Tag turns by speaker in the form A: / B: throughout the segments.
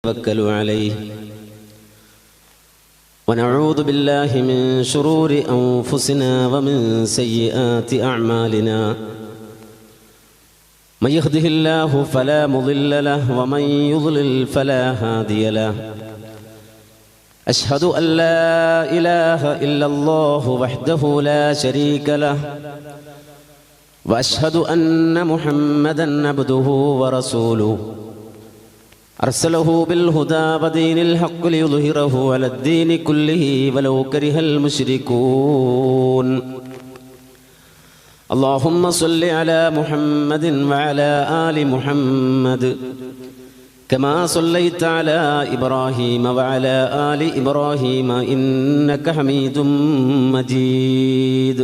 A: نتوكل عليه ونعوذ بالله من شرور أنفسنا ومن سيئات أعمالنا من يهده الله فلا مضل له ومن يضلل فلا هادي له أشهد أن لا إله إلا الله وحده لا شريك له وأشهد أن محمدًا عبده ورسوله أرسله بالهدى ودين الحق ليظهره على الدين كله ولو كره المشركون اللهم صل على محمد وعلى آل محمد كما صليت على إبراهيم وعلى آل إبراهيم إنك حميد مجيد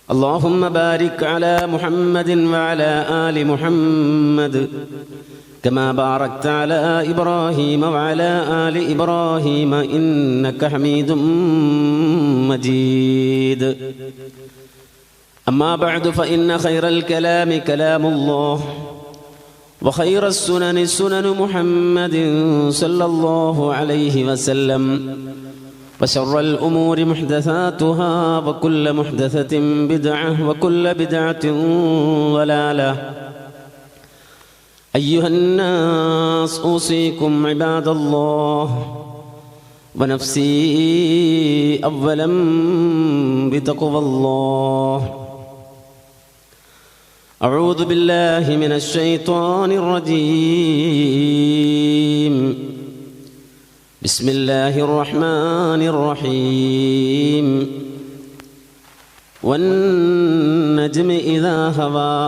A: اللهم بارك على محمد وعلى آل محمد كما باركت على إبراهيم وعلى آل إبراهيم إنك حميد مجيد أما بعد فإن خير الكلام كلام الله وخير السنن سنن محمد صلى الله عليه وسلم وشر الأمور محدثاتها وكل محدثة بدعة وكل بدعة ضلالة أيها الناس أوصيكم عباد الله ونفسي أولا بتقوى الله أعوذ بالله من الشيطان الرجيم بسم الله الرحمن الرحيم والنجم إذا هوى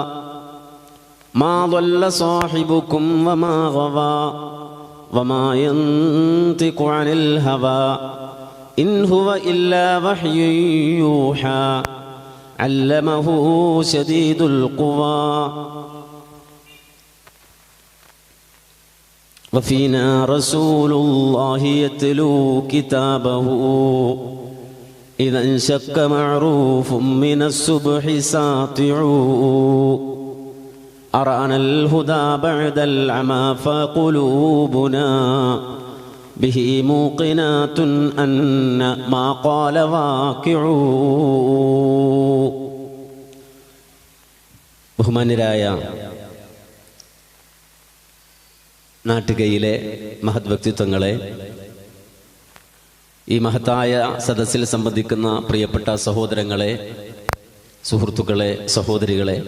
A: ما ضل صاحبكم وما غوى وما ينطق عن الهوى إن هو إلا وحي يوحى علمه شديد القوى وفينا رسول الله يتلو كتابه إذا انشق معروف من الصبح ساطع أرانا الهدى بعد العمى فقلوبنا به موقنات أن ما قال واقع. ബഹുമാന്യരായ നാട്ടുകയിലെ മഹത് വ്യക്തിത്വങ്ങളെ, ഈ മഹത്തായ സദസ്സിൽ സംബന്ധിക്കുന്ന പ്രിയപ്പെട്ട സഹോദരങ്ങളെ, സുഹൃത്തുക്കളെ, സഹോദരികളെ,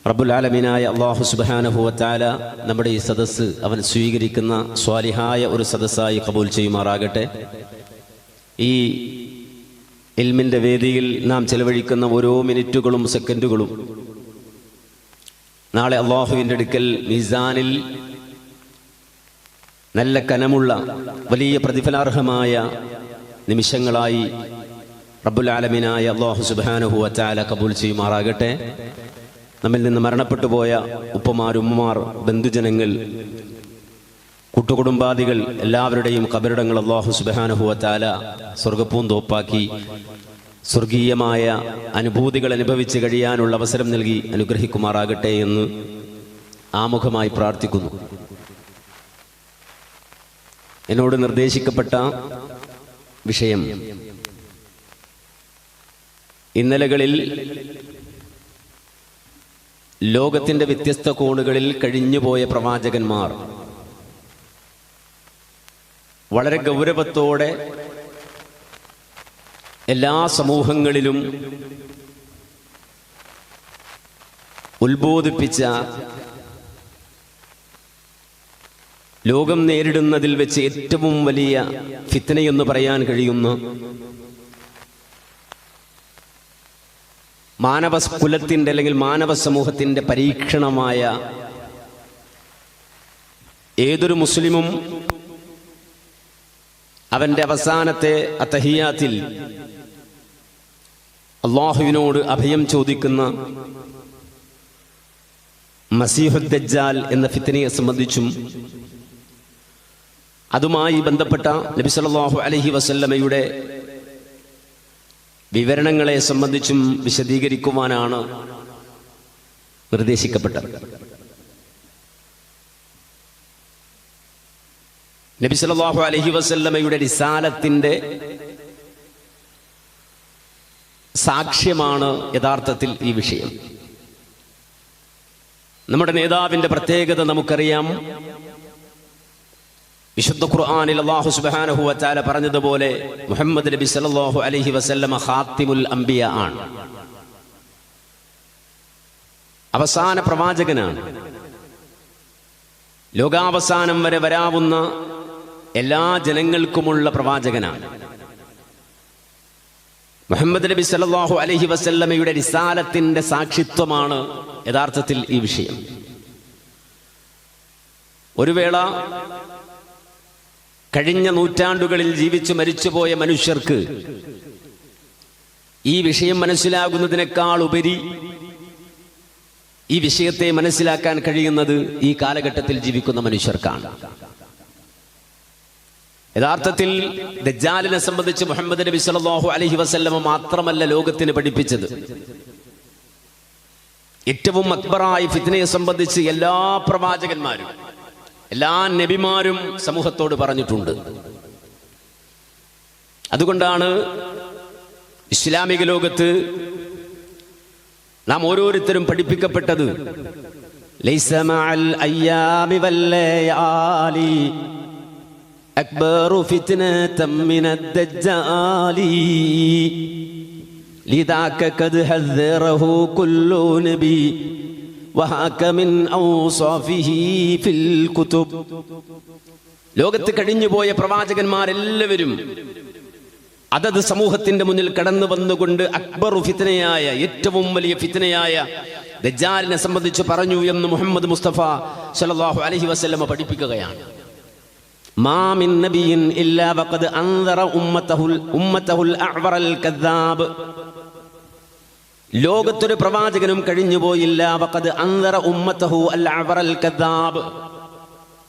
A: റബ്ബുൽ ആലമീനായ അല്ലാഹു സുബ്ഹാനഹു വ തആല നമ്മുടെ ഈ സദസ്സ് അവൻ സ്വീകരിക്കുന്ന സ്വാലിഹായ ഒരു സദസ്സായി കബൂൽ ചെയ്യുമാറാകട്ടെ. ഈ ഇൽമിൻ്റെ വേദിയിൽ നാം ചെലവഴിക്കുന്ന ഓരോ മിനിറ്റുകളും സെക്കൻഡുകളും നാളെ അല്ലാഹുവിൻ്റെ അടുക്കൽ മീസാനിൽ നല്ല കനമുള്ള വലിയ പ്രതിഫലാർഹമായ നിമിഷങ്ങളായി റബ്ബുൽ ആലമീനായ അല്ലാഹു സുബ്ഹാനഹു വ തആല കബൂൽ ചെയ്യുമാറാകട്ടെ. നമ്മിൽ നിന്ന് മരണപ്പെട്ടു പോയ ഉപ്പമാർ, ഉമ്മമാർ, ബന്ധുജനങ്ങൾ, കൂട്ടുകുടുംബാദികൾ എല്ലാവരുടെയും ഖബറിടങ്ങൾ അല്ലാഹു സുബ്ഹാനഹു വ തആല സ്വർഗ്ഗപ്പൂന്തോപ്പാക്കി സ്വർഗീയമായ അനുഭൂതികൾ അനുഭവിച്ച് കഴിയാനുള്ള അവസരം നൽകി അനുഗ്രഹിക്കുമാറാകട്ടെ എന്ന് ആമുഖമായി പ്രാർത്ഥിക്കുന്നു. എന്നോട് നിർദ്ദേശിക്കപ്പെട്ട വിഷയം ഇന്നലകളിൽ ലോകത്തിൻ്റെ വ്യത്യസ്ത കോണുകളിൽ കഴിഞ്ഞുപോയ പ്രവാചകന്മാർ വളരെ ഗൗരവത്തോടെ എല്ലാ സമൂഹങ്ങളിലും ഉത്ബോധിപ്പിച്ച, ലോകം നേരിടുന്നതിൽ വെച്ച് ഏറ്റവും വലിയ ഫിത്നയെന്ന് പറയാൻ കഴിയുന്ന മാനവ കുലത്തിൻ്റെ അല്ലെങ്കിൽ മാനവ സമൂഹത്തിൻ്റെ പരീക്ഷണമായ ഏതൊരു മുസ്ലിമും അവൻ്റെ അവസാനത്തെ അത്തഹിയാത്തിൽ അല്ലാഹുവിനോട് അഭയം ചോദിക്കുന്ന മസീഹുദ് ദജ്ജാൽ എന്ന ഫിത്നയെ സംബന്ധിച്ചും അതുമായി ബന്ധപ്പെട്ട നബി സല്ലല്ലാഹു അലൈഹി വസല്ലമയുടെ വിവരണങ്ങളെ സംബന്ധിച്ചും വിശദീകരിക്കുവാനാണ് നിർദ്ദേശിക്കപ്പെട്ടത്. നബി സല്ലല്ലാഹു അലൈഹി വസല്ലമയുടെ റിസാലത്തിന്റെ സാക്ഷ്യമാണ് യഥാർത്ഥത്തിൽ ഈ വിഷയം. നമ്മുടെ നേതാവിന്റെ പ്രത്യേകത നമുക്കറിയാം. വിശുദ്ധ ഖുർആനിൽ അല്ലാഹു സുബ്ഹാനഹു വ തആല പറഞ്ഞതുപോലെ മുഹമ്മദ് നബി സല്ലല്ലാഹു അലൈഹി വസല്ലമ ഖാത്തിമുൽ അംബിയ ആണ്, അവസാന പ്രവാചകനാണ്. ലോകാവസാനം വരെ വരാവുന്ന എല്ലാ ജനങ്ങൾക്കുമുള്ള പ്രവാചകനാണ്. മുഹമ്മദ് നബി സല്ലല്ലാഹു അലൈഹി വസല്ലമയുടെ റിസാലത്തിന്റെ സാക്ഷിത്വമാണ് യഥാർത്ഥത്തിൽ ഈ വിഷയം. ഒരു വേള കഴിഞ്ഞ നൂറ്റാണ്ടുകളിൽ ജീവിച്ചു മരിച്ചുപോയ മനുഷ്യർക്ക് ഈ വിഷയം മനസ്സിലാകുന്നതിനേക്കാൾ ഉപരി ഈ വിഷയത്തെ മനസ്സിലാക്കാൻ കഴിയുന്നത് ഈ കാലഘട്ടത്തിൽ ജീവിക്കുന്ന മനുഷ്യർക്കാണ്. യഥാർത്ഥത്തിൽ ദജ്ജാലിനെ സംബന്ധിച്ച് മുഹമ്മദ് നബി സല്ലല്ലാഹു അലൈഹി വസല്ലമ മാത്രമല്ല ലോകത്തിന് പഠിപ്പിച്ചത്. ഏറ്റവും അക്ബറായ ഫിത്നയെ സംബന്ധിച്ച് എല്ലാ പ്രവാചകന്മാരും എല്ലാ നബിമാരും സമൂഹത്തോട് പറഞ്ഞിട്ടുണ്ട്. അതുകൊണ്ടാണ് ഇസ്ലാമിക ലോകത്ത് നാം ഓരോരുത്തരും പഠിപ്പിക്കപ്പെട്ടത് ലൈസ മഅൽ അയ്യാമി വല്ലയാലി അക്ബറു ഫിത്നതൻ മിനദ് ദജ്ജാലി ലിദാക ഖദ് ഹസ്സറഹു കുല്ലു നബി വഹാക മിൻ ഔസാഫിഹി ഫിൽ കുതുബ്. ലോകത്ത് കഴിഞ്ഞുപോയ പ്രവാചകന്മാരെല്ലാവരും അതത് സമൂഹത്തിന്റെ മുന്നിൽ കടന്നു വന്നുകൊണ്ട് അക്ബറു ഫിത്നയായ ഏറ്റവും വലിയ ഫിത്നയായ ദജ്ജാലിനെ സംബന്ധിച്ച് പറഞ്ഞു എന്ന് മുഹമ്മദ് മുസ്തഫ സല്ലല്ലാഹു അലൈഹി വസല്ലമ പഠിപ്പിക്കുകയാണ്. മാ മിൻ നബിയിൻ ഇല്ലാ വഖദ് അൻദറ ഉമ്മതഹുൽ അഅ്വറൽ കദ്ദാബ്. ലോകത്തൊരു പ്രവാചകനും കഴിഞ്ഞുപോയില്ല വഖദ് അൻദറ ഉമ്മതഹു അൽ അഅ്വറൽ കദ്ദാബ്.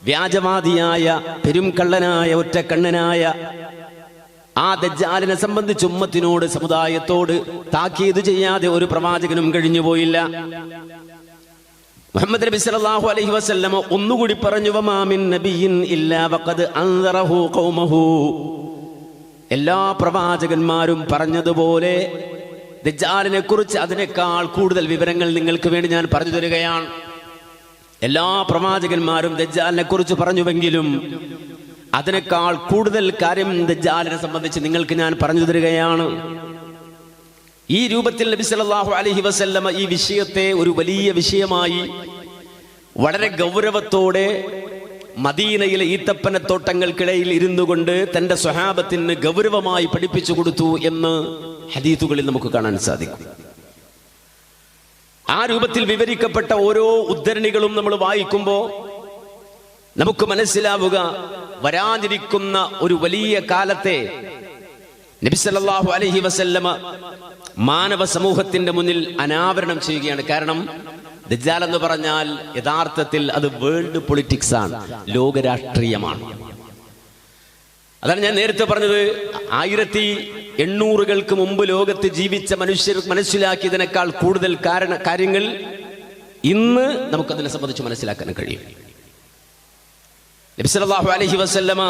A: വ്യാജവാദിയായ പെരുംകള്ളനായ ഒറ്റക്കണ്ണനായ ആ ദജ്ജാലിനെ സംബന്ധിച്ച് ഉമ്മത്തിനോട് സമുദായത്തോട് താക്കീത് ചെയ്യാതെ ഒരു പ്രവാചകനും കഴിഞ്ഞുപോയില്ല. മുഹമ്മദ് നബി സല്ലല്ലാഹു അലൈഹി വസല്ലമ ഒന്നുകൂടി പറഞ്ഞു വമാ മിൻ നബിയിൻ ഇല്ലാ വഖദ് അൻദറഹു ഖൗമഹു. എല്ലാ പ്രവാചകന്മാരും പറഞ്ഞതുപോലെ ദജ്ജാലിനെ കുറിച്ച് അതിനേക്കാൾ കൂടുതൽ വിവരങ്ങൾ നിങ്ങൾക്ക് വേണ്ടി ഞാൻ പറഞ്ഞു തരികയാണ്. എല്ലാ പ്രവാചകന്മാരും ദജ്ജാലിനെ കുറിച്ച് പറഞ്ഞുവെങ്കിലും അതിനേക്കാൾ കൂടുതൽ കാര്യം ദജ്ജാലിനെ സംബന്ധിച്ച് നിങ്ങൾക്ക് ഞാൻ പറഞ്ഞു തരികയാണ്. ഈ രൂപത്തിൽ നബി സല്ലല്ലാഹു അലൈഹി വസല്ലമ ഈ വിഷയത്തെ ഒരു വലിയ വിഷയമായി വളരെ ഗൗരവത്തോടെ മദീനയിലെ ഈത്തപ്പനത്തോട്ടങ്ങൾക്കിടയിൽ ഇരുന്നു കൊണ്ട് തന്റെ സ്വഹാബത്തിന് ഗൗരവമായി പഠിപ്പിച്ചു കൊടുത്തു എന്ന് ഹദീസുകളിൽ നമുക്ക് കാണാൻ സാധിക്കും. ആ രൂപത്തിൽ വിവരിക്കപ്പെട്ട ഓരോ ഉദ്ധരണികളും നമ്മൾ വായിക്കുമ്പോൾ നമുക്ക് മനസ്സിലാവുക വരാനിരിക്കുന്ന ഒരു വലിയ കാലത്തെ നബി സല്ലല്ലാഹു അലൈഹി വസല്ലമ മാനവ സമൂഹത്തിന്റെ മുന്നിൽ അനാവരണം ചെയ്യുകയാണ്. കാരണം ദജ്ജാൽ എന്ന് പറഞ്ഞാൽ യഥാർത്ഥത്തിൽ അത് വേൾഡ് പൊളിറ്റിക്സ് ആണ്, ലോകരാഷ്ട്രീയമാണ്. അതാണ് ഞാൻ നേരത്തെ പറഞ്ഞത്. 1800 മുമ്പ് ലോകത്ത് ജീവിച്ച മനുഷ്യർ മനസ്സിലാക്കിയതിനേക്കാൾ കൂടുതൽ കാര്യങ്ങൾ ഇന്ന് നമുക്കതിനെ സംബന്ധിച്ച് മനസ്സിലാക്കാൻ കഴിയും. നബി സല്ലല്ലാഹു അലൈഹി വസല്ലമ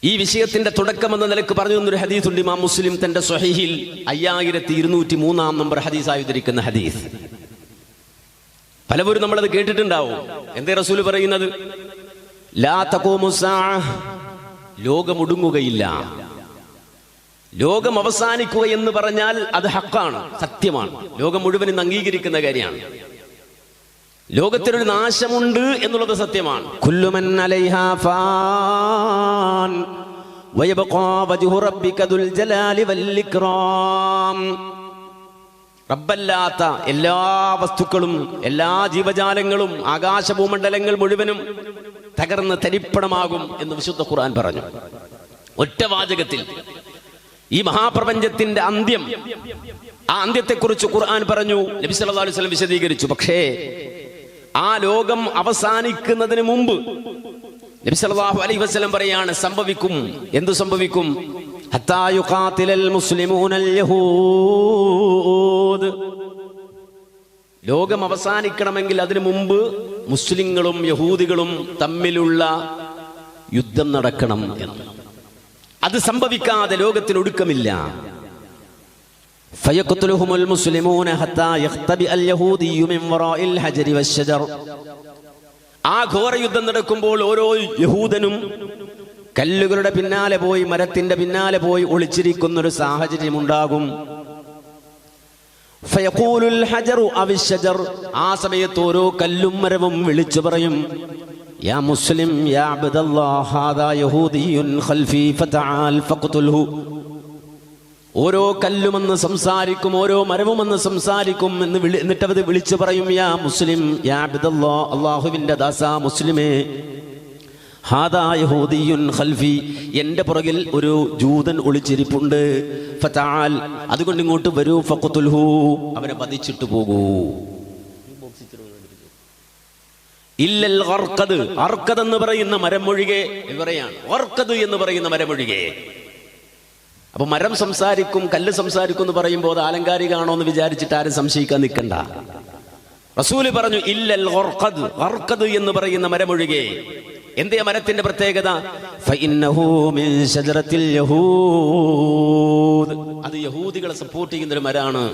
A: ഈ വിഷയത്തിന്റെ തുടക്കം എന്ന നിലക്ക് പറഞ്ഞു തന്നൊരു ഹദീസുണ്ട്. ഇമാം മുസ്ലിം തന്റെ സ്വഹീഹിൽ 5203 നമ്പർ ഹദീസായി ഉദ്ധരിക്കുന്ന ഹദീസ്. പലവരും നമ്മളത് കേട്ടിട്ടുണ്ടാവും. എന്തേ റസൂൽ പറയുന്നത്? ലാ തഖൂമു സാഅ, ലോകം ഒടുങ്ങുകയില്ല. ലോകം അവസാനിക്കുക എന്ന് പറഞ്ഞാൽ അത് ഹക്കാണ്, സത്യമാണ്. ലോകം മുഴുവൻ ഇന്ന് അംഗീകരിക്കുന്ന കാര്യമാണ്. ലോകത്തിനൊരു നാശമുണ്ട് എന്നുള്ളത് സത്യമാണ്. കുല്ലു മൻ അലൈഹാ ഫാൻ വയബ്ഖാ വജ്ഹു റബ്ബിക ദുൽ ജലാലി വൽ ഇക്റാം. റബ്ബല്ലാത്ത എല്ലാ വസ്തുക്കളും എല്ലാ ജീവജാലങ്ങളും ആകാശഭൂമണ്ഡലങ്ങൾ മുഴുവനും തകർന്ന് തരിപ്പണമാകും എന്ന് വിശുദ്ധ ഖുർആൻ പറഞ്ഞു. ഒറ്റ വാചകത്തിൽ ഈ മഹാപ്രപഞ്ചത്തിന്റെ അന്ത്യം, ആ അന്ത്യത്തെക്കുറിച്ച് ഖുർആൻ പറഞ്ഞു, നബി സല്ലല്ലാഹു അലൈഹി വസല്ലം വിശദീകരിച്ചു. പക്ഷേ ആ ലോകം അവസാനിക്കുന്നതിന് മുമ്പ് നബി സല്ലല്ലാഹു അലൈഹി വസല്ലം പറയാണ്, സംഭവിക്കും. എന്തു സംഭവിക്കും? ഹത്താ യുഖാതിലൽ മുസ്ലിമൂനൽ യഹൂദ്. ലോകം അവസാനിക്കണമെങ്കിൽ അതിനു മുമ്പ് മുസ്ലിങ്ങളും യഹൂദികളും തമ്മിലുള്ള യുദ്ധം നടക്കണം എന്ന്. അത് സംഭവിക്കാതെ ലോകത്തിന് ഒടുക്കമില്ല. ഫയഖ്തുലുഹുൽ മുസ്ലിമൂന ഹത്താ യഖ്തബി അൽ യഹൂദിയ്യു മിൻ വറാഇൽ ഹജരി വശജർ. ആ ഘോര യുദ്ധം നടക്കുമ്പോൾ ഓരോ യഹൂദനും കല്ലുകളുടെ പിന്നാലെ പോയി, മരത്തിന്റെ പിന്നാലെ പോയി ഒളിച്ചിരിക്കുന്ന ഒരു സാഹചര്യം ഉണ്ടാകും. ഫയഖൂലുൽ ഹജറു അവിശജർ. ആ സമയത്ത് ഓരോ കല്ലും മരവും വിളിച്ചു പറയും, യാ മുസ്ലിം യാ അബ്ദല്ലാഹ് ഹാദാ യഹൂദിയ്യുൻ ഖൽഫി ഫതആൽ ഫഖ്തുൽഹു. ഓരോ കല്ലുമെന്ന് സംസാരിക്കും, ഓരോ മരവുമെന്ന് സംസാരിക്കും. എന്നിട്ട് അത് വിളിച്ചു പറയും, യാ മുസ്ലിം യാ അബ്ദല്ലാഹ്, അല്ലാഹുവിന്റെ ദാസാ മുസ്ലിമേ, ഹാദാ യഹൂദിയ്യുൻ ഖൽഫി, എന്റെ പുറകിൽ ഒരു ജൂതൻ ഒളിച്ചിരിപ്പുണ്ട്. ഫതആൽ, അതുകൊണ്ട് ഇങ്ങോട്ട് വരൂ. ഫഖ്തുൽഹു, അവനെ വധിച്ചിട്ട് പോകൂ. ഇല്ലൽ ഗർഖദ്, അർഖദ് എന്ന് പറയുന്ന മരമൊഴികെ ഇവരെയാണ്. ഗർഖദ് എന്ന് പറയുന്ന മരമൊഴികെ. അപ്പൊ മരം സംസാരിക്കും, കല്ല് സംസാരിക്കും എന്ന് പറയുമ്പോൾ അത് ആലങ്കാരികമാണോ എന്ന് വിചാരിച്ചിട്ട് ആരും സംശയിക്കാൻ നിൽക്കണ്ട. റസൂല് പറഞ്ഞു ഇല്ലൽ ഗർഖദ്, ഗർഖദ് എന്ന് പറയുന്ന മരമൊഴികെ. എന്തേ മരത്തിന്റെ പ്രത്യേകത? ഫഇന്നഹു മിൻ ശജറത്തിൽ യഹൂദ്, അത് യഹൂദികളെ സപ്പോർട്ട് ചെയ്യുന്ന ഒരു മരമാണ്,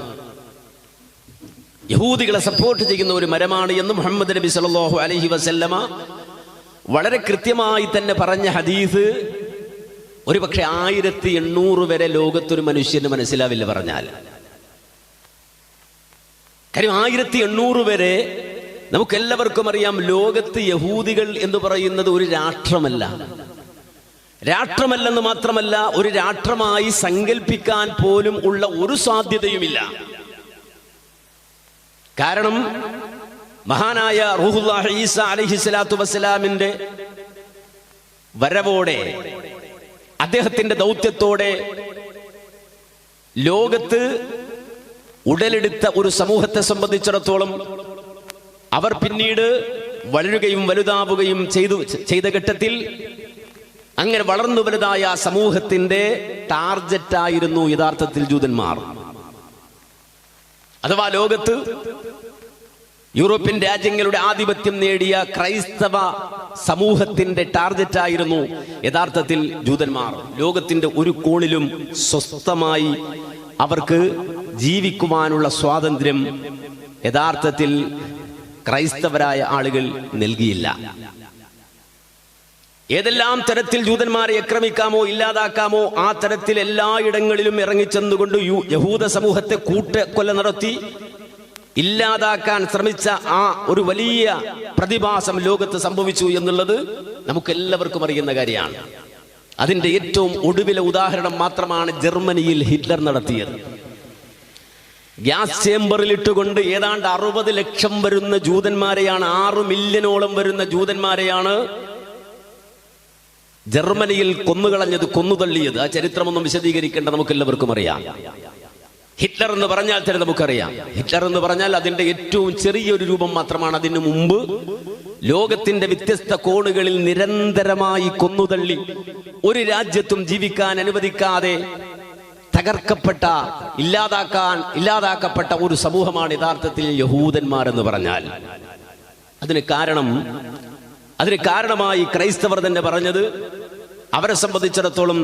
A: യഹൂദികളെ സപ്പോർട്ട് ചെയ്യുന്ന ഒരു മരമാണ് എന്ന് മുഹമ്മദ് നബി സല്ലല്ലാഹു അലൈഹി വസല്ലമ വളരെ കൃത്യമായി തന്നെ പറഞ്ഞ ഹദീസ് ഒരു പക്ഷെ 1800 വരെ ലോകത്തൊരു മനുഷ്യന് മനസ്സിലാവില്ല പറഞ്ഞാൽ. കാര്യം 1800 വരെ നമുക്കെല്ലാവർക്കും അറിയാം, ലോകത്ത് യഹൂദികൾ എന്ന് പറയുന്നത് ഒരു രാഷ്ട്രമല്ല. രാഷ്ട്രമല്ലെന്ന് മാത്രമല്ല, ഒരു രാഷ്ട്രമായി സങ്കല്പിക്കാൻ പോലും ഉള്ള ഒരു സാധ്യതയുമില്ല. കാരണം മഹാനായ റൂഹുല്ലാഹി ഈസ അലൈഹിസ്സലാത്തു വസ്സലാമിന്റെ വരവോടെ, അദ്ദേഹത്തിന്റെ ദൗത്യത്തോടെ ലോകത്ത് ഉടലെടുത്ത ഒരു സമൂഹത്തെ സംബന്ധിച്ചിടത്തോളം അവർ പിന്നീട് വളരുകയും വലുതാവുകയും ചെയ്ത ഘട്ടത്തിൽ അങ്ങനെ വളർന്നു വലുതായ സമൂഹത്തിന്റെ ടാർജറ്റായിരുന്നു യഥാർത്ഥത്തിൽ ജൂതന്മാർ. അഥവാ ലോകത്ത് യൂറോപ്യൻ രാജ്യങ്ങളുടെ ആധിപത്യം നേടിയ ക്രൈസ്തവ സമൂഹത്തിന്റെ ടാർജറ്റായിരുന്നു യഥാർത്ഥത്തിൽ ജൂതന്മാർ. ലോകത്തിന്റെ ഒരു കോണിലും സ്വസ്ഥമായി അവർക്ക് ജീവിക്കുവാനുള്ള സ്വാതന്ത്ര്യം യഥാർത്ഥത്തിൽ ക്രൈസ്തവരായ ആളുകൾ നൽകിയില്ല. ഏതെല്ലാം തരത്തിൽ ജൂതന്മാരെ ആക്രമിക്കാമോ ഇല്ലാതാക്കാമോ ആ തരത്തിൽ എല്ലായിടങ്ങളിലും ഇറങ്ങിച്ചെന്നുകൊണ്ട് യഹൂദ സമൂഹത്തെ കൂട്ടക്കൊല നടത്തി ഇല്ലാതാക്കാൻ ശ്രമിച്ച ആ ഒരു വലിയ പ്രതിഭാസം ലോകത്ത് സംഭവിച്ചു എന്നുള്ളത് നമുക്കെല്ലാവർക്കും അറിയുന്ന കാര്യമാണ്. അതിന്റെ ഏറ്റവും ഒടുവിലെ ഉദാഹരണം മാത്രമാണ് ജർമ്മനിയിൽ ഹിറ്റ്ലർ നടത്തിയത്. ഗ്യാസ് ചേംബറിൽ ഇട്ടുകൊണ്ട് ഏതാണ്ട് 60 ലക്ഷം വരുന്ന ജൂതന്മാരെയാണ്, 6 മില്യണോളം വരുന്ന ജൂതന്മാരെയാണ് ജർമ്മനിയിൽ കൊന്നുകളഞ്ഞത്, കൊന്നുതള്ളിയത്. ആ ചരിത്രമൊന്നും വിശദീകരിക്കേണ്ട, നമുക്കെല്ലാവർക്കും അറിയാം. ഹിറ്റ്ലർ എന്ന് പറഞ്ഞാൽ തന്നെ നമുക്കറിയാം, ഹിറ്റ്ലർ എന്ന് പറഞ്ഞാൽ അതിന്റെ ഏറ്റവും ചെറിയൊരു രൂപം മാത്രമാണ്. അതിനു മുമ്പ് ലോകത്തിന്റെ വ്യത്യസ്ത കോണുകളിൽ നിരന്തരമായി കൊന്നുതള്ളി ഒരു രാജ്യത്തും ജീവിക്കാൻ അനുവദിക്കാതെ തകർക്കപ്പെട്ട, ഇല്ലാതാക്കപ്പെട്ട ഒരു സമൂഹമാണ് യഥാർത്ഥത്തിൽ യഹൂദന്മാർ എന്ന് പറഞ്ഞാൽ. അതിന് കാരണമായി ക്രൈസ്തവർ തന്നെ പറഞ്ഞത്, അവരെ സംബന്ധിച്ചിടത്തോളം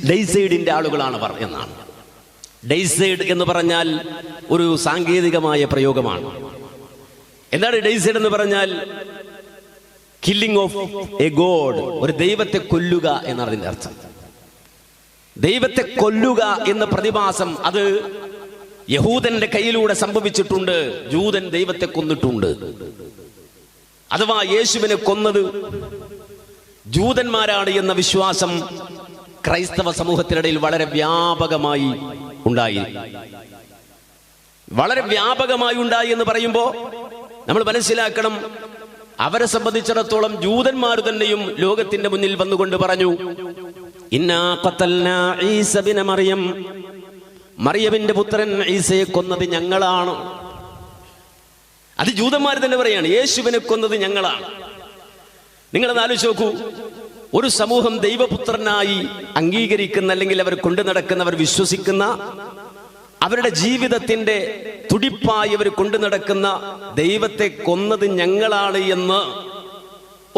A: ഡെയ്സൈഡിന്റെ ആളുകളാണ് എന്നാണ്. ഡെയ്സൈഡ് എന്ന് പറഞ്ഞാൽ ഒരു സാങ്കേതികമായ പ്രയോഗമാണ്. എന്താണ് ഡെയ്സൈഡ് എന്ന് പറഞ്ഞാൽ? കില്ലിംഗ് ഓഫ് എ ഗോഡ്, ഒരു ദൈവത്തെ കൊല്ലുക എന്നാണ് അതിന്റെ അർത്ഥം. ദൈവത്തെ കൊല്ലുക എന്ന പ്രതിഭാസം അത് യഹൂദന്റെ കയ്യിലൂടെ സംഭവിച്ചിട്ടുണ്ട്. ജൂതൻ ദൈവത്തെ കൊന്നിട്ടുണ്ട്. അഥവാ യേശുവിനെ കൊന്നത് ജൂതന്മാരാണ് എന്ന വിശ്വാസം ക്രൈസ്തവ സമൂഹത്തിനിടയിൽ വളരെ വ്യാപകമായി ഉണ്ടായി. വളരെ വ്യാപകമായി ഉണ്ടായി എന്ന് പറയുമ്പോൾ നമ്മൾ മനസ്സിലാക്കണം, അവരെ സംബന്ധിച്ചിടത്തോളം ജൂതന്മാർ തന്നെയും ലോകത്തിന്റെ മുന്നിൽ വന്നുകൊണ്ട് പറഞ്ഞു, ഇന്നാ ഖതൽനാ ഈസ ബിന മറിയം, മറിയമിന്റെ പുത്രൻ ഈസയെ കൊന്നത് ഞങ്ങളാണ്. അത് ജൂതന്മാർ തന്നെ പറയാണ്, യേശുവിനെ കൊന്നത് ഞങ്ങളാണ്. നിങ്ങളത് ആലോചിച്ച് നോക്കൂ. ഒരു സമൂഹം ദൈവപുത്രനായി അംഗീകരിക്കുന്ന, അല്ലെങ്കിൽ അവർ കൊണ്ടു നടക്കുന്നവർ വിശ്വസിക്കുന്ന, അവരുടെ ജീവിതത്തിന്റെ തുടിപ്പായി അവർ കൊണ്ടു നടക്കുന്ന ദൈവത്തെ കൊന്നത് ഞങ്ങളാണ് എന്ന്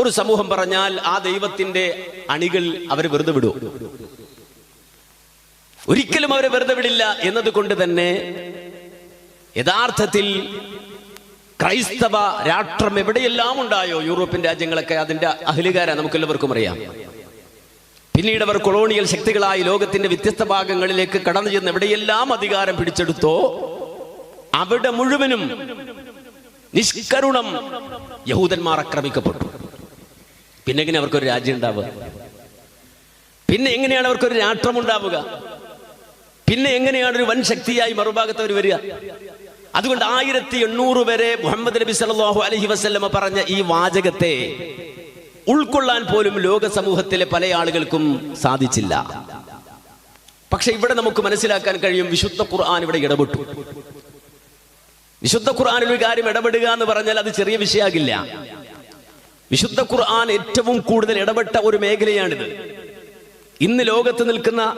A: ഒരു സമൂഹം പറഞ്ഞാൽ ആ ദൈവത്തിന്റെ അണികൾ അവർ വെറുതെ വിടും? ഒരിക്കലും അവരെ വെറുതെ വിടില്ല. എന്നതുകൊണ്ട് തന്നെ യഥാർത്ഥത്തിൽ ക്രൈസ്തവ രാഷ്ട്രം എവിടെയെല്ലാം ഉണ്ടായോ, യൂറോപ്യൻ രാജ്യങ്ങളൊക്കെ അതിന്റെ അഹ്ലുകാരാ, നമുക്കെല്ലാവർക്കും അറിയാം. പിന്നീട് അവർ കൊളോണിയൽ ശക്തികളായി ലോകത്തിന്റെ വ്യത്യസ്ത ഭാഗങ്ങളിലേക്ക് കടന്നു ചെന്ന് എവിടെയെല്ലാം അധികാരം പിടിച്ചെടുത്തോ അവിടെ മുഴുവനും നിഷ്കരുണം യഹൂദന്മാർ ആക്രമിക്കപ്പെട്ടു. പിന്നെ എങ്ങനെ അവർക്കൊരു രാജ്യം ഉണ്ടാവുക? പിന്നെ എങ്ങനെയാണ് അവർക്കൊരു രാഷ്ട്രം ഉണ്ടാവുക? പിന്നെ എങ്ങനെയാണ് ഒരു വൻ ശക്തിയായി മറുഭാഗത്ത് അവർ വരിക? അതുകൊണ്ട് 1800 വരെ മുഹമ്മദ് നബി സല്ലല്ലാഹു അലൈഹി വസല്ലമ പറഞ്ഞ ഈ വാചകത്തെ ഉൾക്കൊള്ളാൻ പോലും ലോക സമൂഹത്തിലെ പല ആളുകൾക്കും സാധിച്ചില്ല. പക്ഷെ ഇവിടെ നമുക്ക് മനസ്സിലാക്കാൻ കഴിയും, വിശുദ്ധ ഖുർആൻ ഇവിടെ ഇടപെട്ടു. വിശുദ്ധ ഖുർആനിൽ ഒരു കാര്യം ഇടപെടുക എന്ന് പറഞ്ഞാൽ അത് ചെറിയ വിഷയമാകില്ല. വിശുദ്ധ ഖുർആൻ ഏറ്റവും കൂടുതൽ ഇടപെട്ട ഒരു മേഖലയാണിത്. ഇന്ന് ലോകത്ത്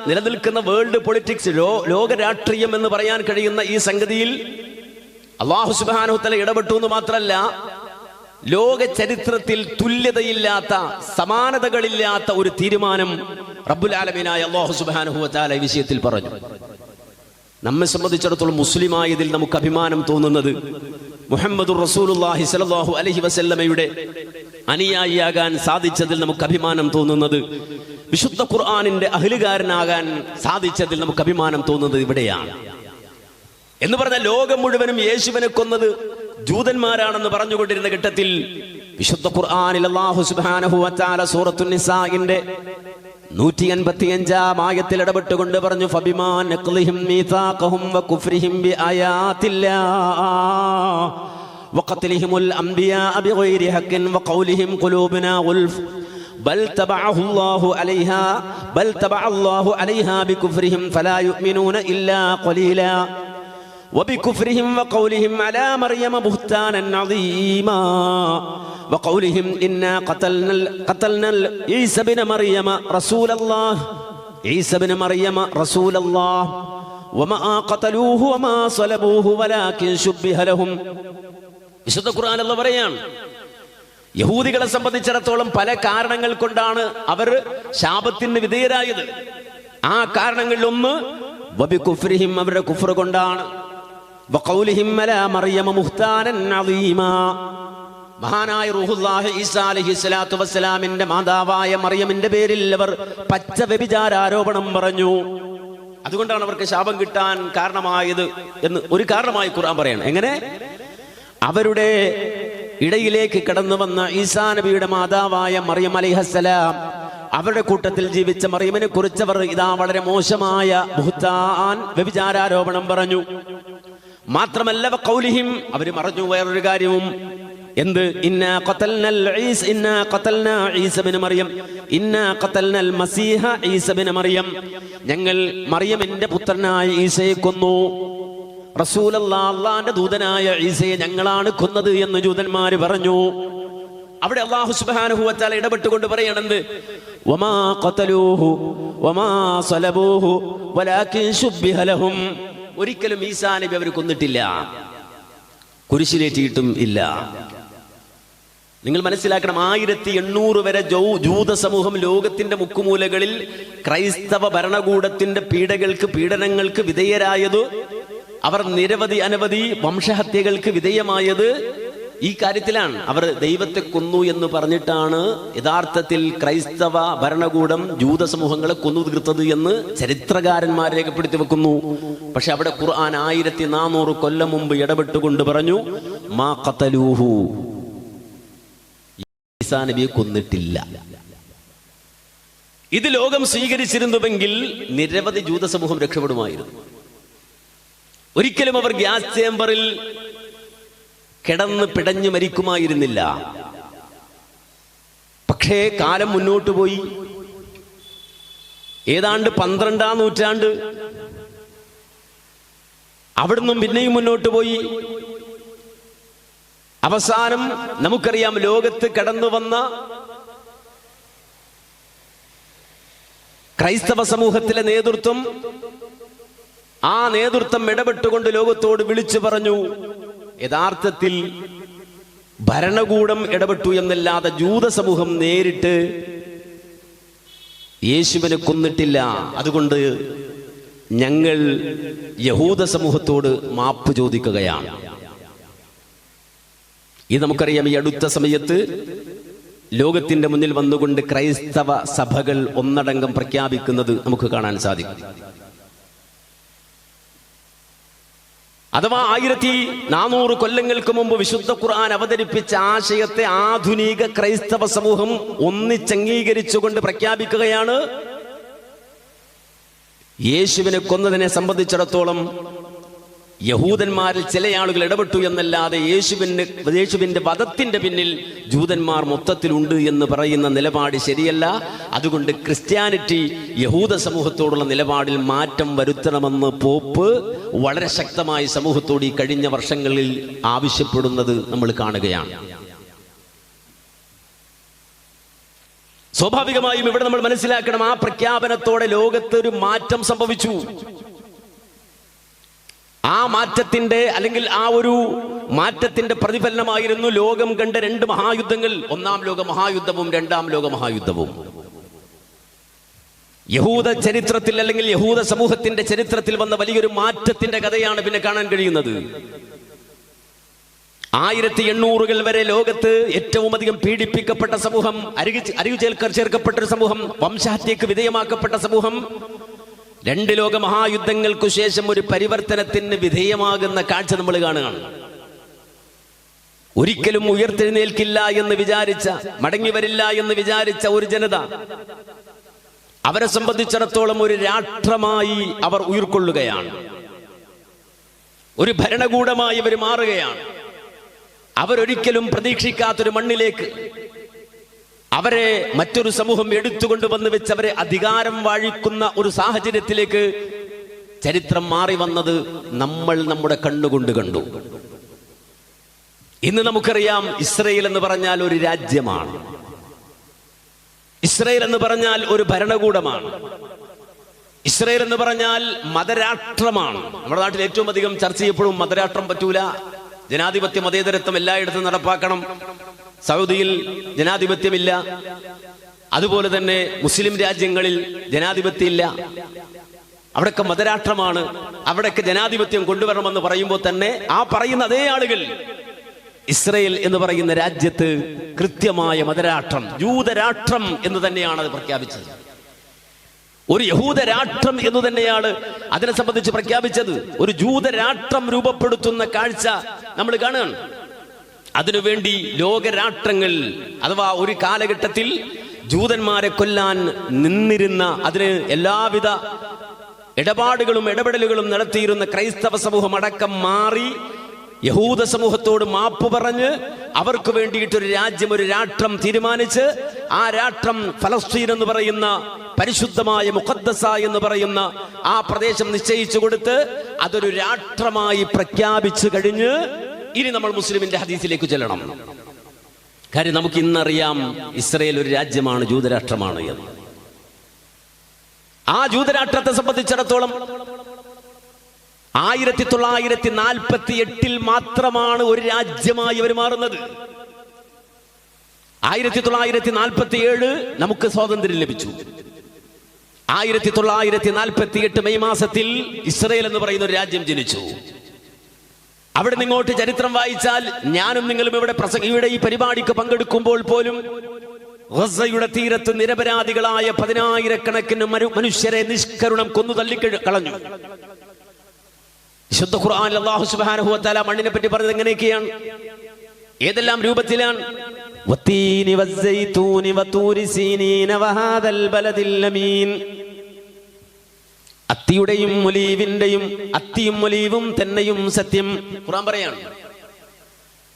A: നിലനിൽക്കുന്ന വേൾഡ് പൊളിറ്റിക്സ്, ലോക രാഷ്ട്രീയം എന്ന് പറയാൻ കഴിയുന്ന ഈ സംഗതിയിൽ അല്ലാഹു സുബ്ഹാനഹു വ തആല ഇടപെട്ടു എന്ന് മാത്രമല്ല, ലോക ചരിത്രത്തിൽ തുല്യതയില്ലാത്ത, സമാനതകളില്ലാത്ത ഒരു തീരുമാനം റബ്ബുൽ ആലമീനായ അല്ലാഹു സുബ്ഹാനഹു വ തആല ഈ വിഷയത്തിൽ പറഞ്ഞു. നമ്മെ സംബന്ധിച്ചിടത്തോളം മുസ്ലിമായതിൽ നമുക്ക് അഭിമാനം തോന്നുന്നത് മുഹമ്മദുർ റസൂലുള്ളാഹി സ്വല്ലല്ലാഹു അലൈഹി വസല്ലമയുടെ അനുയായിയാകാൻ സാധിച്ചതിൽ നമുക്ക് അഭിമാനം തോന്നുന്നത്, വിശുദ്ധ ഖുർആനിന്റെ അഹ്ലുകാരനാകാൻ സാധിച്ചതിൽ നമുക്ക് അഭിമാനം തോന്നുന്നത് ഇവിടെയാണ്. എന്ന് പറഞ്ഞാൽ ലോകം മുഴുവനും യേശുവിനെ കൊന്നത് ജൂതന്മാരാണെന്ന് പറഞ്ഞുകൊണ്ടിരുന്ന ഘട്ടത്തിൽ വിശുദ്ധ ഖുർആനിൽ അല്ലാഹു സുബ്ഹാനഹു വ തആല സൂറത്തുൻ നിസാഇന്റെ 155 ആയത്തിൽ ഇടപെട്ടുകൊണ്ട് പറഞ്ഞു, ഫബിമാ നഖ്ലിഹിം മീസാഖഹും വകുഫ്രിഹിം ബിആയാതില്ലാഹ് വഖത്ലിഹിമുൽ അംബിയാ ബിഗൈരി ഹഖ്ഖിൻ വഖൗലിഹിം ഖുലൂബുനാ ഗുൽഫ് ബൽ തബഅഹുല്ലാഹു അലൈഹാ ബികുഫ്രിഹിം ഫലാ യുഅ്മിനൂന ഇല്ലാ ഖലീലാ وبكفرهم وقولهم على مريم بهتانا عظيما وقولهم إنا قتلنا عيسى بن مريم رسول الله وما قتلوه وما صلبوه ولكن شبه لهم. വിശുദ്ധ ഖുർആൻ അല്ലാഹു പറയാണ്, യഹൂദികളെ സംബന്ധിച്ചിടത്തോളം പല കാരണങ്ങൾ കൊണ്ടാണ് അവർ ശാപത്തിന് വിധേയരായത്. ആ കാരണങ്ങളിലൊന്ന് വബികുഫ്രിഹിം, അവരുടെ കുഫ്ർ കൊണ്ടാണ്. വഖൗലിഹിം അലാ മറിയമ മുഹ്താനൻ അദീമാ, മഹാനായ റൂഹുല്ലാഹി ഈസാ അലൈഹിസ്സലാത്തു വസ്സലാമിന്റെ മാതാവായ മറിയമിന്റെ പേരിൽ അവർ പച്ച വ്യഭിചാരാരോപണം പറഞ്ഞു. അതുകൊണ്ടാണ് അവർക്ക് ശാപം കിട്ടാൻ കാരണമായത് എന്ന് ഒരു കാരണമായി ഖുർആൻ പറയാണ്. എങ്ങനെ? അവരുടെ ഇടയിലേക്ക് കടന്നു വന്ന ഈസാ നബിയുടെ മാതാവായ മറിയം അലൈഹിസ്സലാം, അവരുടെ കൂട്ടത്തിൽ ജീവിച്ച മറിയമിനെ കുറിച്ചവർ ഇതാ വളരെ മോശമായ ബുഹ്താൻ വ്യഭിചാരാരോപണം പറഞ്ഞു. മാത്രമല്ല വഖൗലിഹിം, അവർ പറഞ്ഞു വേറൊരു കാര്യവും. എന്ത്? ഇന്നാ ഖതൽനാ ഈസ ഇബ്നു മറിയം, ഇന്നാ ഖതൽനൽ മസീഹ ഈസ ഇബ്നു മറിയം, ഞങ്ങൾ മറിയമിന്റെ പുത്രനായ ഈസയെ കൊന്നു. റസൂലല്ലാഹ്, അല്ലാഹുവിന്റെ ദൂതനായ ഈസയെ ഞങ്ങളാണ് കൊന്നത് എന്ന് ജൂതന്മാര് പറഞ്ഞു. അവിടെ അല്ലാഹു സുബ്ഹാനഹു വ തആല ഇടപെട്ടുകൊണ്ട് പറയണത്, വമാ ഖതലൂഹു വമാ സലബൂഹു വലാകിൻ ശുബ്ബിഹ ലഹും, ഒരിക്കലും ഈസാ നബി അവർ കൊന്നിട്ടില്ല, കുരിശിലേറ്റിയിട്ടും ഇല്ല. നിങ്ങൾ മനസ്സിലാക്കണം, 1800 വരെ ജൂത സമൂഹം ലോകത്തിന്റെ മുക്കുമൂലകളിൽ ക്രൈസ്തവ ഭരണകൂടത്തിന്റെ പീഡനങ്ങൾക്ക് വിധേയരായത്, അവർ അനവധി വംശഹത്യകൾക്ക് വിധേയമായത് ഈ കാര്യത്തിലാണ്. അവർ ദൈവത്തെ കൊന്നു എന്ന് പറഞ്ഞിട്ടാണ് യഥാർത്ഥത്തിൽ ക്രൈസ്തവ ഭരണകൂടം ജൂത സമൂഹങ്ങളെ കൊന്നു തീർത്തത് എന്ന് ചരിത്രകാരന്മാർ രേഖപ്പെടുത്തി വെക്കുന്നു. പക്ഷെ അവിടെ ഖുർആൻ 1400 കൊല്ലം മുമ്പ് ഇടപെട്ടുകൊണ്ട് പറഞ്ഞു, മാ ഖതലൂഹു, ഈസാ നബിയെ കൊന്നിട്ടില്ല. ഇത് ലോകം സ്വീകരിച്ചിരുന്നുവെങ്കിൽ നിരവധി ജൂത സമൂഹം രക്ഷപ്പെടുമായിരുന്നു. ഒരിക്കലും അവർ ഗ്യാസ് ചേംബറിൽ കിടന്ന് പിടഞ്ഞു മരിക്കുമായിരുന്നില്ല. പക്ഷേ കാലം മുന്നോട്ട് പോയി. ഏതാണ്ട് 12-ാം നൂറ്റാണ്ട്, അവിടുന്ന് പിന്നെയും മുന്നോട്ട് പോയി. അവസാനം നമുക്കറിയാം, ലോകത്ത് കടന്നു വന്ന ക്രൈസ്തവ സമൂഹത്തിലെ നേതൃത്വം, ആ നേതൃത്വം ഇടപെട്ടുകൊണ്ട് ലോകത്തോട് വിളിച്ചു പറഞ്ഞു, യഥാർത്ഥത്തിൽ ഭരണകൂടം ഇടപെട്ടു എന്നല്ലാതെ ജൂത സമൂഹം നേരിട്ട് യേശുവിനെ കൊന്നിട്ടില്ല. അതുകൊണ്ട് ഞങ്ങൾ യഹൂദ സമൂഹത്തോട് മാപ്പ് ചോദിക്കുകയാണ്. ഇത് നമുക്കറിയാം. ഈ അടുത്ത സമയത്ത് ലോകത്തിന്റെ മുന്നിൽ വന്നുകൊണ്ട് ക്രൈസ്തവ സഭകൾ ഒന്നടങ്കം പ്രഖ്യാപിക്കുന്നത് നമുക്ക് കാണാൻ സാധിക്കും. അഥവാ 1400 കൊല്ലങ്ങൾക്ക് മുമ്പ് വിശുദ്ധ ഖുർആൻ അവതരിപ്പിച്ച ആശയത്തെ ആധുനിക ക്രൈസ്തവ സമൂഹം ഒന്നിച്ചംഗീകരിച്ചുകൊണ്ട് പ്രഖ്യാപിക്കുകയാണ്. യേശുവിനെ കൊന്നതിനെ സംബന്ധിച്ചിടത്തോളം യഹൂദന്മാരിൽ ചില ആളുകൾ ഇടപെട്ടു എന്നല്ലാതെ യേശുവിന്റെ വധത്തിന്റെ പിന്നിൽ ജൂതന്മാർ മൊത്തത്തിലുണ്ട് എന്ന് പറയുന്ന നിലപാട് ശരിയല്ല. അതുകൊണ്ട് ക്രിസ്ത്യാനിറ്റി യഹൂദ സമൂഹത്തോടുള്ള നിലപാടിൽ മാറ്റം വരുത്തണമെന്ന് പോപ്പ് വളരെ ശക്തമായി സമൂഹത്തോട് ഈ കഴിഞ്ഞ വർഷങ്ങളിൽ ആവശ്യപ്പെടുന്നത് നമ്മൾ കാണുകയാണ്. സ്വാഭാവികമായും ഇവിടെ നമ്മൾ മനസ്സിലാക്കണം, ആ പ്രഖ്യാപനത്തോടെ ലോകത്ത് ഒരു മാറ്റം സംഭവിച്ചു. ആ മാറ്റത്തിന്റെ അല്ലെങ്കിൽ ആ ഒരു മാറ്റത്തിന്റെ പ്രതിഫലനമായിരുന്നു ലോകം കണ്ട 2 മഹായുദ്ധങ്ങൾ. 1-ാം ലോക മഹായുദ്ധവും 2-ാം ലോക മഹായുദ്ധവും. യഹൂദ ചരിത്രത്തിൽ അല്ലെങ്കിൽ യഹൂദ സമൂഹത്തിന്റെ ചരിത്രത്തിൽ വന്ന വലിയൊരു മാറ്റത്തിന്റെ കഥയാണ് പിന്നെ കാണാൻ കഴിയുന്നത്. 1800-കൾ വരെ ലോകത്ത് ഏറ്റവും അധികം പീഡിപ്പിക്കപ്പെട്ട സമൂഹം, അരികു ചേർക്കപ്പെട്ട ഒരു സമൂഹം, വംശഹത്യക്ക് വിധേയമാക്കപ്പെട്ട സമൂഹം 2 ലോക മഹായുദ്ധങ്ങൾക്കു ശേഷം ഒരു പരിവർത്തനത്തിന് വിധേയമാകുന്ന കാഴ്ച നമ്മൾ കാണുകയാണ്. ഒരിക്കലും ഉയർത്തെഴുന്നേൽക്കില്ല എന്ന് വിചാരിച്ച, മടങ്ങി വരില്ല എന്ന് വിചാരിച്ച ഒരു ജനത, അവരെ സംബന്ധിച്ചിടത്തോളം ഒരു രാഷ്ട്രമായി അവർ ഉയർക്കൊള്ളുകയാണ്. ഒരു ഭരണകൂടമായി അവർ മാറുകയാണ്. അവരൊരിക്കലും പ്രതീക്ഷിക്കാത്തൊരു മണ്ണിലേക്ക് അവരെ മറ്റൊരു സമൂഹം എടുത്തുകൊണ്ടുവന്ന് വെച്ച് അവരെ അധികാരം വാഴിക്കുന്ന ഒരു സാഹചര്യത്തിലേക്ക് ചരിത്രം മാറി വന്നത് നമ്മൾ നമ്മുടെ കണ്ണുകൊണ്ട് കണ്ടു. ഇന്ന് നമുക്കറിയാം, ഇസ്രയേൽ എന്ന് പറഞ്ഞാൽ ഒരു രാജ്യമാണ്. ഇസ്രയേൽ എന്ന് പറഞ്ഞാൽ ഒരു ഭരണകൂടമാണ്. ഇസ്രയേൽ എന്ന് പറഞ്ഞാൽ മതരാഷ്ട്രമാണ്. നമ്മുടെ നാട്ടിൽ ഏറ്റവും അധികം ചർച്ച ചെയ്യപ്പെടും മതരാഷ്ട്രം പറ്റൂല, ജനാധിപത്യ മതേതരത്വം എല്ലായിടത്തും നടപ്പാക്കണം, സൗദിയിൽ ജനാധിപത്യമില്ല, അതുപോലെ തന്നെ മുസ്ലിം രാജ്യങ്ങളിൽ ജനാധിപത്യം ഇല്ല, അവിടൊക്കെ മതരാഷ്ട്രമാണ്, അവിടൊക്കെ ജനാധിപത്യം കൊണ്ടുവരണമെന്ന് പറയുമ്പോൾ തന്നെ ആ പറയുന്ന അതേ ആളുകൾ ഇസ്രയേൽ എന്ന് പറയുന്ന രാജ്യത്ത് കൃത്യമായ മതരാഷ്ട്രം, ജൂതരാഷ്ട്രം എന്ന് തന്നെയാണ് അത് പ്രഖ്യാപിച്ചത്. ഒരു യഹൂദ രാഷ്ട്രം എന്ന് തന്നെയാണ് അതിനെ സംബന്ധിച്ച് പ്രഖ്യാപിച്ചത്. ഒരു ജൂതരാഷ്ട്രം രൂപപ്പെടുത്തുന്ന കാഴ്ച നമ്മൾ കാണുകയാണ്. അതിനുവേണ്ടി ലോകരാഷ്ട്രങ്ങൾ, അഥവാ ഒരു കാലഘട്ടത്തിൽ ജൂതന്മാരെ കൊല്ലാൻ നിന്നിരുന്ന, അതിന് എല്ലാവിധ ഇടപാടുകളും ഇടപെടലുകളും നടത്തിയിരുന്ന ക്രൈസ്തവ സമൂഹം അടക്കം മാറി യഹൂദ സമൂഹത്തോട് മാപ്പ് പറഞ്ഞ് അവർക്ക് വേണ്ടിയിട്ടൊരു രാജ്യം, ഒരു രാഷ്ട്രം തീരുമാനിച്ച് ആ രാഷ്ട്രം ഫലസ്തീൻ എന്ന് പറയുന്ന പരിശുദ്ധമായ മുഖദ്ദസ എന്ന് പറയുന്ന ആ പ്രദേശം നിശ്ചയിച്ചു കൊടുത്ത് അതൊരു രാഷ്ട്രമായി പ്രഖ്യാപിച്ചു കഴിഞ്ഞ് ഇനി നമ്മൾ മുസ്ലിമിന്റെ ഹദീസിലേക്ക് ചെല്ലണം. കാര്യം നമുക്ക് ഇന്നറിയാം ഇസ്രയേൽ ഒരു രാജ്യമാണ്, ജൂതരാഷ്ട്രമാണ് എന്ന്. ആ ജൂതരാഷ്ട്രത്തെ സംബന്ധിച്ചിടത്തോളം 1948 മാത്രമാണ് ഒരു രാജ്യമായി അവർ മാറുന്നത്. 1947 നമുക്ക് സ്വാതന്ത്ര്യം ലഭിച്ചു. 1948 മെയ് മാസത്തിൽ ഇസ്രയേൽ എന്ന് പറയുന്ന ഒരു രാജ്യം ജനിച്ചു. അവിടെ നിങ്ങോട്ട് ചരിത്രം വായിച്ചാൽ, ഞാനും നിങ്ങളും ഇവിടെ ഈ പരിപാടിക്ക് പങ്കെടുക്കുമ്പോൾ പോലും ഗസയുടെ തീരത്ത് നിരപരാധികളായ 10,000-കണക്കിന് മനുഷ്യരെ നിഷ്കരുണം കൊന്നു തള്ളിക്കളഞ്ഞു. വിശുദ്ധ ഖുർആനിൽ അല്ലാഹു സുബ്ഹാനഹു വ തആല മണ്ണിനെ പറ്റി പറഞ്ഞത് എങ്ങനെയൊക്കെയാണ്, ഏതെല്ലാം രൂപത്തിലാണ്? വത്തീനി വസ്സൈതൂനി വതൂരി സീനീന വഹാദൽ ബലദിൽ അമീൻ. അത്തിയുടെയും ഒലീവിന്റെയും, അത്തിയും ഒലീവും തന്നെയും സത്യം. ഖുർആൻ പറയാണ്,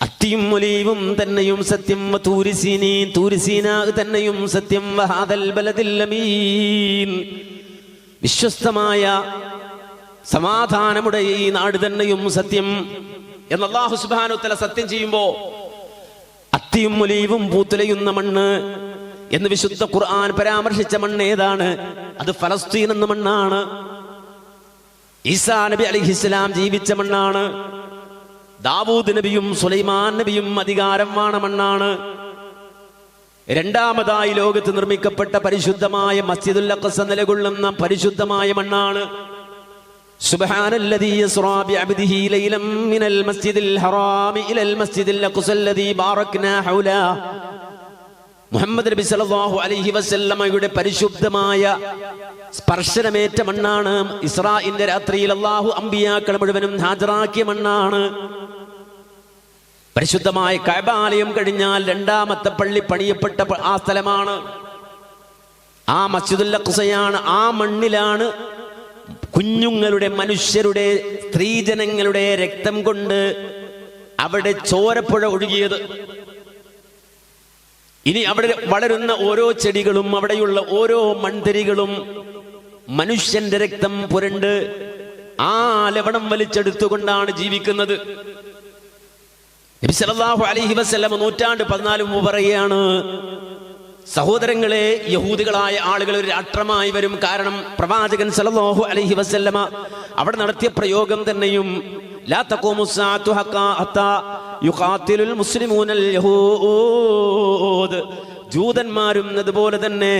A: അത്തിയും ഒലീവും തന്നെയും സത്യം, വതൂരി സീനീൻ, തൂരി സീനാ തന്നെയും സത്യം, വഹാദൽ ബലദിൽ അമീൻ. വിശ്വസ്തമായ സമാധാനമുടെ ഈ നാട് തന്നെയും സത്യം എന്ന് അല്ലാഹു സുബ്ഹാനഹു വ തആല സത്യം ചെയ്യുമ്പോ അത്തിയും ഒലീവും പൂത്തുലയുന്ന മണ്ണ് എന്ന് വിശുദ്ധ ഖുർആൻ പരാമർശിച്ച മണ്ണ് ഏതാണ്? അത് ഫലസ്തീൻ എന്ന മണ്ണാണ്. ഈസാ നബി അലൈഹിസ്സലാം ജീവിച്ച മണ്ണാണ്. ദാവൂദ് നബിയും സുലൈമാൻ നബിയും അധികാരം വാണ മണ്ണാണ്. രണ്ടാമതായി ലോകത്ത് നിർമ്മിക്കപ്പെട്ട പരിശുദ്ധമായ മസ്ജിദുൽ അഖ്സ നിലകൊള്ളുന്ന പരിശുദ്ധമായ മണ്ണാണ്. സുബ്ഹാനല്ലദീ യസ്റാ ബിഅബ്ദിഹി ലൈലൻ മിനൽ മസ്ജിദിൽ ഹറാമി ഇലൽ മസ്ജിദിൽ അഖ്സല്ലദീ ബാറക്നാ ഹൗലാ. മുഹമ്മദ് നബി സല്ലല്ലാഹു അലൈഹി വസല്ലമയുടെ പരിശുദ്ധമായ സ്പർശനമേറ്റ മണ്ണാണ്. ഇസ്രാഇന്റെ രാത്രിയിൽ അല്ലാഹു അമ്പിയാക്കൾ മുഴുവനും ഹാജരാക്കിയ മണ്ണാണ്. പരിശുദ്ധമായ കഅബാലയം കഴിഞ്ഞാൽ രണ്ടാമത്തെ പള്ളി പണിയപ്പെട്ട ആ സ്ഥലമാണ്. ആ മസ്ജിദുൽ അഖ്സയാണ്. ആ മണ്ണിലാണ് കുഞ്ഞുങ്ങളുടെ, മനുഷ്യരുടെ, സ്ത്രീജനങ്ങളുടെ രക്തം കൊണ്ട് അവിടെ ചോരപ്പുഴ ഒഴുകിയത്. ഇനി അവിടെ വളരുന്ന ഓരോ ചെടികളും അവിടെയുള്ള ഓരോ മൺതരികളും മനുഷ്യന്റെ രക്തം പുരണ്ട് ആ ലവണം വലിച്ചെടുത്തുകൊണ്ടാണ് ജീവിക്കുന്നത്. നബി സല്ലല്ലാഹു അലൈഹി വസല്ലം 14 മുമ്പ് പറയുകയാണ്, സഹോദരങ്ങളെ, യഹൂദികളായ ആളുകൾ ഒരു രാഷ്ട്രമായി വരും. കാരണം പ്രവാചകൻ സല്ലല്ലാഹു അലൈഹി വസല്ലമ അവിടെ നടത്തിയ പ്രയോഗം തന്നെയും ലാ തഖൂമു സ്സാഅതു ഹത്താ യുഖാതിലുൽ മുസ്ലിമൂനൽ യഹൂദ്, ജൂതന്മാരും അതുപോലെ തന്നെ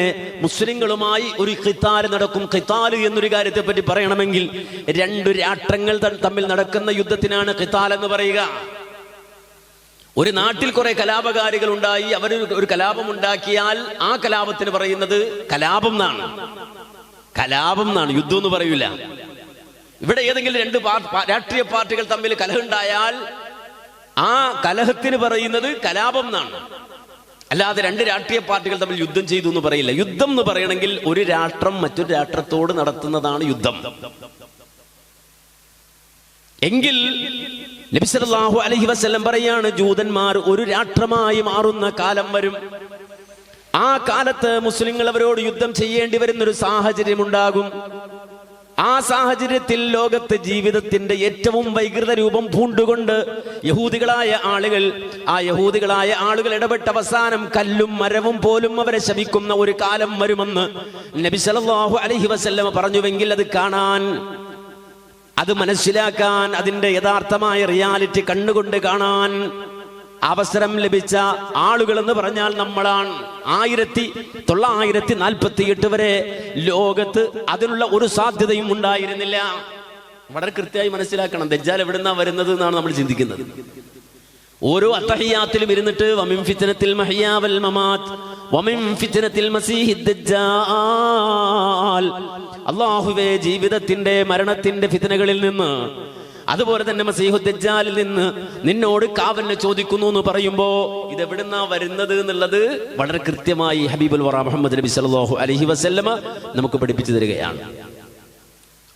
A: മുസ്ലിങ്ങളുമായി ഒരു ഖിതാൽ നടക്കും. ഖിതാൽ എന്നൊരു കാര്യത്തെ പറ്റി പറയണമെങ്കിൽ രണ്ട് രാഷ്ട്രങ്ങൾ തമ്മിൽ നടക്കുന്ന യുദ്ധത്തിനാണ് ഖിതാൽ എന്ന് പറയുക. ഒരു നാട്ടിൽ കുറെ കലാപകാരികൾ ഉണ്ടായി, അവർ ഒരു കലാപം ഉണ്ടാക്കിയാൽ ആ കലാപത്തിന് പറയുന്നത് കലാപം എന്നാണ്. കലാപം എന്നാണ്, യുദ്ധം എന്ന് പറയൂല. ഇവിടെ ഏതെങ്കിലും രണ്ട് രാഷ്ട്രീയ പാർട്ടികൾ തമ്മിൽ കലഹമുണ്ടായാൽ ആ കലഹത്തിന് പറയുന്നത് കലാപം എന്നാണ്. അല്ലാതെ രണ്ട് രാഷ്ട്രീയ പാർട്ടികൾ തമ്മിൽ യുദ്ധം ചെയ്തു എന്ന് പറയില്ല. യുദ്ധം എന്ന് പറയണമെങ്കിൽ ഒരു രാഷ്ട്രം മറ്റൊരു രാഷ്ട്രത്തോട് നടത്തുന്നതാണ് യുദ്ധം. എങ്കിൽ നബി സല്ലല്ലാഹു അലൈഹി വസല്ലം പറയാണ്, ജൂതന്മാർ ഒരു രാഷ്ട്രമായി മാറുന്ന കാലം വരും. ആ കാലത്ത് മുസ്ലിങ്ങൾ അവരോട് യുദ്ധം ചെയ്യേണ്ടി വരുന്നൊരു സാഹചര്യം ഉണ്ടാകും. ആ സാഹചര്യത്തിൽ ലോകത്ത് ജീവിതത്തിന്റെ ഏറ്റവും വൈകൃത രൂപം പൂണ്ടുകൊണ്ട് യഹൂദികളായ ആളുകൾ ഇടപെട്ട അവസാനം കല്ലും മരവും പോലും അവരെ ശപിക്കുന്ന ഒരു കാലം വരുമെന്ന് നബി സല്ലല്ലാഹു അലൈഹി വസല്ലം പറഞ്ഞുവെങ്കിൽ അത് കാണാൻ, അത് മനസ്സിലാക്കാൻ, അതിന്റെ യഥാർത്ഥമായ റിയാലിറ്റി കണ്ണുകൊണ്ട് കാണാൻ അവസരം ലഭിച്ച ആളുകൾ എന്ന് പറഞ്ഞാൽ നമ്മളാണ്. 1948 വരെ ലോകത്ത് അതിനുള്ള ഒരു സാധ്യതയും ഉണ്ടായിരുന്നില്ല. വളരെ കൃത്യമായി മനസ്സിലാക്കണം, ദജ്ജാൽ എവിടുന്നാ വരുന്നത് എന്നാണ് നമ്മൾ ചിന്തിക്കുന്നത്. ഓരോ അത്തഹിയാത്തിലും ഇരുന്നിട്ട് വമിൻ ഫിത്നത്തിൽ മഹ്യാ വൽ മമാത്ത് വമിൻ ഫിത്നത്തിൽ മസീഹിദ് ദജ്ജാൽ, അല്ലാഹുവേ ജീവിതത്തിന്റെ മരണത്തിന്റെ ഫിത്നകളിൽ നിന്ന്, അതുപോലെ തന്നെ മസീഹുദ് ദജ്ജാലിൽ നിന്ന് നിന്നോട് കാവലിനെ ചോദിക്കുന്നു എന്ന് പറയുമ്പോ ഇതെവിടുന്നാ വരുന്നത് എന്നുള്ളത് വളരെ കൃത്യമായി ഹബീബുൽ വറ മുഹമ്മദ് നബി സല്ലല്ലാഹു അലൈഹി വസല്ലമ നമുക്ക് പഠിപ്പിച്ചു തരികയാണ്.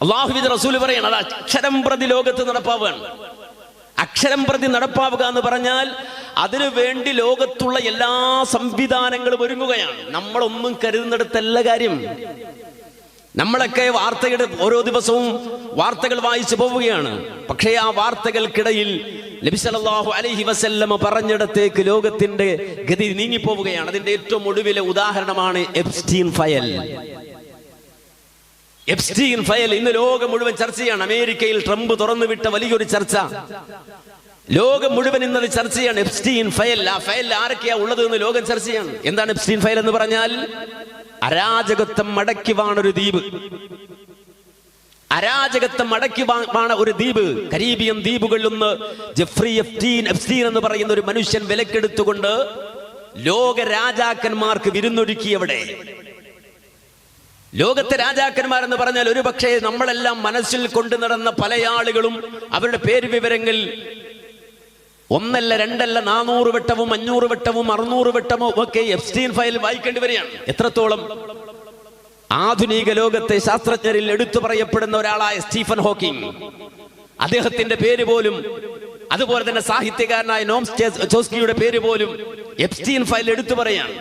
A: അല്ലാഹുവിന്റെ റസൂൽ പറയാണ്, അത് അക്ഷരം പ്രതി ലോകത്ത് നടപ്പാവുകയാണ്. അക്ഷരം പ്രതി നടപ്പാവുക എന്ന് പറഞ്ഞാൽ അതിനു വേണ്ടി ലോകത്തുള്ള എല്ലാ സംവിധാനങ്ങളും ഒരുങ്ങുകയാണ്. നമ്മളൊന്നും കരുതുന്നിടത്തല്ല കാര്യം. നമ്മളൊക്കെ വാർത്തയുടെ ഓരോ ദിവസവും വാർത്തകൾ വായിച്ചു പോവുകയാണ്. പക്ഷേ ആ വാർത്തകൾക്കിടയിൽ നബി സല്ലല്ലാഹു അലൈഹി വസല്ലമ പറഞ്ഞിടത്തേക്ക് ലോകത്തിന്റെ ഗതി നീങ്ങിപ്പോവുകയാണ്. അതിന്റെ ഏറ്റവും ഒടുവിലെ ഉദാഹരണമാണ് എപ്സ്റ്റീൻ ഫയൽ. എപ്സ്റ്റീൻ ഫയൽ ഇന്ന് ലോകം മുഴുവൻ ചർച്ചയാണ്. അമേരിക്കയിൽ ട്രംപ് തുറന്നുവിട്ട വലിയൊരു ചർച്ച, ലോകം മുഴുവൻ ഇന്നത് ചർച്ചയാണ്. എപ്സ്റ്റീൻ ഫയൽ, ആ ഫയൽ ആരൊക്കെയാ ഉള്ളത് എന്ന് ലോകം ചർച്ചയാണ്. എന്താണ് എപ്സ്റ്റീൻ ഫയൽ എന്ന് പറഞ്ഞാൽ? അരാജകത്വം മടക്കി വാണ ഒരു ദ്വീപ്. അരാജകത്വം മടക്കി വാണ ഒരു ദ്വീപ്. കരീബിയൻ ദ്വീപുകളിൽ നിന്ന് ജെഫ്രി എപ്സ്റ്റീൻ എന്ന് പറയുന്ന ഒരു മനുഷ്യൻ വിലക്കെടുത്തുകൊണ്ട് ലോക രാജാക്കന്മാർക്ക് വിരുന്നൊരുക്കിയവിടെ. ലോകത്തെ രാജാക്കന്മാരെന്ന് പറഞ്ഞാൽ ഒരു പക്ഷേ നമ്മളെല്ലാം മനസ്സിൽ കൊണ്ടു നടന്ന പല ആളുകളും അവരുടെ പേര് വിവരങ്ങൾ ഒന്നല്ല രണ്ടല്ല 400 വട്ടവും 500 വട്ടവും 600 വട്ടമോ ഒക്കെ എപ്സ്റ്റീൻ ഫയൽ വായിക്കേണ്ടി വരികയാണ്. എത്രത്തോളം? ആധുനിക ലോകത്തെ ശാസ്ത്രജ്ഞരിൽ എടുത്തു പറയപ്പെടുന്ന ഒരാളായ സ്റ്റീഫൻ ഹോക്കിംഗ്, അദ്ദേഹത്തിന്റെ പേര് പോലും, അതുപോലെ തന്നെ സാഹിത്യകാരനായ നോം ചോസ്കിയുടെ പേര് പോലും എപ്സ്റ്റീൻ ഫയൽ എടുത്തു പറയാണ്.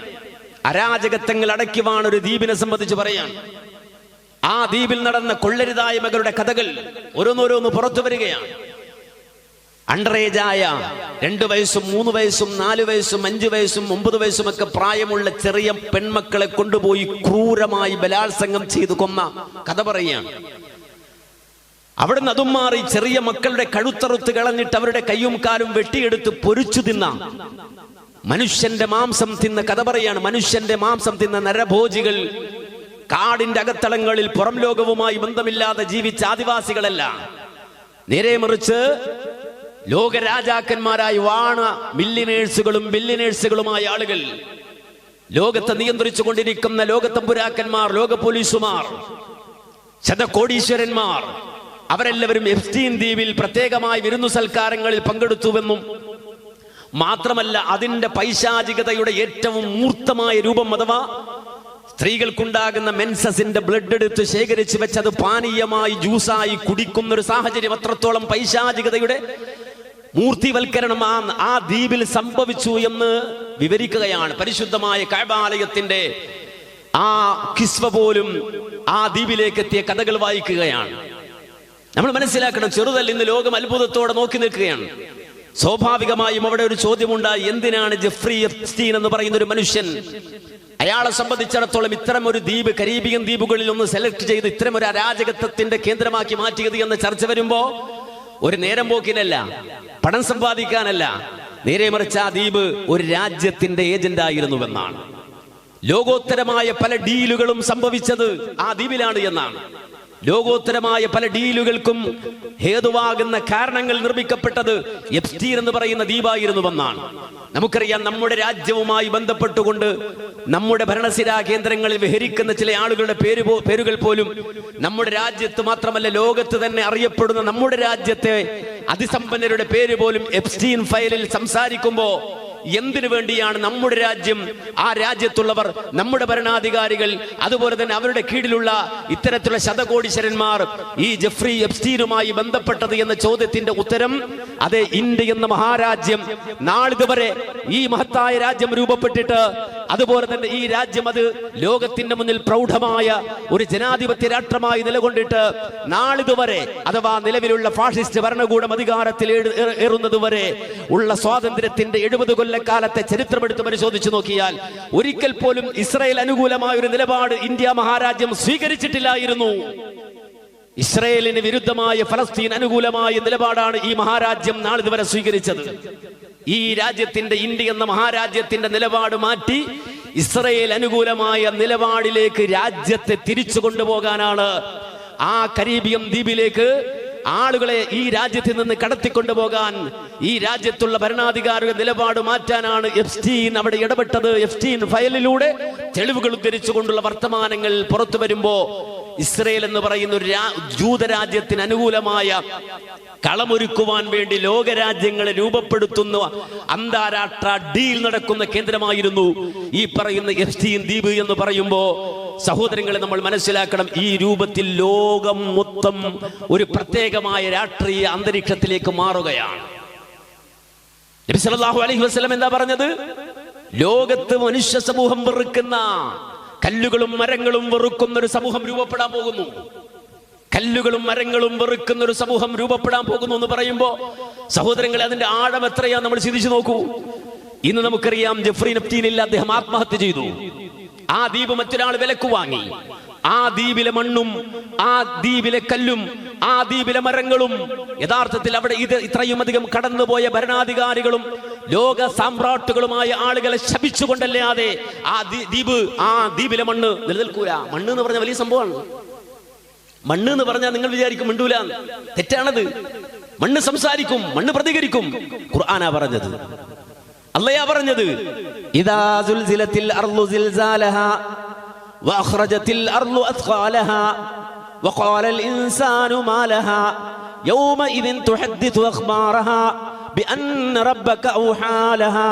A: അരാജകത്വങ്ങൾ അടക്കിവാണ് ഒരു ദ്വീപിനെ സംബന്ധിച്ച് പറയാൻ. ആ ദ്വീപിൽ നടന്ന കൊള്ളരുതായ്മകളുടെ കഥകൾ ഓരോന്നോരോന്ന് പുറത്തു വരികയാണ്. അണ്ടറേജായ 2 വയസ്സും 3 വയസ്സും 4 വയസ്സും 5 വയസ്സും 9 വയസ്സും ഒക്കെ പ്രായമുള്ള ചെറിയ പെൺമക്കളെ കൊണ്ടുപോയി ക്രൂരമായി ബലാത്സംഗം ചെയ്തു കൊന്ന കഥ പറയുകയാണ്. അവിടുന്ന് അതും മാറി ചെറിയ മക്കളുടെ കഴുത്തറുത്ത് കളഞ്ഞിട്ട് അവരുടെ കയ്യും കാലും വെട്ടിയെടുത്ത് പൊരിച്ചു തിന്ന, മനുഷ്യന്റെ മാംസം തിന്ന കഥ പറയാണ്. മനുഷ്യന്റെ മാംസം തിന്ന നരഭോജികൾ കാടിന്റെ അകത്തളങ്ങളിൽ പുറം ലോകവുമായി ബന്ധമില്ലാതെ ജീവിച്ച ആദിവാസികളല്ല, നേരെ മറിച്ച് ലോകരാജാക്കന്മാരായി വാണ മില്ലിനേഴ്സുകളും ബില്ലിനേഴ്സുകളുമായ ആളുകൾ, ലോകത്തെ നിയന്ത്രിച്ചു കൊണ്ടിരിക്കുന്ന ലോകത്തമ്പുരാക്കന്മാർ, ലോക പോലീസുമാർ, ശതകോടീശ്വരന്മാർ, അവരെല്ലാവരും എപ്സ്റ്റീൻ ദ്വീപിൽ പ്രത്യേകമായി വിരുന്നു സൽക്കാരങ്ങളിൽ പങ്കെടുത്തുവെന്നും മാത്രമല്ല അതിന്റെ പൈശാചികതയുടെ ഏറ്റവും മൂർത്തമായ രൂപം അഥവാ സ്ത്രീകൾക്കുണ്ടാകുന്ന മെൻസസിന്റെ ബ്ലഡ് എടുത്ത് ശേഖരിച്ച് വെച്ചത് പാനീയമായി ജ്യൂസായി കുടിക്കുന്ന ഒരു സാഹചര്യം അത്രത്തോളം പൈശാചികതയുടെ മൂർത്തിവൽക്കരണം ആ ദ്വീപിൽ സംഭവിച്ചു എന്ന് വിവരിക്കുകയാണ്. പരിശുദ്ധമായ കഅബാലയത്തിന്റെ ആ കിസ്വ പോലും ആ ദ്വീപിലേക്ക് എത്തിയ കഥകൾ വായിക്കുകയാണ്. നമ്മൾ മനസ്സിലാക്കണം, ചെറുതല്ല, ഇന്ന് ലോകം അത്ഭുതത്തോടെ നോക്കി നിൽക്കുകയാണ്. സ്വാഭാവികമായും അവിടെ ഒരു ചോദ്യമുണ്ടായി, എന്തിനാണ് ജെഫ്രി എപ്സ്റ്റീൻ എന്ന് പറയുന്ന ഒരു മനുഷ്യൻ, അയാളെ സംബന്ധിച്ചിടത്തോളം ഇത്തരം ഒരു ദ്വീപ് കരീബിയൻ ദ്വീപുകളിൽ ഒന്ന് സെലക്ട് ചെയ്ത് ഇത്തരം ഒരു അരാജകത്വത്തിന്റെ കേന്ദ്രമാക്കി മാറ്റിയത് എന്ന ചർച്ച വരുമ്പോ ഒരു നേരം പോക്കിനല്ല, പണം സമ്പാദിക്കാനല്ല, നേരെ മറിച്ച് ആ ദ്വീപ് ഒരു രാജ്യത്തിന്റെ ഏജന്റ് ആയിരുന്നുവെന്നാണ്. ലോകോത്തരമായ പല ഡീലുകളും സംഭവിച്ചത് ആ ദ്വീപിലാണ് എന്നാണ്. ലോകോത്തരമായ പല ഡീലുകൾക്കും ഹേതുവാകുന്ന കാരണങ്ങൾ നിർമ്മിക്കപ്പെട്ടത് എപ്സ്റ്റീൻ എന്ന് പറയുന്ന ദ്വീപായിരുന്നുവെന്നാണ്. നമുക്കറിയാം, നമ്മുടെ രാജ്യവുമായി ബന്ധപ്പെട്ടുകൊണ്ട് നമ്മുടെ ഭരണസിരാ കേന്ദ്രങ്ങളിൽ വിഹരിക്കുന്ന ചില ആളുകളുടെ പേരുകൾ പോലും നമ്മുടെ രാജ്യത്ത് മാത്രമല്ല ലോകത്ത് തന്നെ അറിയപ്പെടുന്ന നമ്മുടെ രാജ്യത്തെ അതിസമ്പന്നരുടെ പേര് പോലും എപ്സ്റ്റീൻ ഫയലിൽ സംസാരിക്കുമ്പോ എന്തിനു വേണ്ടിയാണ് നമ്മുടെ രാജ്യം, ആ രാജ്യത്തുള്ളവർ, നമ്മുടെ ഭരണാധികാരികൾ, അതുപോലെ തന്നെ അവരുടെ കീഴിലുള്ള ഇത്തരത്തിലുള്ള ശതകോടീശ്വരന്മാർ ഈ ജെഫ്രി എപ്സ്റ്റീനുമായി ബന്ധപ്പെട്ടത് എന്ന ചോദ്യത്തിന്റെ ഉത്തരം അതെ, ഇന്ത്യ എന്ന മഹാരാജ്യം നാളിതുവരെ ഈ മഹത്തായ രാജ്യം രൂപപ്പെട്ടിട്ട്, അതുപോലെ തന്നെ ഈ രാജ്യം അത് ലോകത്തിന്റെ മുന്നിൽ പ്രൗഢമായ ഒരു ജനാധിപത്യ രാഷ്ട്രമായി നിലകൊണ്ടിട്ട് നാളിതുവരെ അഥവാ നിലവിലുള്ള ഫാഷിസ്റ്റ് ഭരണകൂടം അധികാരത്തിൽ ഏറുന്നതുവരെ ഉള്ള സ്വാതന്ത്ര്യത്തിന്റെ 70 കൊല്ലക്കാലത്തെ ചരിത്രമെടുത്ത് പരിശോധിച്ചു നോക്കിയാൽ ഒരിക്കൽ പോലും ഇസ്രായേൽ അനുകൂലമായ ഒരു നിലപാട് ഇന്ത്യ മഹാരാജ്യം സ്വീകരിച്ചിട്ടില്ലായിരുന്നു. ഇസ്രായേലിന് വിരുദ്ധമായ, ഫലസ്തീൻ അനുകൂലമായ നിലപാടാണ് ഈ മഹാരാജ്യം നാളിതുവരെ സ്വീകരിച്ചത്. ഈ രാജ്യത്തിന്റെ, ഇന്ത്യ എന്ന മഹാരാജ്യത്തിന്റെ നിലപാട് മാറ്റി ഇസ്രായേൽ അനുകൂലമായ നിലപാടിലേക്ക് രാജ്യത്തെ തിരിച്ചു കൊണ്ടുപോകാനാണ്, ആ കരീബിയൻ ദ്വീപിലേക്ക് ആളുകളെ ഈ രാജ്യത്തിൽ നിന്ന് കടത്തിക്കൊണ്ടുപോകാൻ, ഈ രാജ്യത്തുള്ള ഭരണാധികാരിയുടെ നിലപാട് മാറ്റാനാണ് എപ്സ്റ്റീൻ അവിടെ ഇടപെട്ടത്. എപ്സ്റ്റീൻ ഫയലിലൂടെ തെളിവുകൾ ഉദ്ധരിച്ചുകൊണ്ടുള്ള വർത്തമാനങ്ങൾ പുറത്തു വരുമ്പോ ഇസ്രായേൽ എന്ന് പറയുന്ന ഒരു ജൂതരാജ്യത്തിന് അനുകൂലമായ കളമൊരുക്കുവാൻ വേണ്ടി ലോകരാജ്യങ്ങളെ രൂപപ്പെടുത്തുന്ന അന്താരാഷ്ട്ര ഡീൽ നടക്കുന്ന കേന്ദ്രമായിരുന്നു ഈ പറയുന്ന എപ്സ്റ്റീൻ ദ്വീപ് എന്ന് പറയുമ്പോ സഹോദരങ്ങളെ നമ്മൾ മനസ്സിലാക്കണം, ഈ രൂപത്തിൽ ലോകം മൊത്തം ഒരു പ്രത്യേകമായ രാഷ്ട്രീയ അന്തരീക്ഷത്തിലേക്ക് മാറുകയാണ്. നബി സല്ലല്ലാഹു അലൈഹി വസല്ലം എന്താ പറഞ്ഞത്? ലോകത്ത് മനുഷ്യ സമൂഹം വെറുക്കുന്ന, കല്ലുകളും മരങ്ങളും വെറുക്കുന്ന ഒരു സമൂഹം രൂപപ്പെടാൻ പോകുന്നു. കല്ലുകളും മരങ്ങളും വെറുക്കുന്ന ഒരു സമൂഹം രൂപപ്പെടാൻ പോകുന്നു എന്ന് പറയുമ്പോ സഹോദരങ്ങളെ, അതിന്റെ ആഴം എത്രയാ നമ്മൾ ചിന്തിച്ചു നോക്കൂ. ഇന്ന് നമുക്കറിയാം, ജെഫ്രി എപ്സ്റ്റീനിൽ അദ്ദേഹം ആത്മഹത്യ ചെയ്തു. ആ ദ്വീപ് മറ്റൊരാൾ വിലക്ക് വാങ്ങി. ആ ദ്വീപിലെ മണ്ണും ആ ദ്വീപിലെ കല്ലും ആ ദ്വീപിലെ മരങ്ങളും യഥാർത്ഥത്തിൽ അവിടെ ഇത്രയും അധികം കടന്നുപോയ ഭരണാധികാരികളും ലോക സാമ്രാട്ടുകളുമായ ആളുകളെ ശപിച്ചുകൊണ്ടല്ലാതെ ആ ദ്വീപിലെ മണ്ണ് നിലനിൽക്കൂല. മണ്ണ് എന്ന് പറഞ്ഞ വലിയ സംഭവമാണ്. മണ്ണ് എന്ന് പറഞ്ഞാൽ നിങ്ങൾ വിചാരിക്കും മിണ്ടൂല, തെറ്റാണത്. മണ്ണ് സംസാരിക്കും, മണ്ണ് പ്രതികരിക്കും. ഖുർആനാ പറഞ്ഞത്, അല്ലയാ പറഞ്ഞത്, ഇദാ സുൽസിലത്തിൽ അർളു സിൽസാലഹാ വഅഖ്റജത്തിൽ അർളു അത്ഖാലഹാ വഖാലൽ ഇൻസാനു മാ ലഹാ യൗമഇദിൻ തുഹദ്ദിഥു അഖ്ബാറഹാ ബിഅന്ന റബ്ബക ഔഹാ ലഹാ.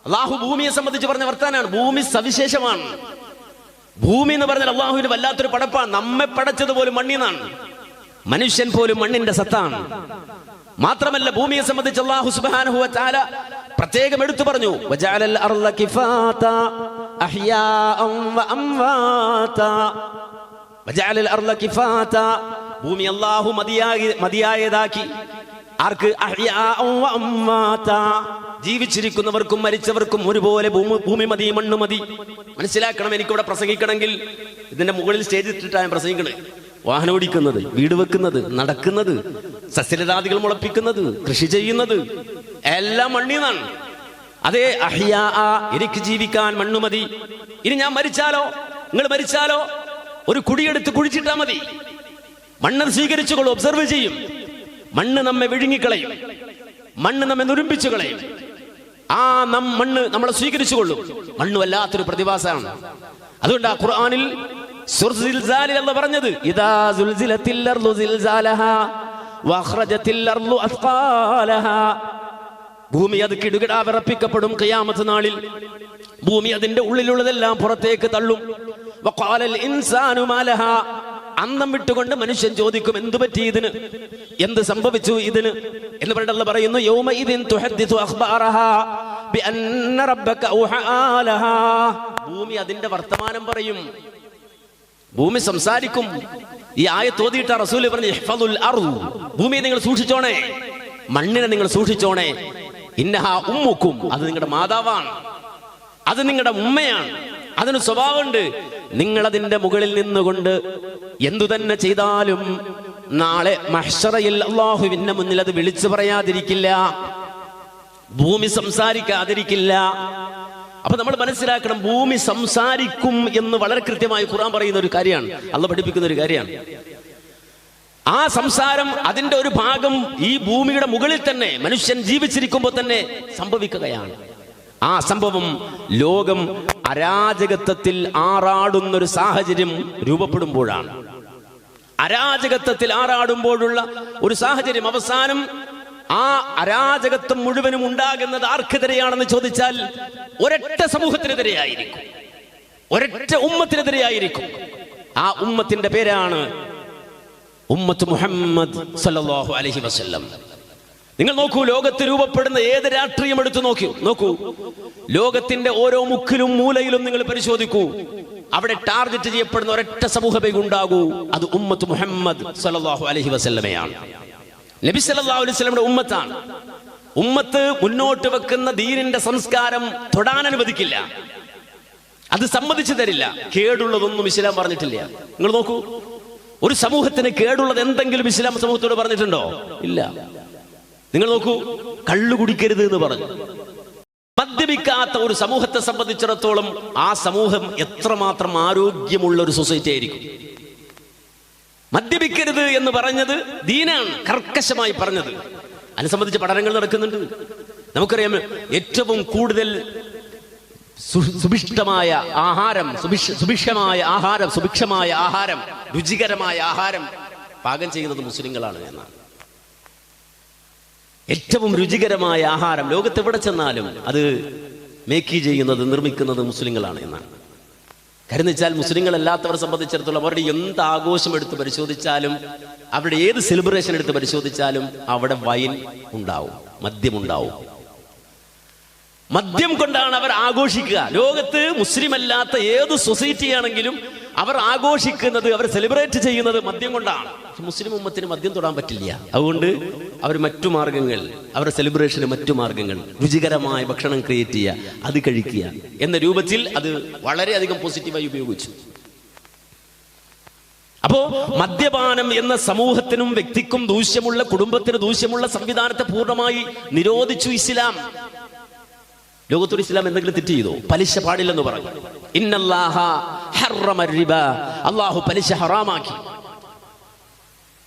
A: അല്ലാഹു ഭൂമിയെ സംബന്ധിച്ച് പറഞ്ഞ വർത്താനാണ്. ഭൂമി സവിശേഷമാണ്. ഭൂമി എന്ന് പറഞ്ഞാൽ അല്ലാഹുവിന് വല്ലാത്തൊരു പടപ്പാണ്. നമ്മെ പടച്ചത് പോലും മണ്ണിന്നാണ്. മനുഷ്യൻ പോലും മണ്ണിന്റെ സത്താണ്. മാത്രമല്ല, ഭൂമിയെ സംബന്ധിച്ച് അല്ലാഹു സുബ്ഹാനഹു വ തആല പ്രത്യേകം എടുത്തു പറഞ്ഞു, വജഅലൽ അർള കിഫാത അഹ്യാഅൻ വ അംവാത. വജഅലൽ അർള കിഫാത, ഭൂമി അല്ലാഹു മതിയായതാക്കി. ആർക്ക്? അഹ്യാഅൻ വ അംവാത, ജീവിച്ചിരിക്കുന്നവർക്കും മരിച്ചവർക്കും ഒരുപോലെ ഭൂമി മതി, മണ്ണ് മതി. മനസ്സിലാക്കണം, എനിക്കിവിടെ പ്രസംഗിക്കണമെങ്കിൽ ഇതിന്റെ മുകളിൽ സ്റ്റേജ് ഇട്ടിട്ടാണ് പ്രസംഗിക്കണേ. വാഹനം ഓടിക്കുന്നത്, വീട് വെക്കുന്നത്, നടക്കുന്നത്, സസ്യലതാദികൾ മുളപ്പിക്കുന്നത്, കൃഷി ചെയ്യുന്നത് എല്ലാം മണ്ണിന്നാണ്. അതേ അഹ്യാ, എനിക്ക് ജീവിക്കാൻ മണ്ണ് മതി. ഇനി ഞാൻ മരിച്ചാലോ, നിങ്ങൾ മരിച്ചാലോ ഒരു കുഴിയെടുത്ത് കുഴിച്ചിട്ടാ മതി, മണ്ണ് സ്വീകരിച്ചുകൊള്ളു, ഒബ്സർവ് ചെയ്യും. മണ്ണ് നമ്മെ വിഴുങ്ങിക്കളയും, മണ്ണ് നമ്മെ നുരുമ്പിച്ചു കളയും. ആ മണ്ണ് നമ്മളെ സ്വീകരിച്ചുകൊള്ളും. മണ്ണ് വല്ലാത്തൊരു പ്രതിഭാസമാണ്. അതുകൊണ്ട് ആ ഖുർആനിൽ സുൽസാലിൽ അല്ലാഹു പറഞ്ഞത് ഇദാ സുൽസിലത്തിൽ അർളു സിൽസാലഹാ വഖറജത്തിൽ അർളു അസ്ഖാലഹാ, ഭൂമി അത് കിടുകിടാ വിറപ്പിക്കപ്പെടും ഖിയാമത്ത് നാളിൽ. ഭൂമി അതിന്റെ ഉള്ളിലുള്ളതെല്ലാം പുറത്തേക്ക് തള്ളും. വഖാലൽ ഇൻസാനു മാലഹാ, അന്നം വിട്ടുകൊണ്ട് മനുഷ്യൻ ചോദിക്കും, എന്തു പറ്റി ഇതിന്, എന്ത് സംഭവിച്ചു ഇതിന് എന്ന് പറഞ്ഞിട്ട് അല്ലാഹു പറയുന്നു യൗമഇദിൻ തുഹദ്ദിസു അഖ്ബാറഹാ ബിഅന്ന റബ്ബക ഔഹാ ലഹാ. ഭൂമി അതിന്റെ വർത്തമാനം പറയും, ഭൂമി സംസാരിക്കും. ഈ ആയത്ത് ഓതിയിട്ട റസൂൽ പറഞ്ഞു ഇഹ്ഫദുൽ അർദ്, ഭൂമിയെ നിങ്ങൾ സൂക്ഷിച്ചോണേ, മണ്ണിനെ നിങ്ങൾ സൂക്ഷിച്ചോണേ. ഇന്നഹാ ഉമ്മുക്കും, അത് നിങ്ങളുടെ മാതാവാണ്, അത് നിങ്ങളുടെ ഉമ്മയാണ്, അതിന് സ്വഭാവമുണ്ട്. നിങ്ങൾ അതിന്റെ മുകളിൽ നിന്നുകൊണ്ട് എന്തു തന്നെ ചെയ്താലും നാളെ മഹ്ശറയിൽ അല്ലാഹുവിന്റെ മുന്നിൽ അത് വിളിച്ചു പറയാതിരിക്കില്ല, ഭൂമി സംസാരിക്കാതിരിക്കില്ല. അപ്പൊ നമ്മൾ മനസ്സിലാക്കണം, ഭൂമി സംസാരിക്കും എന്ന് വളരെ കൃത്യമായി ഖുർആൻ പറയുന്ന ഒരു കാര്യമാണ്, അല്ലാഹു പഠിപ്പിക്കുന്ന ഒരു കാര്യമാണ്. ആ സംസാരം അതിന്റെ ഒരു ഭാഗം ഈ ഭൂമിയുടെ മുകളിൽ തന്നെ മനുഷ്യൻ ജീവിച്ചിരിക്കുമ്പോൾ തന്നെ സംഭവിക്കുകയാണ്. ആ സംഭവം ലോകം അരാജകത്വത്തിൽ ആറാടുന്നൊരു സാഹചര്യം രൂപപ്പെടുമ്പോഴാണ്. അരാജകത്വത്തിൽ ആറാടുമ്പോഴുള്ള ഒരു സാഹചര്യം, അവസാനം ആ അരാജകത്വം മുഴുവനും ഉണ്ടാകുന്നത് ആർക്കെതിരെയാണെന്ന് ചോദിച്ചാൽ ഒരൊറ്റ സമൂഹത്തിനെതിരെയായിരിക്കും, ഒരൊറ്റ ഉമ്മത്തിനെതിരെയായിരിക്കും. ആ ഉമ്മത്തിന്റെ പേരാണ് ഉമ്മത്ത് മുഹമ്മദ് സല്ലല്ലാഹു അലൈഹി വസല്ലം. നിങ്ങൾ നോക്കൂ, ലോകത്ത് രൂപപ്പെടുന്ന ഏത് രാഷ്ട്രീയം എടുത്തു നോക്കൂ, ലോകത്തിന്റെ ഓരോ മുക്കിലും മൂലയിലും നിങ്ങൾ പരിശോധിക്കൂ, അവിടെ ടാർഗറ്റ് ചെയ്യപ്പെടുന്ന ഒരൊറ്റ സമൂഹമേ ഉണ്ടാകൂ, അത് ഉമ്മത്ത് മുഹമ്മദ് സല്ലല്ലാഹു അലൈഹി വസല്ലമയാണ്. നബി സല്ലല്ലാഹു അലൈഹി വസല്ലമയുടെ ഉമ്മത്താണ്. ഉമ്മത്ത് മുന്നോട്ട് വെക്കുന്ന ദീനിന്റെ സംസ്കാരം തൊടാൻ അനുവദിക്കില്ല, അത് സമ്മതിച്ചു തരില്ല. കേടുള്ളതൊന്നും ഇസ്ലാം പറഞ്ഞിട്ടില്ല. നിങ്ങൾ നോക്കൂ, ഒരു സമൂഹത്തിന് കേടുള്ളത് എന്തെങ്കിലും ഇസ്ലാം സമൂഹത്തോട് പറഞ്ഞിട്ടുണ്ടോ? ഇല്ല. നിങ്ങൾ നോക്കൂ, കള്ളു കുടിക്കരുത് എന്ന് പറഞ്ഞു. മദ്യപിക്കാത്ത ഒരു സമൂഹത്തെ സംബന്ധിച്ചിടത്തോളം ആ സമൂഹം എത്രമാത്രം ആരോഗ്യമുള്ള ഒരു സൊസൈറ്റി ആയിരിക്കും. മദ്യപിക്കരുത് എന്ന് പറഞ്ഞത് ദീനാണ്, കർക്കശമായി പറഞ്ഞത്. അതിനെ സംബന്ധിച്ച് പഠനങ്ങൾ നടക്കുന്നുണ്ട്. നമുക്കറിയാം, ഏറ്റവും കൂടുതൽ സുഭിഷ്ടമായ ആഹാരം, സുഭിക്ഷമായ ആഹാരം, രുചികരമായ ആഹാരം പാകം ചെയ്യുന്നത് മുസ്ലിങ്ങളാണ് എന്നാണ്. ഏറ്റവും രുചികരമായ ആഹാരം ലോകത്ത് എവിടെ ചെന്നാലും അത് മേക്ക് ചെയ്യുന്നത്, നിർമ്മിക്കുന്നത് മുസ്ലിങ്ങളാണ് എന്നാണ്. കാര്യം വെച്ചാൽ മുസ്ലിങ്ങളല്ലാത്തവരെ സംബന്ധിച്ചിടത്തോളം അവരുടെ എന്ത് ആഘോഷം എടുത്ത് പരിശോധിച്ചാലും, അവരുടെ ഏത് സെലിബ്രേഷൻ എടുത്ത് പരിശോധിച്ചാലും അവിടെ വൈൻ ഉണ്ടാവും, മദ്യമുണ്ടാവും. മദ്യം കൊണ്ടാണ് അവർ ആഘോഷിക്കുക. ലോകത്ത് മുസ്ലിം അല്ലാത്ത ഏത് സൊസൈറ്റി ആണെങ്കിലും അവർ ആഘോഷിക്കുന്നത്, അവർ സെലിബ്രേറ്റ് ചെയ്യുന്നത് മദ്യം കൊണ്ടാണ്. മുസ്ലിം ഉമ്മത്തിന് മദ്യം തൊടാൻ പറ്റില്ല. അതുകൊണ്ട് അവർ മറ്റു മാർഗങ്ങൾ, അവരുടെ സെലിബ്രേഷന് മറ്റു മാർഗങ്ങൾ, രുചികരമായ ഭക്ഷണം ക്രിയേറ്റ് ചെയ്യുക, അത് കഴിക്കുക എന്ന രൂപത്തിൽ അത് വളരെയധികം പോസിറ്റീവായി ഉപയോഗിച്ചു. അപ്പോ മദ്യപാനം എന്ന സമൂഹത്തിനും വ്യക്തിക്കും ദൂഷ്യമുള്ള, കുടുംബത്തിന് ദൂഷ്യമുള്ള സംവിധാനത്തെ പൂർണ്ണമായി നിരോധിച്ചു ഇസ്ലാം. ലോകത്തൊരു ഇസ്ലാം എന്തെങ്കിലും തെറ്റ് ചെയ്തോ? പലിശ പാടില്ലെന്ന് പറഞ്ഞു. ഇന്നല്ലാഹ ഹറമ റിബ, അല്ലാഹു പലിശ ഹറാമാക്കി.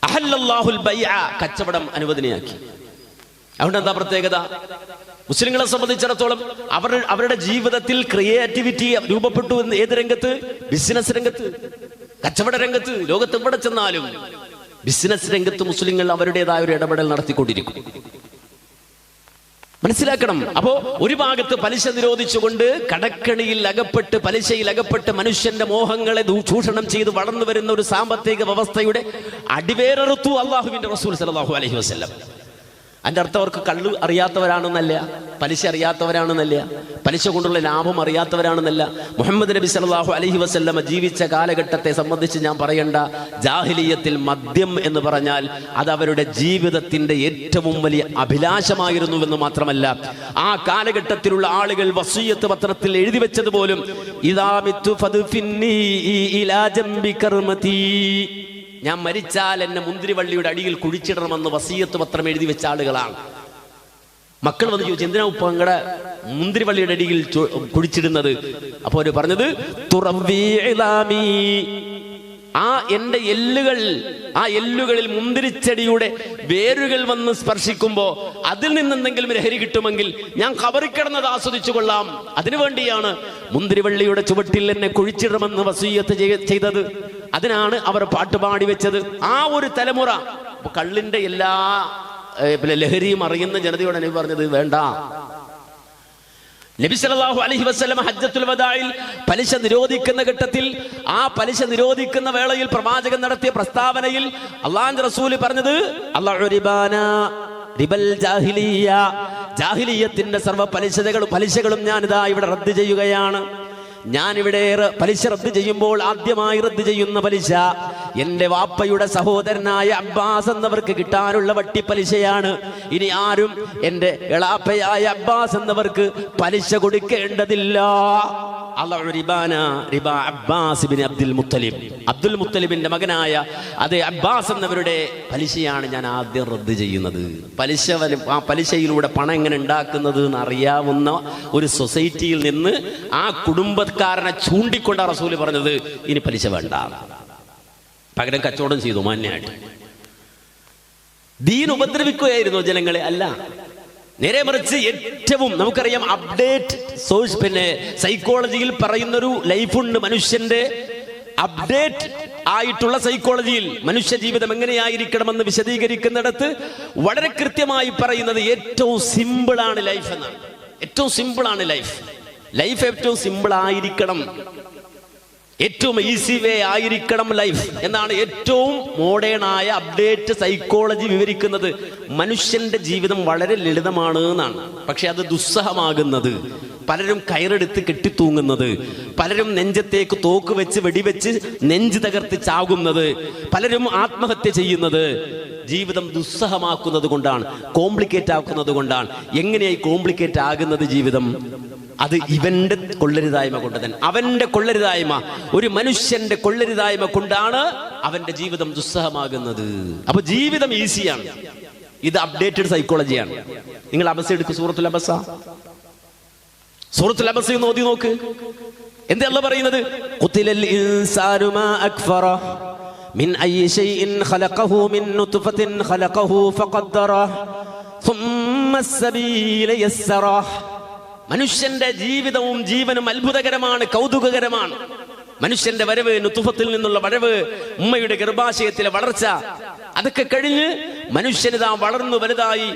A: അഹല്ലല്ലാഹുൽ ബൈഅ, കച്ചവടം അനുവദനീയമാക്കി. അതുകൊണ്ട് എന്താ പ്രത്യേകത? മുസ്ലിങ്ങളെ സംബന്ധിച്ചിടത്തോളം അവരുടെ ജീവിതത്തിൽ ക്രിയേറ്റിവിറ്റി രൂപപ്പെട്ടു എന്ന് ഏത് രംഗത്ത്? ബിസിനസ് രംഗത്ത്, കച്ചവട രംഗത്ത്. ലോകത്ത് എവിടെ ചെന്നാലും ബിസിനസ് രംഗത്ത് മുസ്ലിങ്ങൾ അവരുടേതായ ഒരു ഇടപെടൽ നടത്തിക്കൊണ്ടിരിക്കും. മനസ്സിലാക്കണം. അപ്പോ ഒരു ഭാഗത്ത് പലിശ നിരോധിച്ചുകൊണ്ട് കടക്കണിയിൽ അകപ്പെട്ട്, പലിശയിൽ അകപ്പെട്ട് മനുഷ്യന്റെ മോഹങ്ങളെ ചൂഷണം ചെയ്ത് വളർന്നു വരുന്ന ഒരു സാമ്പത്തിക വ്യവസ്ഥയുടെ അടിവേററുത്തു അല്ലാഹുവിന്റെ റസൂൽ സല്ലല്ലാഹു അലൈഹി വസല്ലം. അതിന്റെ അർത്ഥം അവർക്ക് കള്ളു അറിയാത്തവരാണെന്നല്ല, പലിശ അറിയാത്തവരാണെന്നല്ല, പലിശ കൊണ്ടുള്ള ലാഭം അറിയാത്തവരാണെന്നല്ല. മുഹമ്മദ് നബി സല്ലല്ലാഹു അലൈഹി വസല്ലമ ജീവിച്ച കാലഘട്ടത്തെ സംബന്ധിച്ച് ഞാൻ പറയണ്ട. ജാഹിലിയത്തിൽ മദ്യം എന്ന് പറഞ്ഞാൽ അത് അവരുടെ ജീവിതത്തിന്റെ ഏറ്റവും വലിയ അഭിലാഷമായിരുന്നുവെന്ന് മാത്രമല്ല, ആ കാലഘട്ടത്തിലുള്ള ആളുകൾ വസിയ്യത്ത് പത്രത്തിൽ എഴുതി വെച്ചത് പോലും ഇദാ മിത്തു ഫദ്ഫിന്നി ഇലാ ജംബി കർമതി, ഞാൻ മരിച്ചാൽ എന്നെ മുന്തിരിവള്ളിയുടെ അടിയിൽ കുഴിച്ചിടണമെന്ന് വസിയത്ത് പത്രം എഴുതി വെച്ച ആളുകളാണ്. മക്കൾ വന്ന് ചോദിച്ചു, എന്തിനാ ഉപ്പ നിങ്ങളുടെ മുന്തിരിവള്ളിയുടെ അടിയിൽ കുഴിച്ചിടുന്നത്? അപ്പൊ അവര് പറഞ്ഞത്, എന്റെ എല്ലുകളിൽ മുന്തിരിച്ചെടിയുടെ വേരുകൾ വന്ന് സ്പർശിക്കുമ്പോ അതിൽ നിന്നെന്തെങ്കിലും ലഹരി കിട്ടുമെങ്കിൽ ഞാൻ ഖബറിൽ കിടന്നത് ആസ്വദിച്ചു കൊള്ളാം. അതിനുവേണ്ടിയാണ് മുന്തിരിവള്ളിയുടെ ചുവട്ടിൽ എന്നെ കുഴിച്ചിടണമെന്ന് വസിയത്ത് ചെയ്തത്. അതിനാണ് അവർ പാട്ടുപാടി വെച്ചത്. ആ ഒരു തലമുറ കള്ളിന്റെ എല്ലാ ലഹരിയും അറിയുന്ന ജനതയോട് നബി പറഞ്ഞത് വേണ്ട. നബി സല്ലല്ലാഹു അലൈഹി വസല്ലം ഹജ്ജത്തുൽ വദാഇൽ പലിശ നിരോധിക്കുന്ന ഘട്ടത്തിൽ, ആ പലിശ നിരോധിക്കുന്ന വേളയിൽ പ്രവാചകൻ നടത്തിയ പ്രസ്താവനയിൽ അല്ലാഹുവിന്റെ റസൂൽ പറഞ്ഞത്, ജാഹിലിയ്യത്തിന്റെ സർവ്വ പലിശകളും ഞാനിതാ ഇവിടെ റദ്ദ് ചെയ്യുകയാണ്. ഞാനിവിടെ പലിശ റദ്ദ് ചെയ്യുമ്പോൾ ആദ്യമായി റദ്ദ് ചെയ്യുന്ന പലിശ എന്റെ വാപ്പയുടെ സഹോദരനായ അബ്ബാസ് എന്നവർക്ക് കിട്ടാനുള്ള വട്ടിപ്പലിശയാണ്. ഇനി ആരും എന്റെ എളാപ്പയായ അബ്ബാസ് എന്നവർക്ക് പലിശ കൊടുക്കേണ്ടതില്ല. അബ്ദുൽ മുത്തലിബിന്റെ മകനായ അതേ അബ്ബാസ് എന്നവരുടെ പലിശയാണ് ഞാൻ ആദ്യം റദ്ദ് ചെയ്യുന്നത്. ആ പലിശയിലൂടെ പണം എങ്ങനെ ഉണ്ടാക്കുന്നത് എന്ന് അറിയാവുന്ന ഒരു സൊസൈറ്റിയിൽ നിന്ന് ആ കുടുംബക്കാരനെ ചൂണ്ടിക്കൊണ്ട റസൂല് പറഞ്ഞത്, ഇനി പലിശ വേണ്ട, പകരം കച്ചവടം ചെയ്തു മാന്യമായിട്ട്. ദീൻ ഉപദ്രവിക്കുകയായിരുന്നു ജനങ്ങളെ? അല്ല, നേരെ മറിച്ച് ഏറ്റവും നമുക്കറിയാം അപ്ഡേറ്റ് സൈക്കോളജിയിൽ പറയുന്നൊരു ലൈഫുണ്ട്. മനുഷ്യന്റെ അപ്ഡേറ്റ് ആയിട്ടുള്ള സൈക്കോളജിയിൽ മനുഷ്യ ജീവിതം എങ്ങനെയായിരിക്കണമെന്ന് വിശദീകരിക്കുന്നിടത്ത് വളരെ കൃത്യമായി പറയുന്നത് ഏറ്റവും സിമ്പിളാണ് ലൈഫ് എന്നാണ്. ഏറ്റവും സിമ്പിളാണ് ലൈഫ്. ഏറ്റവും സിമ്പിൾ ആയിരിക്കണം, ഏറ്റവും ഈസി വേ ആയിരിക്കണം ലൈഫ് എന്നാണ് ഏറ്റവും മോഡേണായ അപ്ഡേറ്റ് സൈക്കോളജി വിവരിക്കുന്നത്. മനുഷ്യന്റെ ജീവിതം വളരെ ലളിതമാണ് എന്നാണ്. പക്ഷെ അത് ദുസ്സഹമാകുന്നത്, പലരും കയറെടുത്ത് കെട്ടിത്തൂങ്ങുന്നത്, പലരും നെഞ്ചത്തേക്ക് തോക്ക് വെച്ച് വെടിവെച്ച് നെഞ്ച് തകർത്ത് ചാകുന്നത്, പലരും ആത്മഹത്യ ചെയ്യുന്നത് ജീവിതം ദുസ്സഹമാക്കുന്നത് കൊണ്ടാണ്, കോംപ്ലിക്കേറ്റ് ആക്കുന്നത് കൊണ്ടാണ്. എങ്ങനെയായി കോംപ്ലിക്കേറ്റ് ആകുന്നത് ജീവിതം? അത് ഇവന്റെ കൊള്ളരുതായ്മ കൊണ്ട് തന്നെ. അവന്റെ കൊള്ളരുതായ്മ, ഒരു മനുഷ്യന്റെ കൊള്ളരുതായ്മ കൊണ്ടാണ് അവന്റെ ജീവിതം ദുസ്സഹമാകുന്നത്. അപ്പൊ ജീവിതം ഈസിയാണ്. ഇത് അപ്ഡേറ്റഡ് സൈക്കോളജിയാണ്. നിങ്ങൾ അബസ എടുക്ക്, സൂറത്തുൽ അബസ ഒന്ന് ഓതി നോക്ക്. എന്താ അല്ലാഹു പറയുന്നത്? ഖുതിലൽ ഇൻസാനു മാ അക്ഫറ മിൻ അയ്യി ശൈഇൻ ഖലഖഹു മിൻ നുത്ഫത്തിൻ ഖലഖഹു ഫഖദ്ദറ സുമ്മ അസ്സബീല യസ്സറ. മനുഷ്യന്റെ ജീവിതവും ജീവനും അത്ഭുതകരമാണ്, കൗതുകകരമാണ്. മനുഷ്യന്റെ വരവ്, നുത്ഫത്തിൽ നിന്നുള്ള വരവ്, ഉമ്മയുടെ ഗർഭാശയത്തിലെ വളർച്ച, അതൊക്കെ കഴിഞ്ഞ് മനുഷ്യനിതാ വളർന്നു വലുതായി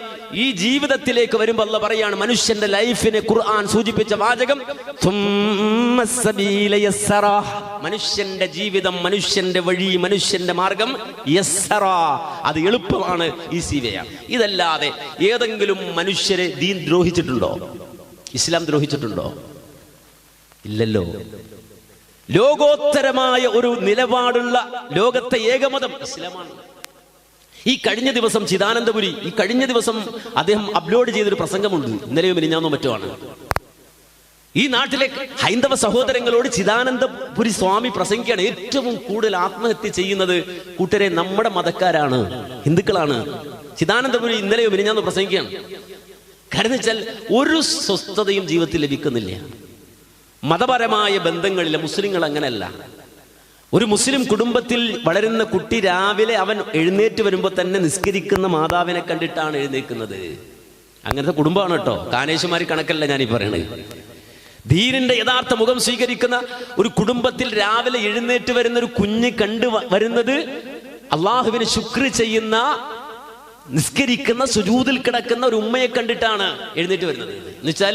A: ഈ ജീവിതത്തിലേക്ക് വരുമ്പോൾ അല്ലാഹു പറയാണ്, മനുഷ്യന്റെ ലൈഫിനെ ഖുർആൻ സൂചിപ്പിച്ച വാചകം മനുഷ്യന്റെ ജീവിതം, മനുഷ്യന്റെ വഴി, മനുഷ്യന്റെ മാർഗം യസ്സറ, അത് എളുപ്പമാണ്, ഈസി വേയാണ്. ഇതല്ലാതെ ഏതെങ്കിലും മനുഷ്യരെ ദീൻ ദ്രോഹിച്ചിട്ടുണ്ടോ? ഇസ്ലാം ദ്രോഹിച്ചിട്ടുണ്ടോ? ഇല്ലല്ലോ. ലോകോത്തരമായ ഒരു നിലപാടുള്ള ലോകത്തെ ഏകമതം ഇസ്ലാമാണ്. ഈ കഴിഞ്ഞ ദിവസം ചിദാനന്ദപുരി, അദ്ദേഹം അപ്ലോഡ് ചെയ്തൊരു പ്രസംഗമുണ്ട്, ഇന്നലെയോ മിനിഞ്ഞാന്നോ മറ്റോ ആണ്. ഈ നാട്ടിലെ ഹൈന്ദവ സഹോദരങ്ങളോട് ചിദാനന്ദപുരി സ്വാമി പ്രസംഗിക്കുകയാണ്. ഏറ്റവും കൂടുതൽ ആത്മഹത്യ ചെയ്യുന്നത് കൂട്ടരെ നമ്മുടെ മതക്കാരാണ്, ഹിന്ദുക്കളാണ്. ചിദാനന്ദപുരി ഇന്നലെയോ മിനിഞ്ഞാന്നോ പ്രസംഗിക്കുകയാണ്. കാരണം വെച്ചാൽ ഒരു സ്വസ്ഥതയും ജീവിതത്തിൽ ലഭിക്കുന്നില്ല. മതപരമായ ബന്ധങ്ങളില്ല. മുസ്ലിങ്ങൾ അങ്ങനെയല്ല. ഒരു മുസ്ലിം കുടുംബത്തിൽ വളരുന്ന കുട്ടി രാവിലെ അവൻ എഴുന്നേറ്റ് വരുമ്പോൾ തന്നെ നിസ്കരിക്കുന്ന മാതാവിനെ കണ്ടിട്ടാണ് എഴുന്നേൽക്കുന്നത്. അങ്ങനത്തെ കുടുംബമാണ് കേട്ടോ. കാനേശുമാരി കണക്കല്ല ഞാനീ പറയണത്. ദീനിന്റെ യഥാർത്ഥ മുഖം സ്വീകരിക്കുന്ന ഒരു കുടുംബത്തിൽ രാവിലെ എഴുന്നേറ്റ് വരുന്ന ഒരു കുഞ്ഞ് കണ്ടു വരുന്നത് അള്ളാഹുവിന് ശുക്ർ ചെയ്യുന്ന, നിസ്കരിക്കുന്ന, സുജൂദിൽ കിടക്കുന്ന ഒരു ഉമ്മയെ കണ്ടിട്ടാണ് എഴുന്നേറ്റ് വരുന്നത്. എന്നുവെച്ചാൽ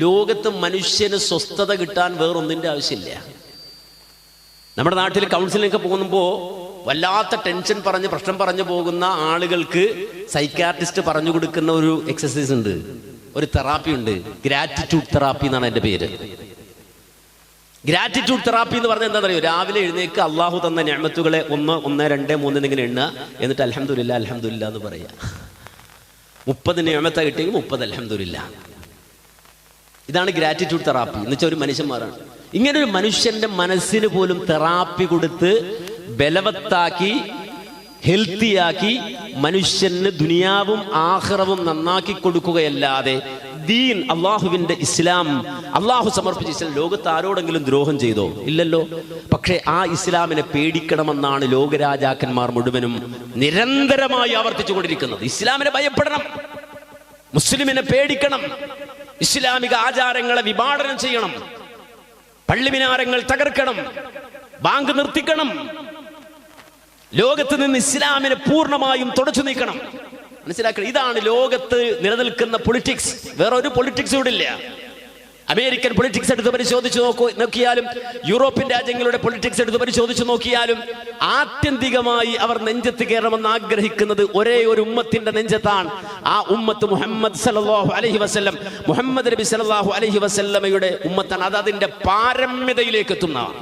A: ലോകത്ത് മനുഷ്യന് സ്വസ്ഥത കിട്ടാൻ വേറൊന്നിന്റെ ആവശ്യമില്ല. നമ്മുടെ നാട്ടിൽ കൗൺസിലിനൊക്കെ പോകുമ്പോൾ വല്ലാത്ത ടെൻഷൻ പറഞ്ഞ് പ്രശ്നം പറഞ്ഞു പോകുന്ന ആളുകൾക്ക് സൈക്യാട്രിസ്റ്റ് പറഞ്ഞു കൊടുക്കുന്ന ഒരു എക്സസൈസ് ഉണ്ട്, ഒരു തെറാപ്പി ഉണ്ട്. ഗ്രാറ്റിറ്റ്യൂഡ് തെറാപ്പി എന്നാണ് എൻ്റെ പേര്. ഗ്രാറ്റിറ്റ്യൂഡ് തെറാപ്പി എന്ന് പറഞ്ഞാൽ എന്താ പറയുക? രാവിലെ എഴുന്നേക്ക് അള്ളാഹു തന്ന നിഅമത്തുകളെ 1, 1, 2, 3 എന്നിങ്ങനെ എണ്ണുക, എന്നിട്ട് അൽഹംദുലില്ലാ അൽഹംദുലില്ലാ എന്ന് പറയുക. 30 നിഅമത്ത കിട്ടിയെങ്കിൽ 30 അൽഹംദുലില്ലാ. ഇതാണ് ഗ്രാറ്റിറ്റ്യൂഡ് തെറാപ്പി എന്ന് വെച്ചാൽ ഒരു മനുഷ്യന്മാരാണ്. ഇങ്ങനെ ഒരു മനുഷ്യന്റെ മനസ്സിന് പോലും തെറാപ്പി കൊടുത്ത് ബലവത്താക്കി ഹെൽത്തിയാക്കി മനുഷ്യന് ദുനിയാവും ആഖിറവും നന്നാക്കി കൊടുക്കുകയല്ലാതെ ദീൻ, അള്ളാഹുവിന്റെ ഇസ്ലാം, അള്ളാഹു സമർപ്പിച്ച ഇസ്ലാം ലോകത്ത് ആരോടെങ്കിലും ദ്രോഹം ചെയ്തോ? ഇല്ലല്ലോ. പക്ഷെ ആ ഇസ്ലാമിനെ പേടിക്കണമെന്നാണ് ലോകരാജാക്കന്മാർ മുഴുവനും നിരന്തരമായി ആവർത്തിച്ചുകൊണ്ടിരിക്കുന്നത്. ഇസ്ലാമിനെ ഭയപ്പെടണം, മുസ്ലിമിനെ പേടിക്കണം, ഇസ്ലാമിക ആചാരങ്ങളെ വിഭാടനം ചെയ്യണം, പള്ളിമിനാരങ്ങൾ തകർക്കണം, ബാങ്ക് നിർത്തിക്കണം, ലോകത്ത് നിന്ന് ഇസ്ലാമിനെ പൂർണ്ണമായും തുടച്ചു നീക്കണം. മനസ്സിലാക്കണം, ഇതാണ് ലോകത്ത് നിലനിൽക്കുന്ന പൊളിറ്റിക്സ്. വേറെ ഒരു പൊളിറ്റിക്സ് ഇവിടെ ഇല്ല. അമേരിക്കൻ പൊളിറ്റിക്സ് എടുത്ത് പരിശോധിച്ച് നോക്കിയാലും യൂറോപ്യൻ രാജ്യങ്ങളുടെ പൊളിറ്റിക്സ് എടുത്ത് പരിശോധിച്ച് നോക്കിയാലും ആത്യന്തികമായി അവർ നെഞ്ചത്ത് കയറണമെന്ന് ആഗ്രഹിക്കുന്നത് ഒരേ ഒരു ഉമ്മത്തിന്റെ നെഞ്ചത്താണ്. ആ ഉമ്മത്ത് മുഹമ്മദ് സല്ലല്ലാഹു അലൈഹി വസല്ലം, മുഹമ്മദ് നബി സല്ലല്ലാഹു അലൈഹി വസല്ലമയുടെ ഉമ്മത്താണ്. അത് അതിന്റെ പാരമ്യതയിലേക്ക് എത്തുന്നതാണ്.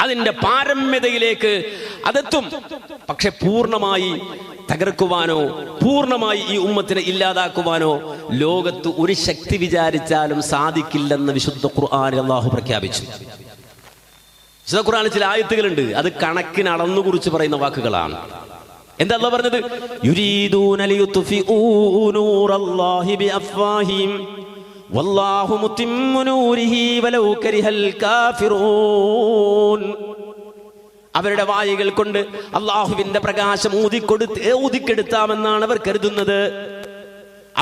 A: അതിന്റെ പാരമ്യതയിലേക്ക് അതെത്തും. പക്ഷെ പൂർണ്ണമായി തകർക്കുവാനോ പൂർണ്ണമായി ഈ ഉമ്മത്തിനെ ഇല്ലാതാക്കുവാനോ ലോകത്ത് ഒരു ശക്തി വിചാരിച്ചാലും സാധിക്കില്ലെന്ന് വിശുദ്ധ ഖുർആനിൽ അല്ലാഹു പ്രഖ്യാപിച്ചു. വിശുദ്ധ ഖുർആനിൽ ചില ആയത്തുകളുണ്ട്, അത് കണക്കിന് അളന്നു കുറിച്ച് പറയുന്ന വാക്കുകളാണ്. എന്താ അല്ലാഹു പറഞ്ഞത്? യുരീദൂന ലിയുത്ഫിഊ നൂറല്ലാഹി ബിഅഫ്വാഹിഹിം വല്ലാഹു മുത്തിമ്മു നൂരിഹി വലൗ കരിഹൽ കാഫിറൂൻ. അവരുടെ വായകൾ കൊണ്ട് അള്ളാഹുവിന്റെ പ്രകാശം ഊതിക്കെടുത്താമെന്നാണ് അവർ കരുതുന്നത്.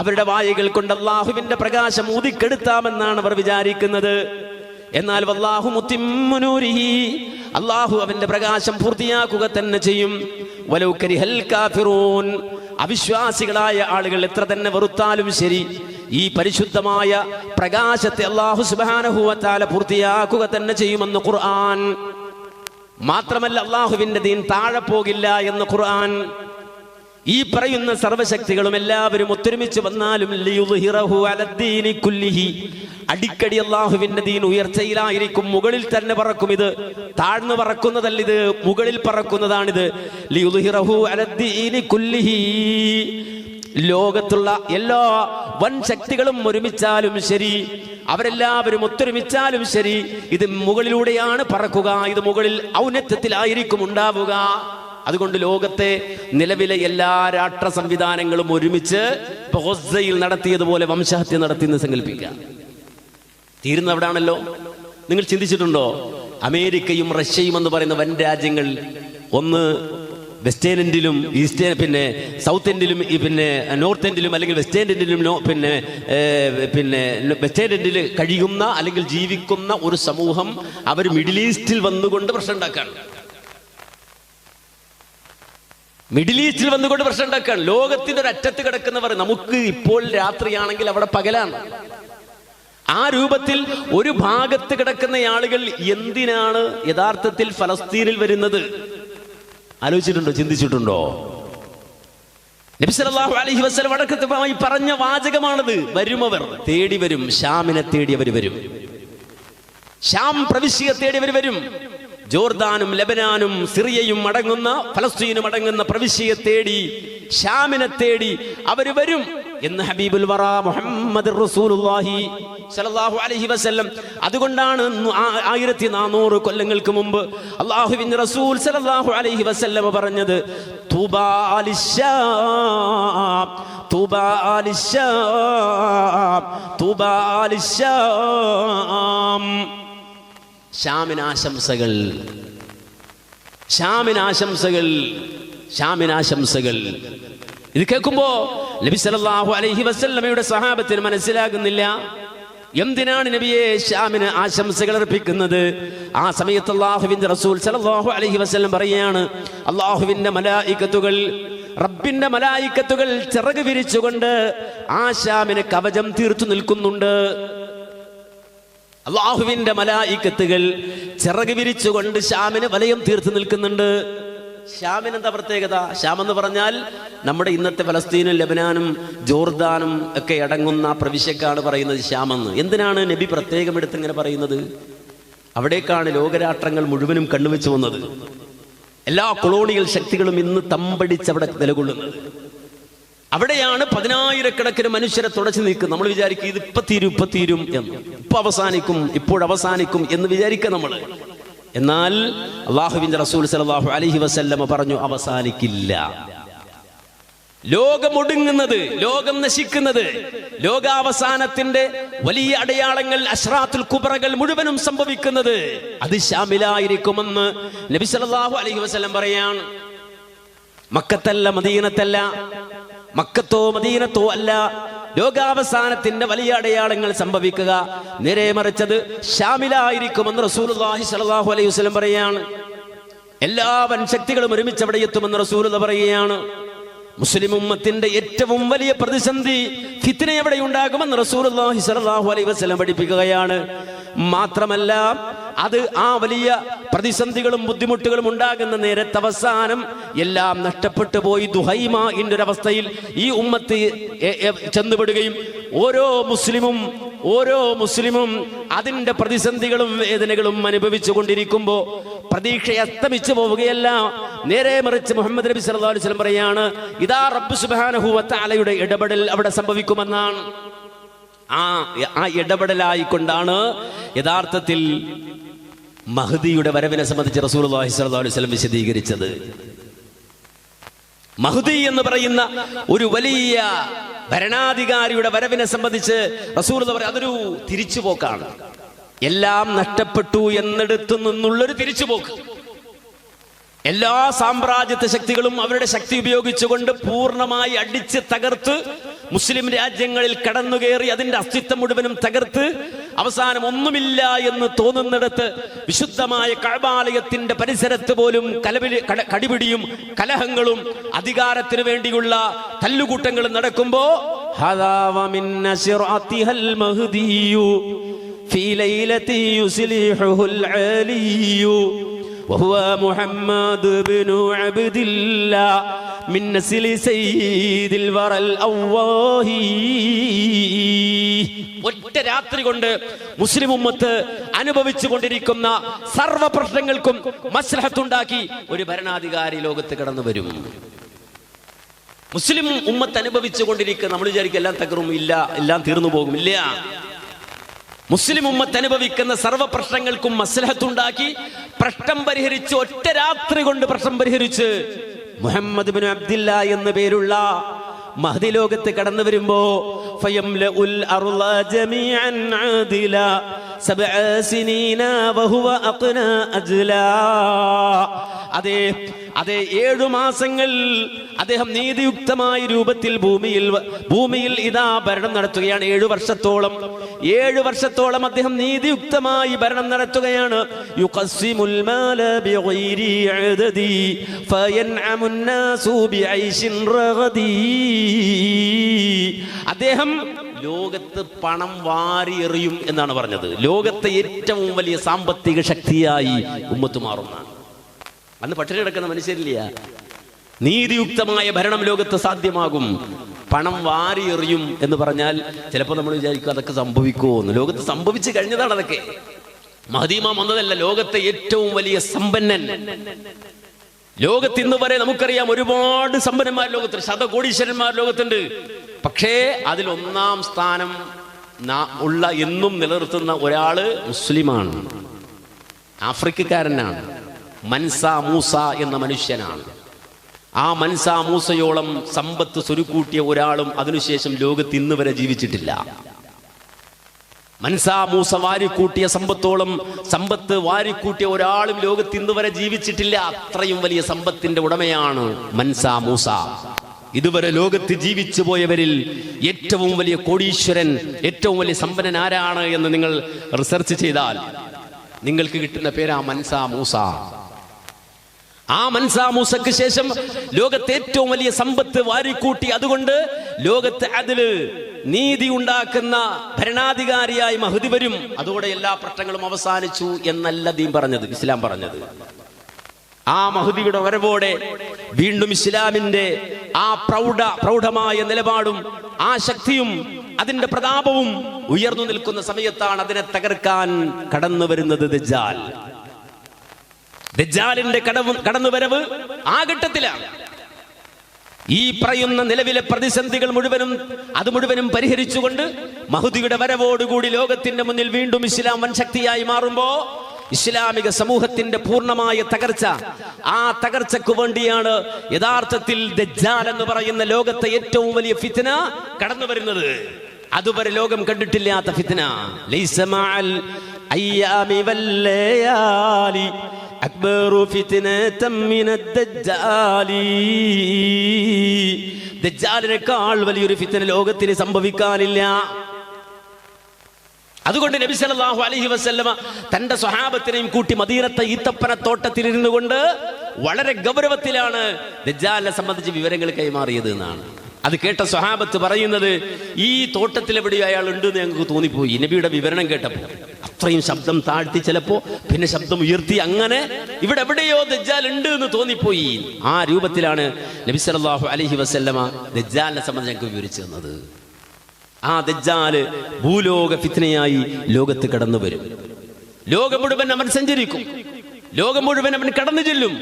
A: അവരുടെ വായകൾ കൊണ്ട് അള്ളാഹുവിന്റെ പ്രകാശം ഊതിക്കെടുത്താമെന്നാണ് അവർ വിചാരിക്കുന്നത്. എന്നാൽ വല്ലാഹു മുത്തിമ്മു നൂരിഹി, അള്ളാഹു അവന്റെ പ്രകാശം പൂർത്തിയാക്കുക തന്നെ ചെയ്യും. വലൗ കരിഹൽ കാഫിറൂൻ, അവിശ്വാസികളായ ആളുകൾ എത്ര തന്നെ വെറുത്താലും ശരി, ഈ പരിശുദ്ധമായ പ്രകാശത്തെ അല്ലാഹു സുബ്ഹാനഹു വ തആല പൂർത്തിയാക്കുക തന്നെ ചെയ്യുമെന്ന് ഖുർആൻ. മാത്രമല്ല അല്ലാഹുവിന്റെ ദീൻ താഴെ പോകില്ല എന്ന് ഖുർആൻ. ഈ പറയുന്ന സർവശക്തികളും എല്ലാവരും ഒത്തൊരുമിച്ച് വന്നാലും ലിയുദ്ഹിറഹു അലദ്ദീനി കുല്ലിഹി, അടിക്കടി അല്ലാഹുവിന്റെ ദീൻ ഉയർച്ചയിലായിരിക്കും, മുകളിൽ തന്നെ പറക്കും. ഇത് താഴ്ന്നു പറക്കുന്നതല്ല, ഇത് മുകളിൽ പറക്കുന്നതാണിത്. ലിയുദ്ഹിറഹു അലദ്ദീനി കുല്ലിഹി, ലോകത്തുള്ള എല്ലാ വൻ ശക്തികളും ഒരുമിച്ചാലും ശരി, അവരെല്ലാവരും ഒത്തൊരുമിച്ചാലും ശരി, ഇത് മുകളിലൂടെയാണ് പറക്കുക. ഇത് മുകളിൽ ഔന്നത്യത്തിലായിരിക്കും ഉണ്ടാവുക. അതുകൊണ്ട് ലോകത്തെ നിലവിലെ എല്ലാ രാഷ്ട്ര സംവിധാനങ്ങളും ഒരുമിച്ച് ഗസയിൽ നടത്തിയതുപോലെ വംശഹത്യ നടത്തിയെന്ന് സങ്കല്പിക്കുക. തീരുന്നവിടാണല്ലോ. നിങ്ങൾ ചിന്തിച്ചിട്ടുണ്ടോ? അമേരിക്കയും റഷ്യയും എന്ന് പറയുന്ന വൻ രാജ്യങ്ങൾ, ഒന്ന് വെസ്റ്റേൺ എൻഡിലും പിന്നെ സൗത്ത് എൻഡിലും പിന്നെ നോർത്ത് എൻഡിലും അല്ലെങ്കിൽ വെസ്റ്റേൺ എൻഡിലും പിന്നെ വെസ്റ്റേൺ എൻഡിൽ കഴിയുന്ന അല്ലെങ്കിൽ ജീവിക്കുന്ന ഒരു സമൂഹം അവർ മിഡിൽ ഈസ്റ്റിൽ വന്നുകൊണ്ട് പ്രശ്നം ഉണ്ടാക്കാണ്. മിഡിൽ ഈസ്റ്റിൽ വന്നുകൊണ്ട് പ്രശ്നം ഉണ്ടാക്കാണ്. ലോകത്തിന്റെ ഒരു അറ്റത്ത് കിടക്കുന്നവർ, നമുക്ക് ഇപ്പോൾ രാത്രിയാണെങ്കിൽ അവിടെ പകലാണ്. ആ രൂപത്തിൽ ഒരു ഭാഗത്ത് കിടക്കുന്ന ആളുകൾ എന്തിനാണ് യഥാർത്ഥത്തിൽ ഫലസ്തീനിൽ വരുന്നത്? ആലോചിച്ചിട്ടുണ്ടോ? ചിന്തിച്ചിട്ടുണ്ടോ? നബി സല്ലല്ലാഹു അലൈഹി വസല്ലം അടക്കമായി പറഞ്ഞ വാചകമാണത്. വരുമവർ തേടി വരും, ഷാമിനെ തേടി അവർ വരും, ഷാം പ്രവിശ്യയെ തേടി അവർ വരും. ജോർദാനും ലബനാനും സിറിയയും അടങ്ങുന്ന, ഫലസ്തീനും അടങ്ങുന്ന പ്രവിശ്യയെ തേടി, ഷാമിനെ തേടി അവർ വരും എന്ന് ഹബീബുൽ വറ മുഹമ്മദ് റസൂലുള്ളാഹി സല്ലല്ലാഹു അലൈഹി വസല്ലം. അതുകൊണ്ടാണ് 1400 കൊല്ലങ്ങൾക്ക് മുമ്പ് അല്ലാഹുവിന്റെ റസൂൽ സല്ലല്ലാഹു അലൈഹി വസല്ലം പറഞ്ഞത്, തുബാ ലിശ്ശാം, തുബാ ലിശ്ശാം, തുബാ ലിശ്ശാം. ഷാമിനാശംസകൾ, ഷാമിനാശംസകൾ, ഷാമിനാശംസകൾ. ഇത് കേൾക്കുമ്പോ നബി സല്ലല്ലാഹു അലൈഹി വസല്ലമയുടെ സ്വഹാബത്തിന് മനസ്സിലാകുന്നില്ല, എന്തിനാണ് നബിയെ ഷാമിന് ആശംസകൾ അർപ്പിക്കുന്നത്? ആ സമയത്ത് അല്ലാഹുവിന്റെ റസൂൽ സല്ലല്ലാഹു അലൈഹി വസല്ലം പറയുകയാണ്, അല്ലാഹുവിന്റെ മലായികത്തുകൾ, റബ്ബിന്റെ മലായികത്തുകൾ ചിറക് വിരിച്ചുകൊണ്ട് ആ ഷാമിന് കവചം തീർത്തു നിൽക്കുന്നുണ്ട്. അല്ലാഹുവിന്റെ മലായികത്തുകൾ ചിറക് വിരിച്ചുകൊണ്ട് ഷാമിന് വലയം തീർത്തു നിൽക്കുന്നുണ്ട്. ഷാമിന് എന്താ പ്രത്യേകത? ഷാം എന്ന് പറഞ്ഞാൽ നമ്മുടെ ഇന്നത്തെ ഫലസ്തീനും ലബനാനും ജോർദാനും ഒക്കെ അടങ്ങുന്ന പ്രവിശ്യക്കാണ് പറയുന്നത് ഷാമെന്ന്. എന്തിനാണ് നബി പ്രത്യേകം എടുത്ത് ഇങ്ങനെ പറയുന്നത്? അവിടേക്കാണ് ലോകരാഷ്ട്രങ്ങൾ മുഴുവനും കണ്ണുവെച്ച് വന്നത്. എല്ലാ കൊളോണിയൽ ശക്തികളും ഇന്ന് തമ്പടിച്ച് അവിടെ നിലകൊള്ളുന്നത്. അവിടെയാണ് 10,000-കണക്കിന് മനുഷ്യരെ തുടച്ചു നീക്കുന്നത്. നമ്മൾ വിചാരിക്കും ഇത് ഇപ്പൊ തീരും എന്ന്, ഇപ്പൊ അവസാനിക്കും, ഇപ്പോഴവസാനിക്കും എന്ന് വിചാരിക്കുക നമ്മൾ. എന്നാൽ അല്ലാഹുവിന്റെ റസൂൽ സല്ലല്ലാഹു അലൈഹി വസല്ലം പറഞ്ഞു, അവസാനിക്കില്ല. ലോകം ഒടുങ്ങുന്നത്, ലോകം നശിക്കുന്നത്, ലോകാവസാനത്തിന്റെ വലിയ അടയാളങ്ങൾ, അശ്റാത്തുൽ കുബ്രകൾ മുഴുവനും സംഭവിക്കുന്നത് അത് ശാമിലായിരിക്കുമെന്ന് നബി സല്ലല്ലാഹു അലൈഹി വസല്ലം പറയാണ്. മക്കത്തല്ല, മദീനത്തല്ല, മക്കത്തോ മദീനത്തോ അല്ല ലോകാവസാനത്തിന്റെ വലിയ അടയാളങ്ങൾ സംഭവിക്കുക, നേരെ മറിച്ചത് ശാമിലായിരിക്കുമെന്ന് റസൂലുള്ളാഹി സ്വല്ലല്ലാഹു അലൈഹി വസല്ലം പറയാണ്. എല്ലാ വൻശക്തികളും ഒരുമിച്ച് അവിടെ എത്തുമെന്ന് റസൂലുള്ളാഹി പറയുകയാണ്. മുസ്ലിം ഉമ്മത്തിന്റെ ഏറ്റവും വലിയ പ്രതിസന്ധി, ഫിത്ന എവിടെ ഉണ്ടാകുമെന്ന് റസൂലുള്ളാഹി സ്വല്ലല്ലാഹു അലൈഹി വസല്ലം പഠിപ്പിക്കുകയാണ്. മാത്രമല്ല, അത് ആ വലിയ പ്രതിസന്ധികളും ബുദ്ധിമുട്ടുകളും ഉണ്ടാകുന്ന നേരത്തെ അവസാനം എല്ലാം നഷ്ടപ്പെട്ടു പോയി ദുഹൈമഇന്റെ ഒരു അവസ്ഥയിൽ ഈ ഉമ്മത്ത് ചെന്നുപെടുകയും ഓരോ മുസ്ലിമും അതിന്റെ പ്രതിസന്ധികളും വേദനകളും അനുഭവിച്ചു കൊണ്ടിരിക്കുമ്പോ പ്രതീക്ഷ അസ്തമിച്ചു പോവുകയല്ല, നേരെ മറിച്ച് മുഹമ്മദ് നബി സല്ലല്ലാഹു അലൈഹി വസല്ലം പറയാണ്, ഇതാ റബ്ബ് സുബ്ഹാനഹു വ തആലയുടെ ഇടപെടൽ അവിടെ സംഭവിക്കുമെന്നാണ്. ആ ഇടപെടലായിക്കൊണ്ടാണ് യഥാർത്ഥത്തിൽ മഹ്ദിയുടെ വരവിനെ സംബന്ധിച്ച് റസൂലുള്ളാഹി സ്വല്ലല്ലാഹു അലൈഹി വസല്ലം വിശദീകരിച്ചത്. മഹ്ദി എന്ന് പറയുന്ന ഒരു വലിയ ഭരണാധികാരിയുടെ വരവിനെ സംബന്ധിച്ച് റസൂലുള്ളാഹി പറയുന്നത് അതൊരു തിരിച്ചുപോക്കാണ്. എല്ലാം നഷ്ടപ്പെട്ടു എന്നിടത്തു നിന്നുള്ളൊരു തിരിച്ചുപോക്ക്. എല്ലാ സാമ്രാജ്യത്വ ശക്തികളും അവരുടെ ശക്തി ഉപയോഗിച്ചുകൊണ്ട് പൂർണ്ണമായി അടിച്ച് തകർത്ത് മുസ്ലിം രാജ്യങ്ങളിൽ കടന്നുകയറി അതിന്റെ അസ്തിത്വം മുഴുവനും തകർത്ത് അവസാനം ഒന്നുമില്ല എന്ന് തോന്നുന്നിടത്ത് വിശുദ്ധമായ കഅബാലയത്തിന്റെ പരിസരത്ത് പോലും കടിപിടിയും കലഹങ്ങളും അധികാരത്തിന് വേണ്ടിയുള്ള തല്ലുകൂട്ടങ്ങളും നടക്കുമ്പോ وهو محمد بن عبد الله من نسل سيد الورى الأواهي. ഒറ്റ രാത്രി കൊണ്ട് മുസ്ലിം ഉമ്മത്ത് അനുഭവിച്ചു കൊണ്ടിരിക്കുന്ന സർവ്വ പ്രശ്നങ്ങൾക്കും മസ്ലഹത്തുണ്ടാക്കി ഒരു ഭരണാധികാരി ലോകത്ത് കടന്നു വരും. മുസ്ലിം ഉമ്മത്ത് അനുഭവിച്ചു കൊണ്ടിരിക്കുന്ന, നമ്മൾ വിചാരിക്കും എല്ലാം തകരും, ഇല്ല, എല്ലാം തീർന്നു പോകും. ഇല്ല, മുസ്ലിം ഉമ്മത്ത് അനുഭവിക്കുന്ന സർവ്വ പ്രശ്നങ്ങൾക്കും മസ്ലഹത്തുണ്ടാക്കി പ്രശ്നം പരിഹരിച്ച്, ഒറ്റ രാത്രി കൊണ്ട് പ്രശ്നം പരിഹരിച്ച് മുഹമ്മദ് ബിൻ അബ്ദില്ല എന്ന പേരുള്ള മഹ്ദി ലോകത്ത് കടന്നു വരുമ്പോ ഫയംലഉൽ അർള ജമീഅൻ ആദില സബ്അ സിനീന വഹുവ അഖ്ന അജ്ലാ. അതെ 7 മാസങ്ങൾ അദ്ദേഹം നീതിയുക്തമായ രൂപത്തിൽ ഭൂമിയിൽ ഇതാ ഭരണം നടത്തുകയാണ്. 7 വർഷത്തോളം അദ്ദേഹം നീതിയുക്തമായി ഭരണം നടത്തുകയാണ്. യുഖസ്സിമുൽ മാല ബിഗൈരി അദദി ഫയൻഅമുൻ നാസു ബിഐശിൻ റഗദി. അദ്ദേഹം ലോകത്ത് പണം വാരി എറിയും എന്നാണ് പറഞ്ഞത്. ലോകത്തെ ഏറ്റവും വലിയ സാമ്പത്തിക ശക്തിയായി ഉമ്മത്ത് മാറുന്ന, അന്ന് പട്ടിണി കിടക്കുന്ന മനുഷ്യരില്ല. നീതിയുക്തമായ ഭരണം ലോകത്ത് സാധ്യമാകും. പണം വാരി എറിയും എന്ന് പറഞ്ഞാൽ ചിലപ്പോൾ നമ്മൾ വിചാരിക്കും അതൊക്കെ സംഭവിക്കുമോ എന്ന്. ലോകത്ത് സംഭവിച്ചു കഴിഞ്ഞതാണ് അതൊക്കെ. മഹ്ദി ഇമാം വന്നതല്ല, ലോകത്തെ ഏറ്റവും വലിയ സമ്പന്നൻ. ലോകത്ത് ഇന്ന് വരെ നമുക്കറിയാം ഒരുപാട് സമ്പന്നന്മാർ ലോകത്തുണ്ട്, ശതകോടീശ്വരന്മാർ ലോകത്തുണ്ട്. പക്ഷേ അതിൽ ഒന്നാം സ്ഥാനം ഉള്ള എന്നും നിലനിർത്തുന്ന ഒരാള് മുസ്ലിമാണ്, ആഫ്രിക്കക്കാരനാണ്. മൻസ മൂസ എന്ന മനുഷ്യനാണ്. ആ മൻസ മൂസയോളം സമ്പത്ത് സ്വരുക്കൂട്ടിയ ഒരാളും അതിനുശേഷം ലോകത്ത് ഇന്ന് വരെ ജീവിച്ചിട്ടില്ല. മൻസ മൂസ വാരിക്കൂട്ടിയ സമ്പത്ത് വാരിക്കൂട്ടിയ ഒരാളും ലോകത്ത് ഇന്ന് വരെ ജീവിച്ചിട്ടില്ല. അത്രയും വലിയ സമ്പത്തിന്റെ ഉടമയാണ് മൻസ മൂസ. ഇതുവരെ ലോകത്ത് ജീവിച്ചു പോയവരിൽ ഏറ്റവും വലിയ കോടീശ്വരൻ, ഏറ്റവും വലിയ സമ്പന്നൻ ആരാണ് എന്ന് നിങ്ങൾ റിസർച്ച് ചെയ്താൽ നിങ്ങൾക്ക് കിട്ടുന്ന പേരാ മൻസ മൂസ. ആ മൻസ മൂസക്ക് ശേഷം ലോകത്തെ ഏറ്റവും വലിയ സമ്പത്ത് വാരിക്കൂട്ടി, അതുകൊണ്ട് ലോകത്ത് അതില് നീതി ഉണ്ടാക്കുന്ന ഭരണാധികാരിയായി മഹ്ദി വരും. അതോടെ എല്ലാ പ്രശ്നങ്ങളും അവസാനിച്ചു എന്നല്ല ദീൻ പറഞ്ഞത്, ഇസ്ലാം പറഞ്ഞത്. ആ മഹ്ദിയുടെ വരവോടെ വീണ്ടും ഇസ്ലാമിന്റെ ആ പ്രൗഢമായ നിലപാടും ആ ശക്തിയും അതിന്റെ പ്രതാപവും ഉയർന്നു നിൽക്കുന്ന സമയത്താണ് അതിനെ തകർക്കാൻ കടന്നു വരുന്നത് ദജ്ജാൽ. ദജ്ജാലിന്റെ കടന്നുവരവ് ആ ഘട്ടത്തിലാണ്. ഈ പറയുന്ന നിലവിലെ പ്രതിസന്ധികൾ മുഴുവനും പരിഹരിച്ചുകൊണ്ട് മഹ്ദിയുടെ വരവോടുകൂടി ലോകത്തിന്റെ മുന്നിൽ വീണ്ടും ഇസ്ലാം വൻ ശക്തിയായി മാറുമ്പോ ഇസ്ലാമിക സമൂഹത്തിന്റെ പൂർണ്ണമായ തകർച്ച. ആ തകർച്ചയ്ക്ക് വേണ്ടിയാണ് യഥാർത്ഥത്തിൽ ദജ്ജാൽ എന്ന് പറയുന്ന ലോകത്തെ ഏറ്റവും വലിയ ഫിത്ന കടന്നു വരുന്നത്. അതുവരെ ലോകം കണ്ടിട്ടില്ലാത്ത ഫിത്ന. ലൈസ മഅൽ അയ്യാമി വല്ലയാലി അക്ബറു ഫിത്നതൻ മിനദ് ദജ്ജാലി. ദജ്ജാലിനേക്കാൾ വലിയൊരു ഫിത്ന ലോകത്തിന് സംഭവിക്കാനില്ല. അതുകൊണ്ട് നബി സല്ലല്ലാഹു അലൈഹി വസല്ലമ തന്റെ സ്വഹാബത്തിനെയും കൂട്ടി മദീനത്തെ ഈത്തപ്പന തോട്ടത്തിലിരുന്നു കൊണ്ട് വളരെ ഗൗരവത്തിലാണ് ദജ്ജാലിനെ സംബന്ധിച്ച് വിവരങ്ങൾ കൈമാറിയത് എന്നാണ്. അത് കേട്ട സ്വഹാബത്ത് പറയുന്നത്, ഈ തോട്ടത്തിൽ എവിടെയോ അയാൾ ഉണ്ട് എന്ന് ഞങ്ങൾക്ക് തോന്നിപ്പോയി നബിയുടെ വിവരണം കേട്ടപ്പോൾ. അത്രയും ശബ്ദം താഴ്ത്തി, ചിലപ്പോ പിന്നെ ശബ്ദം ഉയർത്തി, അങ്ങനെ ഇവിടെ എവിടെയോ ദജ്ജാൽ ഉണ്ട് എന്ന് തോന്നിപ്പോയി. ആ രൂപത്തിലാണ് നബി സല്ലല്ലാഹു അലൈഹി വസല്ലമ ദജ്ജാലിനെ സംബന്ധിച്ച് ഞങ്ങൾക്ക് വിവരിച്ചു തന്നത്. ആ ദജ്ജാല് ഭൂലോക ഫിത്നയായി ലോകത്ത് കടന്നു വരും. ലോകം മുഴുവൻ അവൻ സഞ്ചരിക്കും, ലോകം മുഴുവൻ അവൻ കടന്നു ചെല്ലും.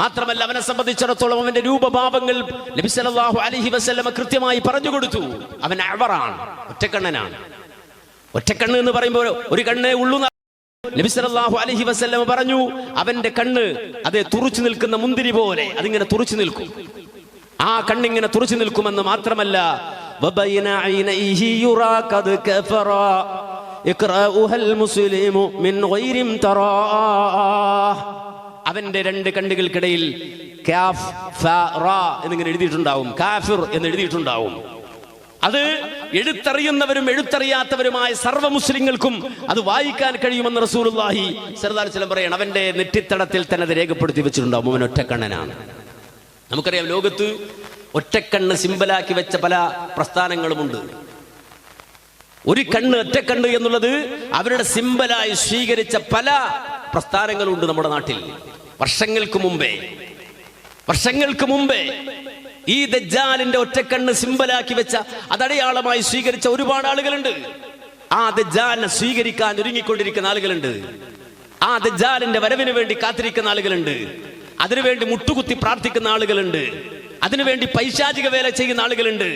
A: മാത്രമല്ല, അവനെ സംബന്ധിച്ചിടത്തോളം അവന്റെ രൂപഭാവങ്ങൾ നബി സല്ലല്ലാഹു അലൈഹി വസല്ലമ കൃത്യമായി പറഞ്ഞു കൊടുത്തു. അവൻ അഅവറാണ്, ഒറ്റക്കണ്ണനാണ്. ഒറ്റക്കണ്ണ് എന്ന് പറയുമ്പോൾ ഒരു കണ്ണേ ഉള്ളൂ. നബി സല്ലല്ലാഹു അലൈഹി വസല്ലമ പറഞ്ഞു, അവന്റെ കണ്ണ് അതേ തുറച്ചു നിൽക്കുന്ന മുന്തിരി പോലെ അതിങ്ങനെ തുറച്ചു നിൽക്കും. ആ കണ്ണിങ്ങനെ തുറച്ചു നിൽക്കുമെന്ന് മാത്രമല്ല, വബൈന ഐനൈഹി യുറാ ഖദ് കഫറാ ഇഖ്റാഉഹൽ മുസ്ലിമു മിൻ ഗൈരിം തറാ. അവന്റെ രണ്ട് കണ്ണുകൾക്കിടയിൽ കാഫ് ഫ റാ എന്നിങ്ങനെ എഴുതിയിട്ടുണ്ടാവും, കാഫിർ എന്ന് എഴുതിയിട്ടുണ്ടാവും. അത് എഴുത്തറിയുന്നവരും എഴുത്തറിയാത്തവരുമായ സർവ്വ മുസ്ലിങ്ങൾക്കും അത് വായിക്കാൻ കഴിയുമെന്ന് റസൂലുള്ളാഹി സ്വല്ലല്ലാഹു അലൈഹി വസല്ലം പറയാണ്. അവന്റെ നെറ്റിത്തടത്തിൽ തന്നെ അത് രേഖപ്പെടുത്തി വെച്ചിട്ടുണ്ടാവും. അവൻ ഒറ്റക്കണ്ണനാണ്. നമുക്കറിയാം, ലോകത്ത് ഒറ്റക്കണ്ണ് സിമ്പലാക്കി വെച്ച പല പ്രസ്ഥാനങ്ങളുമുണ്ട്. ഒരു കണ്ണ്, ഒറ്റക്കണ്ണ് എന്നുള്ളത് അവരുടെ സിമ്പലായി സ്വീകരിച്ച പല പ്രസ്ഥാനങ്ങളുണ്ട് നമ്മുടെ നാട്ടിൽ. വർഷങ്ങൾക്ക് മുമ്പേ ഈ ദജ്ജാലിന്റെ ഒറ്റക്കണ്ണ് സിമ്പലാക്കി വെച്ച, അതടയാളമായി സ്വീകരിച്ച ഒരുപാട് ആളുകളുണ്ട്. ആ ദജ്ജാലിനെ സ്വീകരിക്കാൻ ഒരുങ്ങിക്കൊണ്ടിരിക്കുന്ന ആളുകളുണ്ട്. ആ ദജ്ജാലിന്റെ വരവിന് വേണ്ടി കാത്തിരിക്കുന്ന ആളുകളുണ്ട്. അതിനുവേണ്ടി മുട്ടുകുത്തി പ്രാർത്ഥിക്കുന്ന ആളുകളുണ്ട്. അതിനുവേണ്ടി പൈശാചിക വേല ചെയ്യുന്ന ആളുകളുണ്ട്.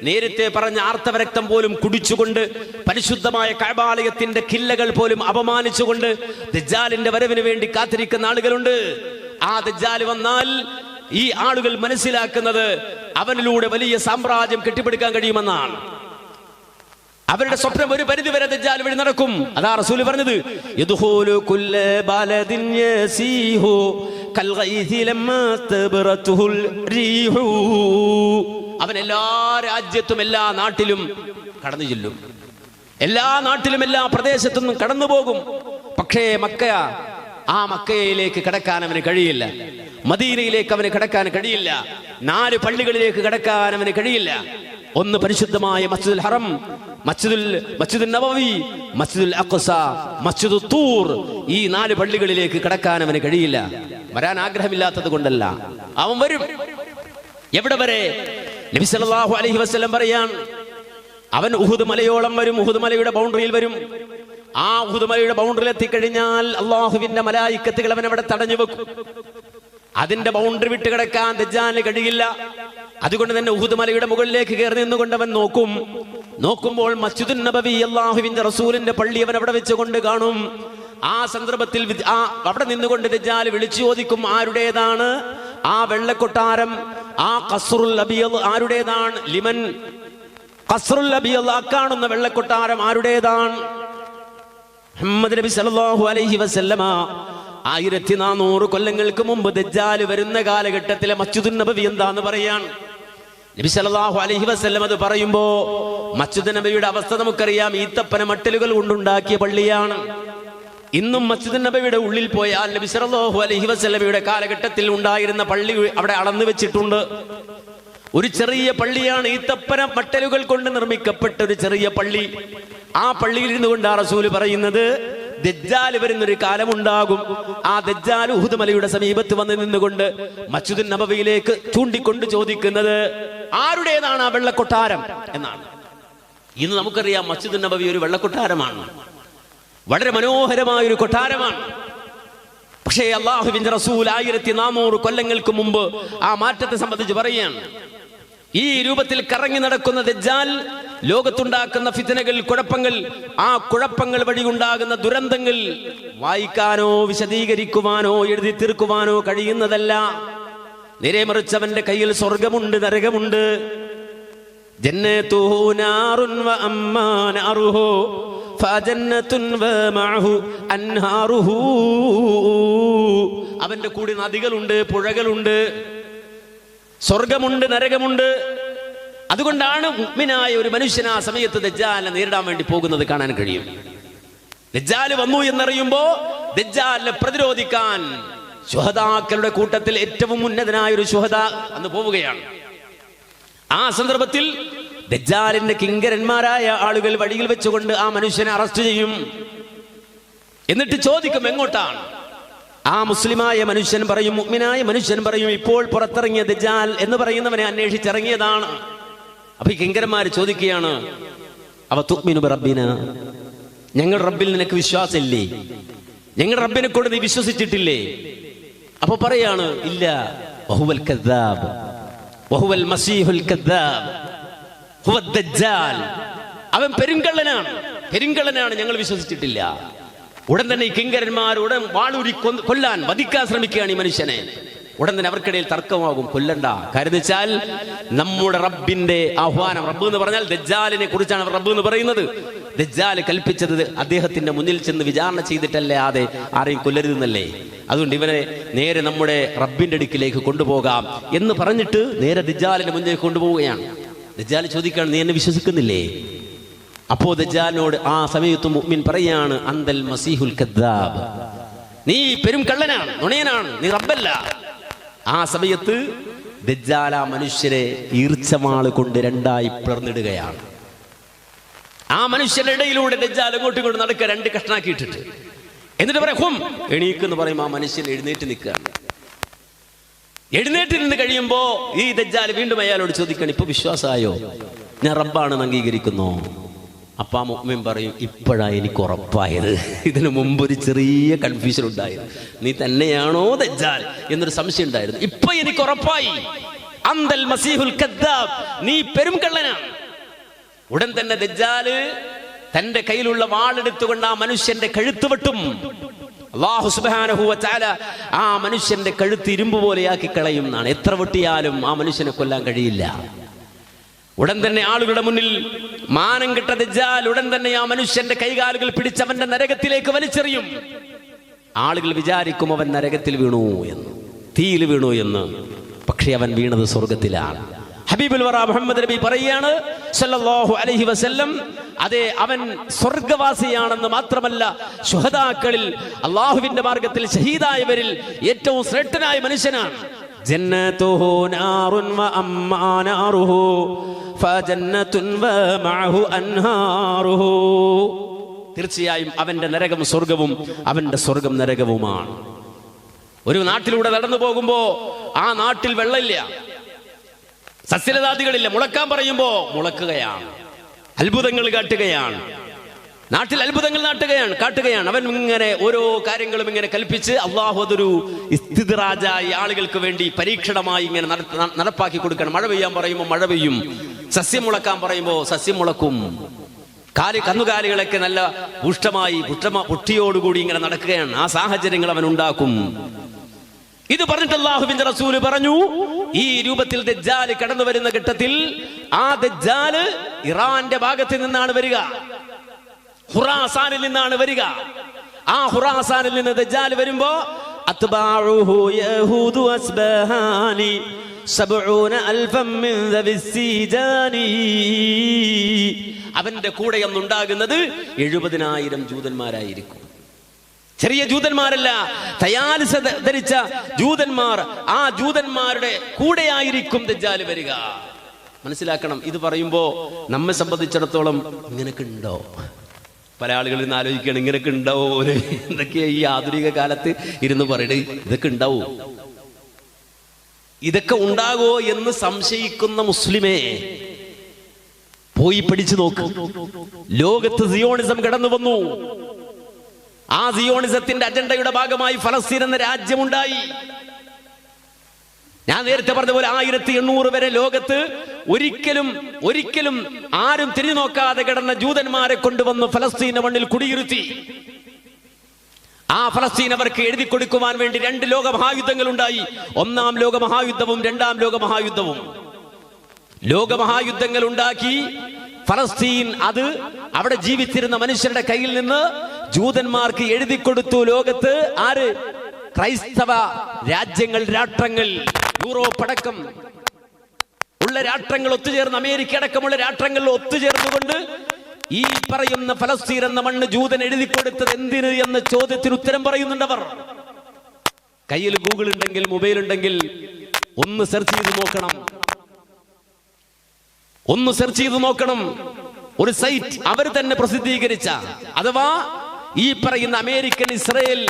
A: നേരത്തെ പറഞ്ഞ ആർത്തവരക്തം പോലും കുടിച്ചുകൊണ്ട്, പരിശുദ്ധമായ കഅബാലയത്തിന്റെ കില്ലകൾ പോലും അപമാനിച്ചുകൊണ്ട് ദജ്ജാലിന്റെ വരവിന് വേണ്ടി കാത്തിരിക്കുന്ന ആളുകളുണ്ട്. ആ ദജ്ജാൽ വന്നാൽ ഈ ആളുകൾ മനസ്സിലാക്കുന്നത് അവനിലൂടെ വലിയ സാമ്രാജ്യം കെട്ടിപ്പടുക്കാൻ കഴിയുമെന്നാണ്. അവരുടെ സ്വപ്നം ഒരു പരിധിവരെ ദജ്ജാൽ വഴി നടക്കും. അതാ റസൂൽ പറഞ്ഞത്, യദ്ഖുലു കുല്ല ബലദിൻ യസീഹു കൽഗൈസി ലമ്മാ തബറതുൽ റീഹു. അവൻ എല്ലാ രാജ്യത്തും എല്ലാ നാട്ടിലും കടന്നു ചെല്ലും, എല്ലാ നാട്ടിലും എല്ലാ പ്രദേശത്തും കടന്നു പോകും. പക്ഷേ ആ മക്കയിലേക്ക് കടക്കാൻ അവന് കഴിയില്ല. മദീനയിലേക്ക് അവന് കടക്കാൻ കഴിയില്ല. 4 പള്ളികളിലേക്ക് കടക്കാൻ അവന് കഴിയില്ല. ഒന്ന് പരിശുദ്ധമായ മസ്ജിദുൽ ഹറം, മസ്ജിദുൽ നബവി, മസ്ജിദുൽ അഖ്സ, മസ്ജിദുൽ തൂർ. ഈ 4 പള്ളികളിലേക്ക് കടക്കാൻ അവന് കഴിയില്ല. വരാൻ ആഗ്രഹമില്ലാത്തത് കൊണ്ടല്ല, അവൻ വരും. എവിടെ വരെ? നബി സല്ലല്ലാഹു അലൈഹി വസല്ലം പറയാൻ, അവൻ ഉഹുദ് മലയോളം വരും, ഉഹുദ് മലയുടെ ബൗണ്ടറിയിൽ വരും. ആ ഉഹുദ് മലയുടെ ബൗണ്ടറിയിൽ എത്തിക്കഴിഞ്ഞാൽ അള്ളാഹുവിന്റെ മലായിക്കത്തുകൾ അവൻ അവിടെ തടഞ്ഞു വെക്കും. അതിന്റെ ബൗണ്ടറി വിട്ട് കിടക്കാൻ ദജ്ജാലിന് കഴിയില്ല. അതുകൊണ്ട് തന്നെ ഉഹുദ് മലയുടെ മുകളിലേക്ക് കയറി നിന്നുകൊണ്ട് അവൻ നോക്കുമ്പോൾ മസ്ജിദുൻ നബവി, അല്ലാഹുവിന്റെ റസൂലിന്റെ പള്ളി അവൻ അവിടെ വെച്ചുകൊണ്ട് കാണും. ആ സന്ദർഭത്തിൽ അവിടെ നിന്നുകൊണ്ട് ദജ്ജാൽ വിളിച്ചു ചോദിക്കും, ആരുടേതാണ് ആ വെള്ളക്കൊട്ടാരം? ആ ഖസ്റുൽ അബിയദ് ആരുടേതാണ്? ലിമൻ ഖസ്റുൽ അബിയദ്, ആ കാണുന്ന വെള്ളക്കൊട്ടാരം ആരുടേതാണ്? മുഹമ്മദ് നബി സല്ലല്ലാഹു അലൈഹി വസല്ലമ 1400 കൊല്ലങ്ങൾക്ക് മുമ്പ് ദജ്ജാൽ വരുന്ന കാലഘട്ടത്തിലെ മസ്ജിദുൻ നബവി എന്താന്ന് പറയാൻ നബി സല്ലല്ലാഹു അലൈഹി വസല്ലം അത് പറയുമ്പോ, മസ്ജിദ് നബവിയുടെ അവസ്ഥ നമുക്കറിയാം. ഈത്തപ്പന മട്ടലുകൾ കൊണ്ടുണ്ടാക്കിയ പള്ളിയാണ്. ഇന്നും മസ്ജിദ് നബവിയുടെ ഉള്ളിൽ പോയാൽ നബി സല്ലല്ലാഹു അലൈഹി വസല്ലമയുടെ കാലഘട്ടത്തിൽ ഉണ്ടായിരുന്ന പള്ളി അവിടെ അളന്നു വെച്ചിട്ടുണ്ട്. ഒരു ചെറിയ പള്ളിയാണ്, ഈത്തപ്പന മട്ടലുകൾ കൊണ്ട് നിർമ്മിക്കപ്പെട്ട ഒരു ചെറിയ പള്ളി. ആ പള്ളിയിൽ ഇരുന്നു കൊണ്ട് ആ റസൂല് പറയുന്നത്, ദജ്ജാൽ വരുന്നൊരു കാലമുണ്ടാകും. ആ ദജ്ജാൽ ഉഹുദ് മലയുടെ സമീപത്ത് വന്ന് നിന്നുകൊണ്ട് മസ്ജിദുൻ നബവിയിലേക്ക് ചൂണ്ടിക്കൊണ്ട് ചോദിക്കുന്നത്, ആരുടേതാണ് ആ വെള്ളക്കൊട്ടാരം എന്നാണ്. ഇന്ന് നമുക്കറിയാം, മസ്ജിദുൻ നബവി ഒരു വെള്ളക്കൊട്ടാരമാണ്, വളരെ മനോഹരമായ ഒരു കൊട്ടാരമാണ്. പക്ഷേ അല്ലാഹുവിന്റെ റസൂൽ 1400 കൊല്ലങ്ങൾക്ക് മുമ്പ് ആ മാറ്റത്തെ സംബന്ധിച്ച് പറയുകയാണ്. ഈ രൂപത്തിൽ കറങ്ങി നടക്കുന്ന ദജ്ജാൽ ലോകത്തുണ്ടാക്കുന്ന ഫിത്നകൾ, കുഴപ്പങ്ങൾ, ആ കുഴപ്പങ്ങൾ വഴി ഉണ്ടാകുന്ന ദുരന്തങ്ങൾ വായിക്കാനോ വിശദീകരിക്കുവാനോ എഴുതി തീർക്കുവാനോ കഴിയുന്നതല്ല. നേരെ മറിച്ച് അവന്റെ കയ്യിൽ സ്വർഗമുണ്ട്, നരകമുണ്ട്. ജന്നതുഹു നാറുൻ വ അമ്മാ നാറുഹു ഫജന്നതുൻ വ മഅഹു അൻഹാറുഹു. അവന്റെ കൂടെ നദികളുണ്ട്, പുഴകളുണ്ട്, സ്വർഗമുണ്ട്, നരകമുണ്ട്. അതുകൊണ്ടാണ് മുഅ്മിനായ ഒരു മനുഷ്യൻ ആ സമയത്ത് ദജ്ജാലിനെ നേരിടാൻ വേണ്ടി പോകുന്നത് കാണാൻ കഴിയും. ദജ്ജാൽ വന്നു എന്നറിയുമ്പോ ദജ്ജാലിനെ പ്രതിരോധിക്കാൻ ശുഹദാക്കളുടെ കൂട്ടത്തിൽ ഏറ്റവും ഉന്നതനായ ഒരു ശുഹദ അന്ന് പോവുകയാണ്. ആ സന്ദർഭത്തിൽ ദജ്ജാലിന്റെ കിങ്കരന്മാരായ ആളുകൾ വഴിയിൽ വെച്ചുകൊണ്ട് ആ മനുഷ്യനെ അറസ്റ്റ് ചെയ്യും. എന്നിട്ട് ചോദിക്കും എങ്ങോട്ടാണ്. ആ മുസ്ലിമായ മനുഷ്യൻ പറയും, മുഅ്മിനായ മനുഷ്യൻ പറയും, ഇപ്പോൾ പുറത്തിറങ്ങിയ ദജ്ജാൽ എന്ന് പറയുന്നവനെ അന്വേഷിച്ചിറങ്ങിയതാണ്. അപ്പൊ ഈ കിങ്കരന്മാർ ചോദിക്കുകയാണ്, അവ തുഅ്മിനു ബിറബ്ബിന, ഞങ്ങൾ റബ്ബിൽ നിനക്ക് വിശ്വാസമില്ലേ? ഞങ്ങൾ റബ്ബിനെ കൊണ്ട് നീ വിശ്വസിച്ചിട്ടില്ലേ? അപ്പൊ പറയാണ്, ഇല്ല. വഹുവൽ കദ്ദാബ് വഹുവൽ മസീഹുൽ കദ്ദാബ് ഹുവ ദജ്ജാൽ. അവൻ പെരുങ്കള്ളനാണ്, ഞങ്ങൾ വിശ്വസിച്ചിട്ടില്ല. ഉടൻ തന്നെ ഈ കിങ്കരന്മാർ ഉടൻ വാളൂരി കൊല്ലാൻ, വധിക്കാൻ ശ്രമിക്കുകയാണ് ഈ മനുഷ്യനെ. ഉടൻ തന്നെ അവർക്കിടയിൽ തർക്കമാകും, കൊല്ലണ്ട. കാര്യം വെച്ചാൽ നമ്മുടെ റബ്ബിന്റെ ആഹ്വാനം, റബ്ബ് എന്ന് പറഞ്ഞാൽ ദജ്ജാലിനെ കുറിച്ചാണ് അവർ റബ്ബ് എന്ന് പറയുന്നത്. ദജ്ജാൽ കൽപ്പിച്ചത് അദ്ദേഹത്തിന്റെ മുന്നിൽ ചെന്ന് വിചാരണ ചെയ്തിട്ടല്ലാതെ ആരെയും കൊല്ലരുതെന്നല്ലേ. അതുകൊണ്ട് ഇവനെ നേരെ നമ്മുടെ റബ്ബിന്റെ അടുക്കിലേക്ക് കൊണ്ടുപോകാം എന്ന് പറഞ്ഞിട്ട് നേരെ ദജ്ജാലിന്റെ മുന്നിലേക്ക് കൊണ്ടുപോവുകയാണ്. ദജ്ജാൽ ചോദിക്കുകയാണ്, നീ എന്നെ വിശ്വസിക്കുന്നില്ലേ? അപ്പോ ദജ്ജാലിനോട് ആ സമയത്ത് മുഅ്മിൻ പറയാണ്, അന്തൽ മസീഹുൽ കദ്ദാബ്, നീ പെരും കള്ളനാണ്, നുണയനാണ്, നീ റബ്ബല്ല. ആ സമയത്ത് ദജ്ജാൽ ആ മനുഷ്യരെ ഈർച്ചമാള് കൊണ്ട് രണ്ടായി പിളർന്നിടുകയാണ്. ആ മനുഷ്യരുടെ ഇടയിലൂടെ ദജ്ജാൽ അങ്ങോട്ടും ഇങ്ങോട്ട് നടക്കുക, രണ്ട് കഷ്ണാക്കിയിട്ടിട്ട്. എന്നിട്ട് പറയാം, ഹും, എണീക്കെന്ന് പറയും. ആ മനുഷ്യൻ എഴുന്നേറ്റ് നിൽക്കുകയാണ്. എഴുന്നേറ്റ് നിന്ന് കഴിയുമ്പോ ഈ ദജ്ജാൽ വീണ്ടും അയാളോട് ചോദിക്കണം, ഇപ്പൊ വിശ്വാസമായോ? ഞാൻ റബ്ബാണെന്ന് അംഗീകരിക്കുന്നോ? അപ്പൊ ആ മുഅ്മിൻ പറയും, ഇപ്പോഴാ എനിക്ക് ഉറപ്പായത്. ഇതിനു മുമ്പ് ഒരു ചെറിയ കൺഫ്യൂഷൻ ഉണ്ടായിരുന്നു, നീ തന്നെയാണോ ദജ്ജാൽ എന്നൊരു സംശയം ഉണ്ടായിരുന്നു. ഇപ്പൊ എനിക്ക് ഉറപ്പായി, അന്തൽ മസീഹുൽ കദ്ദാബ്, നീ പെരും കള്ളനാണ്. ഉടൻ തന്നെ ദജ്ജാൽ തന്റെ കയ്യിലുള്ള വാളെടുത്തുകൊണ്ട് ആ മനുഷ്യന്റെ കഴുത്ത് വെട്ടും. അല്ലാഹു സുബ്ഹാനഹു വ തആല ആ മനുഷ്യന്റെ കഴുത്ത് ഇരുമ്പ് പോലെയാക്കി കളയും എന്നാണ്. എത്ര വെട്ടിയാലും ആ മനുഷ്യനെ കൊല്ലാൻ കഴിയില്ല. ഉടൻ തന്നെ ആളുകളുടെ മുന്നിൽ മാനം കെട്ട ദജ്ജാൽ ഉടൻ തന്നെ ആ മനുഷ്യന്റെ കൈകാലുകൾ പിടിച്ചവന്റെ നരകത്തിലേക്ക് വലിച്ചെറിയും. ആളുകൾ വിചാരിക്കും അവൻ നരകത്തിൽ വീണു എന്ന്, തീയിൽ വീണു എന്ന്. പക്ഷെ അവൻ വീണത് സ്വർഗത്തിലാണ്. ഹബീബുൽ വറ മുഹമ്മദ് നബി പറയുകയാണ് സല്ലല്ലാഹു അലൈഹി വസല്ലം, അതെ, അവൻ സ്വർഗവാസിയാണെന്ന് മാത്രമല്ല, ശുഹദാക്കളിൽ അള്ളാഹുവിന്റെ മാർഗത്തിൽ ഷഹീദായവരിൽ ഏറ്റവും ശ്രേഷ്ഠനായ മനുഷ്യനാണ്. ജന്നതുഹു നാറുൻ വ അമ്മാ നാറുഹു ഫജന്നതുൻ വ മഅഹു അൻഹാറുഹു. തീർച്ചയായും അവന്റെ നരകം സ്വർഗവും അവന്റെ സ്വർഗം നരകവുമാണ്. ഒരു നാട്ടിലൂടെ നടന്നു പോകുമ്പോ ആ നാട്ടിൽ വെള്ളമില്ല, സസ്യലതാദികളില്ല. മുളക്കാൻ പറയുമ്പോ മുളക്കുകയാണ്, അത്ഭുതങ്ങൾ കാട്ടുകയാണ്, നാട്ടിൽ അത്ഭുതങ്ങൾ കാട്ടുകയാണ്. അവൻ ഇങ്ങനെ ഓരോ കാര്യങ്ങളും ഇങ്ങനെ കൽപ്പിച്ച് അള്ളാഹു അതൊരു ഇസ്തിദ്റാജായി ആളുകൾക്ക് വേണ്ടി പരീക്ഷണമായി ഇങ്ങനെ നടപ്പാക്കി കൊടുക്കണം. മഴ പെയ്യാൻ പറയുമ്പോൾ മഴ പെയ്യും, സസ്യം മുളക്കാൻ പറയുമ്പോൾ സസ്യം മുളക്കും. കന്നുകാലികളൊക്കെ നല്ല പുഷ്ടിയോടുകൂടി ഇങ്ങനെ നടക്കുകയാണ്. ആ സാഹചര്യങ്ങൾ അവൻ ഉണ്ടാക്കും. ഇത് പറഞ്ഞിട്ട് അല്ലാഹുവിന്റെ റസൂല് പറഞ്ഞു, ഈ രൂപത്തിൽ ദജ്ജാൽ കടന്നു വരുന്ന ഘട്ടത്തിൽ ആ ദജ്ജാൽ ഇറാന്റെ ഭാഗത്ത് നിന്നാണ് വരിക, ഖുറാസാനിൽ നിന്നാണ് വരിക. ആ ഖുറാസാനിൽ നിന്ന് ദജ്ജാൽ വരുമ്പോ അത്ബാഉഹു യഹൂദു അസ്ബഹാനി 70,000 മിൻ ദവിസ്സിജാനി, അവന്റെ കൂടെ ഒന്നുണ്ടാകുന്നത് 70,000 ജൂതന്മാരായിരിക്കും. ചെറിയ ജൂതന്മാരല്ല, തയാലിസ ധരിച്ച ജൂതന്മാർ. ആ ജൂതന്മാരുടെ കൂടെയായിരിക്കും ദജ്ജാൽ വരിക. മനസ്സിലാക്കണം. ഇത് പറയുമ്പോ നമ്മെ സംബന്ധിച്ചിടത്തോളം ഇങ്ങനൊക്കെ ഉണ്ടോ? പല ആളുകളിൽ നിന്ന് ആലോചിക്കുകയാണ്, ഇങ്ങനൊക്കെ ഉണ്ടാവോ? എന്തൊക്കെയാ ഈ ആധുനിക കാലത്ത് ഇരുന്ന് പറയണേ, ഇതൊക്കെ ഉണ്ടാവോ? ഇതൊക്കെ ഉണ്ടാകോ എന്ന് സംശയിക്കുന്ന മുസ്ലിമേ, പോയി പഠിച്ചു നോക്ക്. ലോകത്ത് സിയോണിസം കടന്നു വന്നു. ആ സിയോണിസത്തിന്റെ അജണ്ടയുടെ ഭാഗമായി ഫലസ്തീൻ എന്ന രാജ്യമുണ്ടായി. ഞാൻ നേരത്തെ പറഞ്ഞ പോലെ 1800 വരെ ലോകത്ത് ഒരിക്കലും ആരും തിരിഞ്ഞു നോക്കാതെ കിടന്ന ജൂതന്മാരെ കൊണ്ടുവന്ന് ഫലസ്തീന്റെ മണ്ണിൽ കുടിയിരുത്തി. ആ ഫലസ്തീൻ അവർക്ക് എഴുതി കൊടുക്കുവാൻ വേണ്ടി 2 ലോകമഹായുദ്ധങ്ങൾ ഉണ്ടായി. 1-ാം ലോകമഹായുദ്ധവും 2-ാം ലോകമഹായുദ്ധവും. ലോകമഹായുദ്ധങ്ങൾ ഉണ്ടാക്കി ഫലസ്തീൻ അത് അവിടെ ജീവിച്ചിരുന്ന മനുഷ്യരുടെ കയ്യിൽ നിന്ന് ജൂതന്മാർക്ക് എഴുതി കൊടുത്തു. ലോകത്ത് ആര്? ക്രൈസ്തവ രാഷ്ട്രങ്ങൾ, യൂറോപ്പ് അടക്കം ഉള്ള രാഷ്ട്രങ്ങൾ ഒത്തുചേർന്ന്, അമേരിക്ക അടക്കമുള്ള രാഷ്ട്രങ്ങൾ ഒത്തുചേർന്നുകൊണ്ട് ഈ പറയുന്ന ഫലസ്തീൻ എന്ന മണ്ണ് ജൂതൻ എഴുതി കൊടുത്തത് എന്തിന് എന്ന ചോദ്യത്തിന് ഉത്തരം പറയുന്നുണ്ടവർ. കയ്യിൽ ഗൂഗിൾ ഉണ്ടെങ്കിൽ, മൊബൈൽ ഉണ്ടെങ്കിൽ ഒന്ന് സെർച്ച് ചെയ്ത് നോക്കണം. ഒരു സൈറ്റ് അവർ തന്നെ പ്രസിദ്ധീകരിച്ച, അഥവാ ഈ പറയുന്ന അമേരിക്കൻ ഇസ്രയേൽ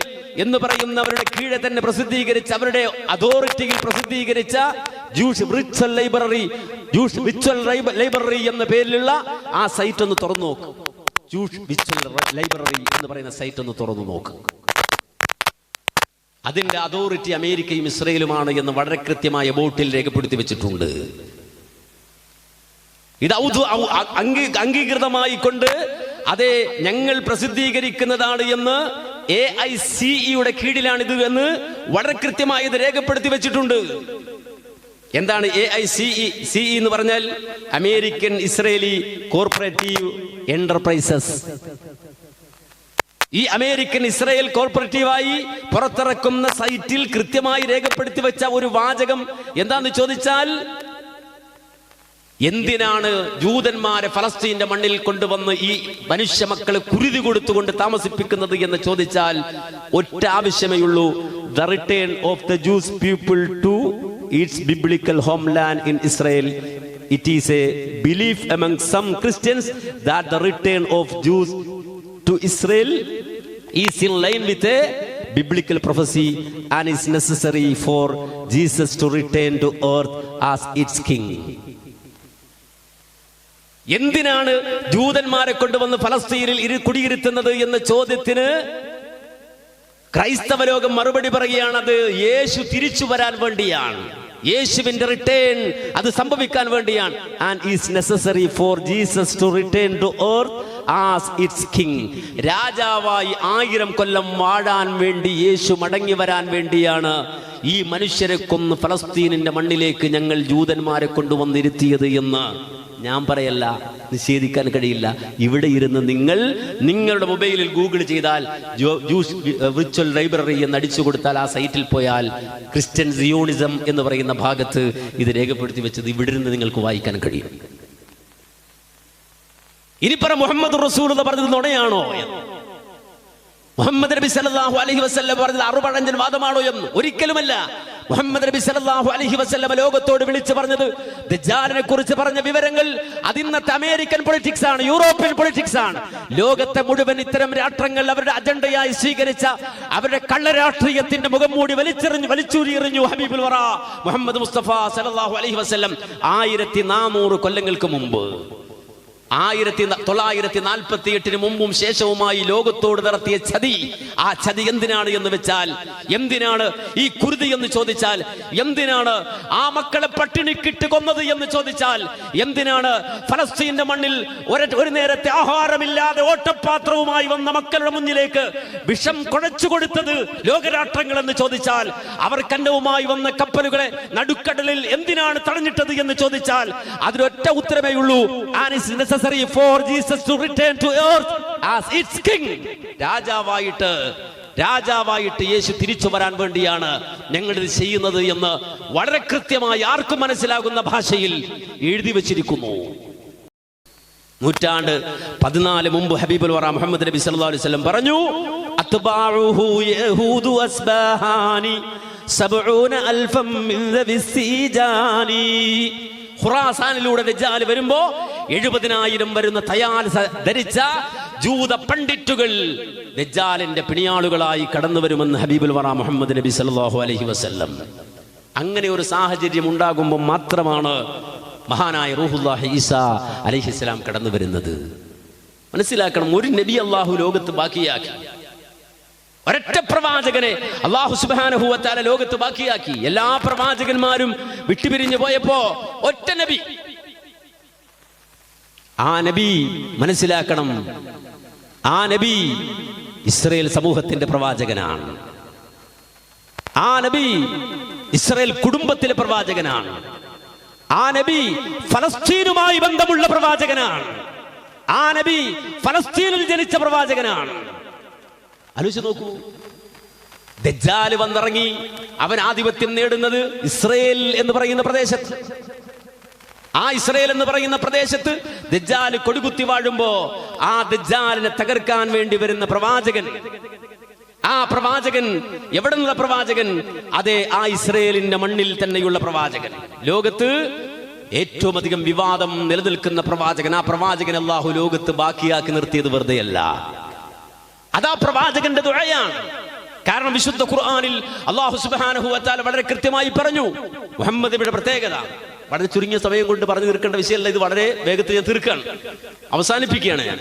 A: എന്ന് പറയുന്ന അവരുടെ കീഴെ തന്നെ പ്രസിദ്ധീകരിച്ച, അവരുടെ അതോറിറ്റിയിൽ പ്രസിദ്ധീകരിച്ച ജൂഷ് വിർച്വൽ ലൈബ്രറി എന്ന പേരിലുള്ള ആ സൈറ്റ് ഒന്ന് തുറന്നു നോക്ക്. ജൂഷ് വിർച്വൽ ലൈബ്രറി എന്ന് പറയുന്ന സൈറ്റ് ഒന്ന് തുറന്നു നോക്ക്. അതിന്റെ അതോറിറ്റി അമേരിക്കയും ഇസ്രയേലുമാണ് എന്ന് വളരെ കൃത്യമായ ബോട്ടിൽ രേഖപ്പെടുത്തി വെച്ചിട്ടുണ്ട്. ഇത് അംഗീകൃതമായി കൊണ്ട് അതെ ഞങ്ങൾ പ്രസിദ്ധീകരിക്കുന്നതാണ് എന്ന് AICEയുടെ കീഴിലാണിത് എന്ന് വളരെ കൃത്യമായി ഇത് രേഖപ്പെടുത്തി വെച്ചിട്ടുണ്ട്. എന്താണ് AICE എന്ന് പറഞ്ഞാൽ? American Israeli corporative enterprises. ഈ അമേരിക്കൻ ഇസ്രയേൽ കോർപ്പറേറ്റീവായി പുറത്തിറക്കുന്ന സൈറ്റിൽ കൃത്യമായി രേഖപ്പെടുത്തി വെച്ച ഒരു വാചകം എന്താന്ന് ചോദിച്ചാൽ, എന്തിനാണ് ജൂതന്മാരെ ഫലസ്തീന്റെ മണ്ണിൽ കൊണ്ടുവന്ന് ഈ മനുഷ്യ മക്കളെ കുരുതി കൊടുത്തുകൊണ്ട് താമസിപ്പിക്കുന്നത് എന്ന് ചോദിച്ചാൽ ഒറ്റ ആവശ്യമേ ഉള്ളൂ: the return of the Jews people to its biblical homeland in Israel. It is a belief among some Christians that the return of Jews to Israel is in line with a biblical prophecy and is necessary for Jesus to return to earth as its king. എന്തിനാണ് ജൂതന്മാരെ കൊണ്ടുവന്ന് ഫലസ്തീനിൽ കുടിയിരുത്തുന്നത് എന്ന ചോദ്യത്തിന് ക്രൈസ്തവ ലോകം മറുപടി പറയുകയാണ്: അത് യേശു തിരിച്ചു വരാൻ വേണ്ടിയാണ്, യേശുവിന്റെ റിട്ടേൺ അത് സംഭവിക്കാൻ വേണ്ടിയാണ്. And is necessary for Jesus to return to earth as its king. രാജാവായി 1000 കൊല്ലം വാഴാൻ വേണ്ടി യേശു മടങ്ങി വരാൻ വേണ്ടിയാണ് ഈ മനുഷ്യരെ കൊന്ന് ഫലസ്തീനിന്റെ മണ്ണിലേക്ക് ഞങ്ങൾ ജൂതന്മാരെ കൊണ്ടുവന്നിരുത്തിയത് എന്ന് ഞാൻ പറയല്ല, നിഷേധിക്കാൻ കഴിയില്ല. ഇവിടെ ഇരുന്ന് നിങ്ങളുടെ മൊബൈലിൽ ഗൂഗിൾ ചെയ്താൽ ജൂസ് വിർച്വൽ ലൈബ്രറി എന്ന് അടിച്ചു കൊടുത്താൽ ആ സൈറ്റിൽ പോയാൽ ക്രിസ്ത്യൻ സിയോണിസം എന്ന് പറയുന്ന ഭാഗത്ത് ഇത് രേഖപ്പെടുത്തി വെച്ചത് ഇവിടെ ഇരുന്ന് നിങ്ങൾക്ക് വായിക്കാൻ കഴിയും. ഇനി പറ, മുഹമ്മദ് റസൂൽ പറഞ്ഞത് നുണയാണോ? മുഹമ്മദ് നബി സല്ലല്ലാഹു അലൈഹി വസല്ലം പറഞ്ഞത് അറുപഴഞ്ചൻ വാദമാണോ എന്ന്? ഒരിക്കലുമല്ല. മുഹമ്മദ് നബി സല്ലല്ലാഹു അലൈഹി വസല്ലം ലോകത്തോട് വിളിച്ചു പറഞ്ഞത്, ദജ്ജാലിനെ കുറിച്ച് പറഞ്ഞ വിവരങ്ങൾ അത് ഇന്നത്തെ അമേരിക്കൻ പൊളിറ്റിക്സ് ആണ്, യൂറോപ്യൻ പൊളിറ്റിക്സ് ആണ്. ലോകത്തെ മുഴുവൻ ഇത്തരം രാഷ്ട്രങ്ങൾ അവരുടെ അജണ്ടയായി സ്വീകരിച്ച അവരുടെ കള്ളരാഷ്ട്രീയത്തിന്റെ മുഖം മൂടി വലിച്ചൂരിയെറിഞ്ഞു ഹബീബുൽ വറ മുഹമ്മദ് മുസ്തഫ സല്ലല്ലാഹു അലൈഹി വസല്ലം 1400 കൊല്ലങ്ങൾക്ക് മുമ്പ്. 1948 മുമ്പും ശേഷവുമായി ലോകത്തോട് നടത്തിയ ചതി. ആ ചതി എന്തിനാണ് എന്ന് വെച്ചാൽ, എന്തിനാണ് ഈ കുരുതി എന്ന് ചോദിച്ചാൽ, എന്തിനാണ് ആ മക്കളെ പട്ടിണിക്കിട്ട് കൊന്നത് എന്ന് ചോദിച്ചാൽ, എന്തിനാണ് ഫലസ്തീന്റെ മണ്ണിൽ ഒരു നേരത്തെ ആഹാരമില്ലാതെ ഓട്ടപാത്രവുമായി വന്ന മക്കളുടെ മുന്നിലേക്ക് വിഷം കുഴച്ചു കൊടുത്തത് ലോകരാഷ്ട്രങ്ങൾ എന്ന് ചോദിച്ചാൽ, അവർ കന്നവുമായി വന്ന കപ്പലുകളെ നടുക്കടലിൽ എന്തിനാണ് തടഞ്ഞിട്ടത് എന്ന് ചോദിച്ചാൽ അതിനൊറ്റ ഉത്തരമേ ഉള്ളൂ: for Jesus to return to earth as its king. രാജാവായിട്ട് യേശു തിരിച്ചു വരാൻ വേണ്ടിയാണ് ഞങ്ങൾ ഇത് ചെയ്യുന്നത് എന്ന് വളരെ കൃത്യമായി ആർക്കും മനസ്സിലാകുന്ന ഭാഷയിൽ എഴുതി വച്ചിരിക്കുന്നു. 14 മുമ്പ് ഹബീബുൽ വറ മുഹമ്മദ് നബി സല്ലല്ലാഹു അലൈഹി വസല്ലം പറഞ്ഞു: അത്ബാഉഹു യഹൂദു അസ്ബഹാനി 70000 മിൻ ദവിസിജാനി. ഖുറാസാനിലൂടെ ദജ്ജാൽ വരുമ്പോ 70,000 വരുന്ന തയാൽ ധരിച്ച ജൂത പണ്ഡിറ്റുകൾ ദജ്ജാലിന്റെ പിണിയാളുകളായി കടന്നു വരുമെന്ന് ഹബീബുൽ വറ മുഹമ്മദ് നബി സല്ലല്ലാഹു അലൈഹി വസല്ലം. അങ്ങനെ ഒരു സാഹചര്യം ഉണ്ടാകുമ്പോൾ മാത്രമാണ് മഹാനായ റൂഹുല്ലാഹി ഈസാ അലൈഹിസ്സലാം കടന്നു വരുന്നത്. മനസ്സിലാക്കണം, ഒരു നബി അല്ലാഹു ലോകത്ത് ബാക്കിയാക്കി. ഒരൊറ്റ പ്രവാചകനെ അല്ലാഹു സുബ്ഹാനഹു വ തആല ലോകത്ത് ബാക്കിയാക്കി. എല്ലാ പ്രവാചകന്മാരും വിട്ടുപിരിഞ്ഞു പോയപ്പോ ഒറ്റ നബി. ആ നബി മനസ്സിലാക്കണം, ആ നബി ഇസ്രായേൽ സമൂഹത്തിന്റെ പ്രവാചകനാണ്. ആ നബി ഇസ്രായേൽ കുടുംബത്തിലെ പ്രവാചകനാണ്. ആ നബി ഫലസ്തീനുമായി ബന്ധമുള്ള പ്രവാചകനാണ്. ആ നബി ഫലസ്തീനിൽ ജനിച്ച പ്രവാചകനാണ്. ആലോചിച്ച് നോക്കൂ, ദജ്ജാൽ വന്നിറങ്ങി, അവൻ ആധിപത്യം നേടുന്നത് ഇസ്രായേൽ എന്ന് പറയുന്ന പ്രദേശത്ത്. ആ ഇസ്രായേൽ എന്ന് പറയുന്ന പ്രദേശത്ത് ദജ്ജാൽ കൊടികുത്തി വാഴുമ്പോ ആ ദജ്ജാലിനെ തകർക്കാൻ വേണ്ടി വരുന്ന പ്രവാചകൻ, ആ പ്രവാചകൻ എവിടെ നിന്നുള്ള പ്രവാചകൻ? അതെ, ആ ഇസ്രായേലിന്റെ മണ്ണിൽ തന്നെയുള്ള പ്രവാചകൻ. ലോകത്ത് ഏറ്റവും അധികം വിവാദം നിലനിൽക്കുന്ന പ്രവാചകൻ. ആ പ്രവാചകൻ അല്ലാഹു ലോകത്ത് ബാക്കിയാക്കി നിർത്തിയത് വെറുതെയല്ല. അതാ പ്രവാചകന്റെ ദുആയാണ്. കാരണം വിശുദ്ധ ഖുർആനിൽ അല്ലാഹു സുബ്ഹാനഹു വ തആല വളരെ കൃത്യമായി പറഞ്ഞു മുഹമ്മദ് നബിയുടെ പ്രത്യേകത. വളരെ ചുരുങ്ങിയ സമയം കൊണ്ട് പറഞ്ഞു തീർക്കേണ്ട വിഷയമല്ല ഇത്. വളരെ വേഗത്തിൽ ഞാൻ തീർക്കാണ്, അവസാനിപ്പിക്കുകയാണ് ഞാൻ.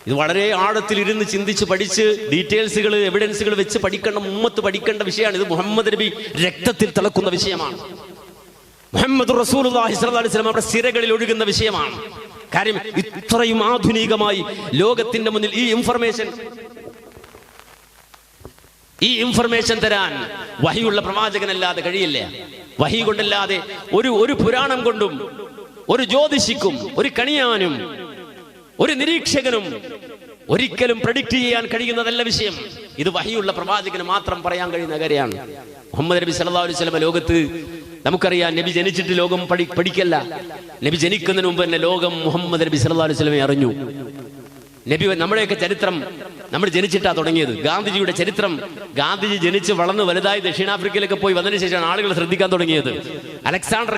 A: ഇത് വളരെ ആഴത്തിൽ ഇരുന്ന് ചിന്തിച്ച് പഠിച്ച് ഡീറ്റെയിൽസുകൾ, എവിഡൻസുകൾ വെച്ച് പഠിക്കേണ്ട, ഉമ്മത്ത് പഠിക്കേണ്ട വിഷയമാണ് ഇത്. മുഹമ്മദ് നബി രക്തത്തിൽ തിളക്കുന്ന വിഷയമാണ്. മുഹമ്മദ് റസൂലുള്ളാഹി സ്വല്ലല്ലാഹു അലൈഹി വസല്ലം നമ്മുടെ സിരകളിൽ ഒഴുകുന്ന വിഷയമാണ്. കാര്യം ഇത്രയും ആധുനികമായി ലോകത്തിന്റെ മുന്നിൽ ഈ ഇൻഫർമേഷൻ തരാൻ വഹിയുള്ള പ്രവാചകനല്ലാതെ കഴിയില്ല. വഹി കൊണ്ടല്ലാതെ ഒരു പുരാണം കൊണ്ടും ഒരു ജ്യോതിഷിക്കും ഒരു കണിയാനും ഒരു നിരീക്ഷകനും ഒരിക്കലും പ്രഡിക്റ്റ് ചെയ്യാൻ കഴിയുന്നതല്ല വിഷയം. ഇത് വഹിയുള്ള പ്രവാചകന് മാത്രം പറയാൻ കഴിയുന്ന കാര്യമാണ്. മുഹമ്മദ് നബി സല്ലല്ലാഹു അലൈഹി വസല്ലം ലോകത്ത് നമുക്കറിയാം, നബി ജനിച്ചിട്ട് ലോകം പഠിക്കല്ല. നബി ജനിക്കുന്നതിന് മുമ്പ് തന്നെ ലോകം മുഹമ്മദ് നബി സല്ലല്ലാഹു അലൈഹി വസല്ലമയെ അറിഞ്ഞു. നബി, നമ്മുടെയൊക്കെ ചരിത്രം നമ്മൾ ജനിച്ചിട്ടാ തുടങ്ങിയത്. ഗാന്ധിജിയുടെ ചരിത്രം, ഗാന്ധിജി ജനിച്ച് വളർന്ന് വലുതായി ദക്ഷിണാഫ്രിക്കയിലൊക്കെ പോയി വന്നതിന് ശേഷമാണ് ആളുകൾ ശ്രദ്ധിക്കാൻ തുടങ്ങിയത്. അലക്സാണ്ടർ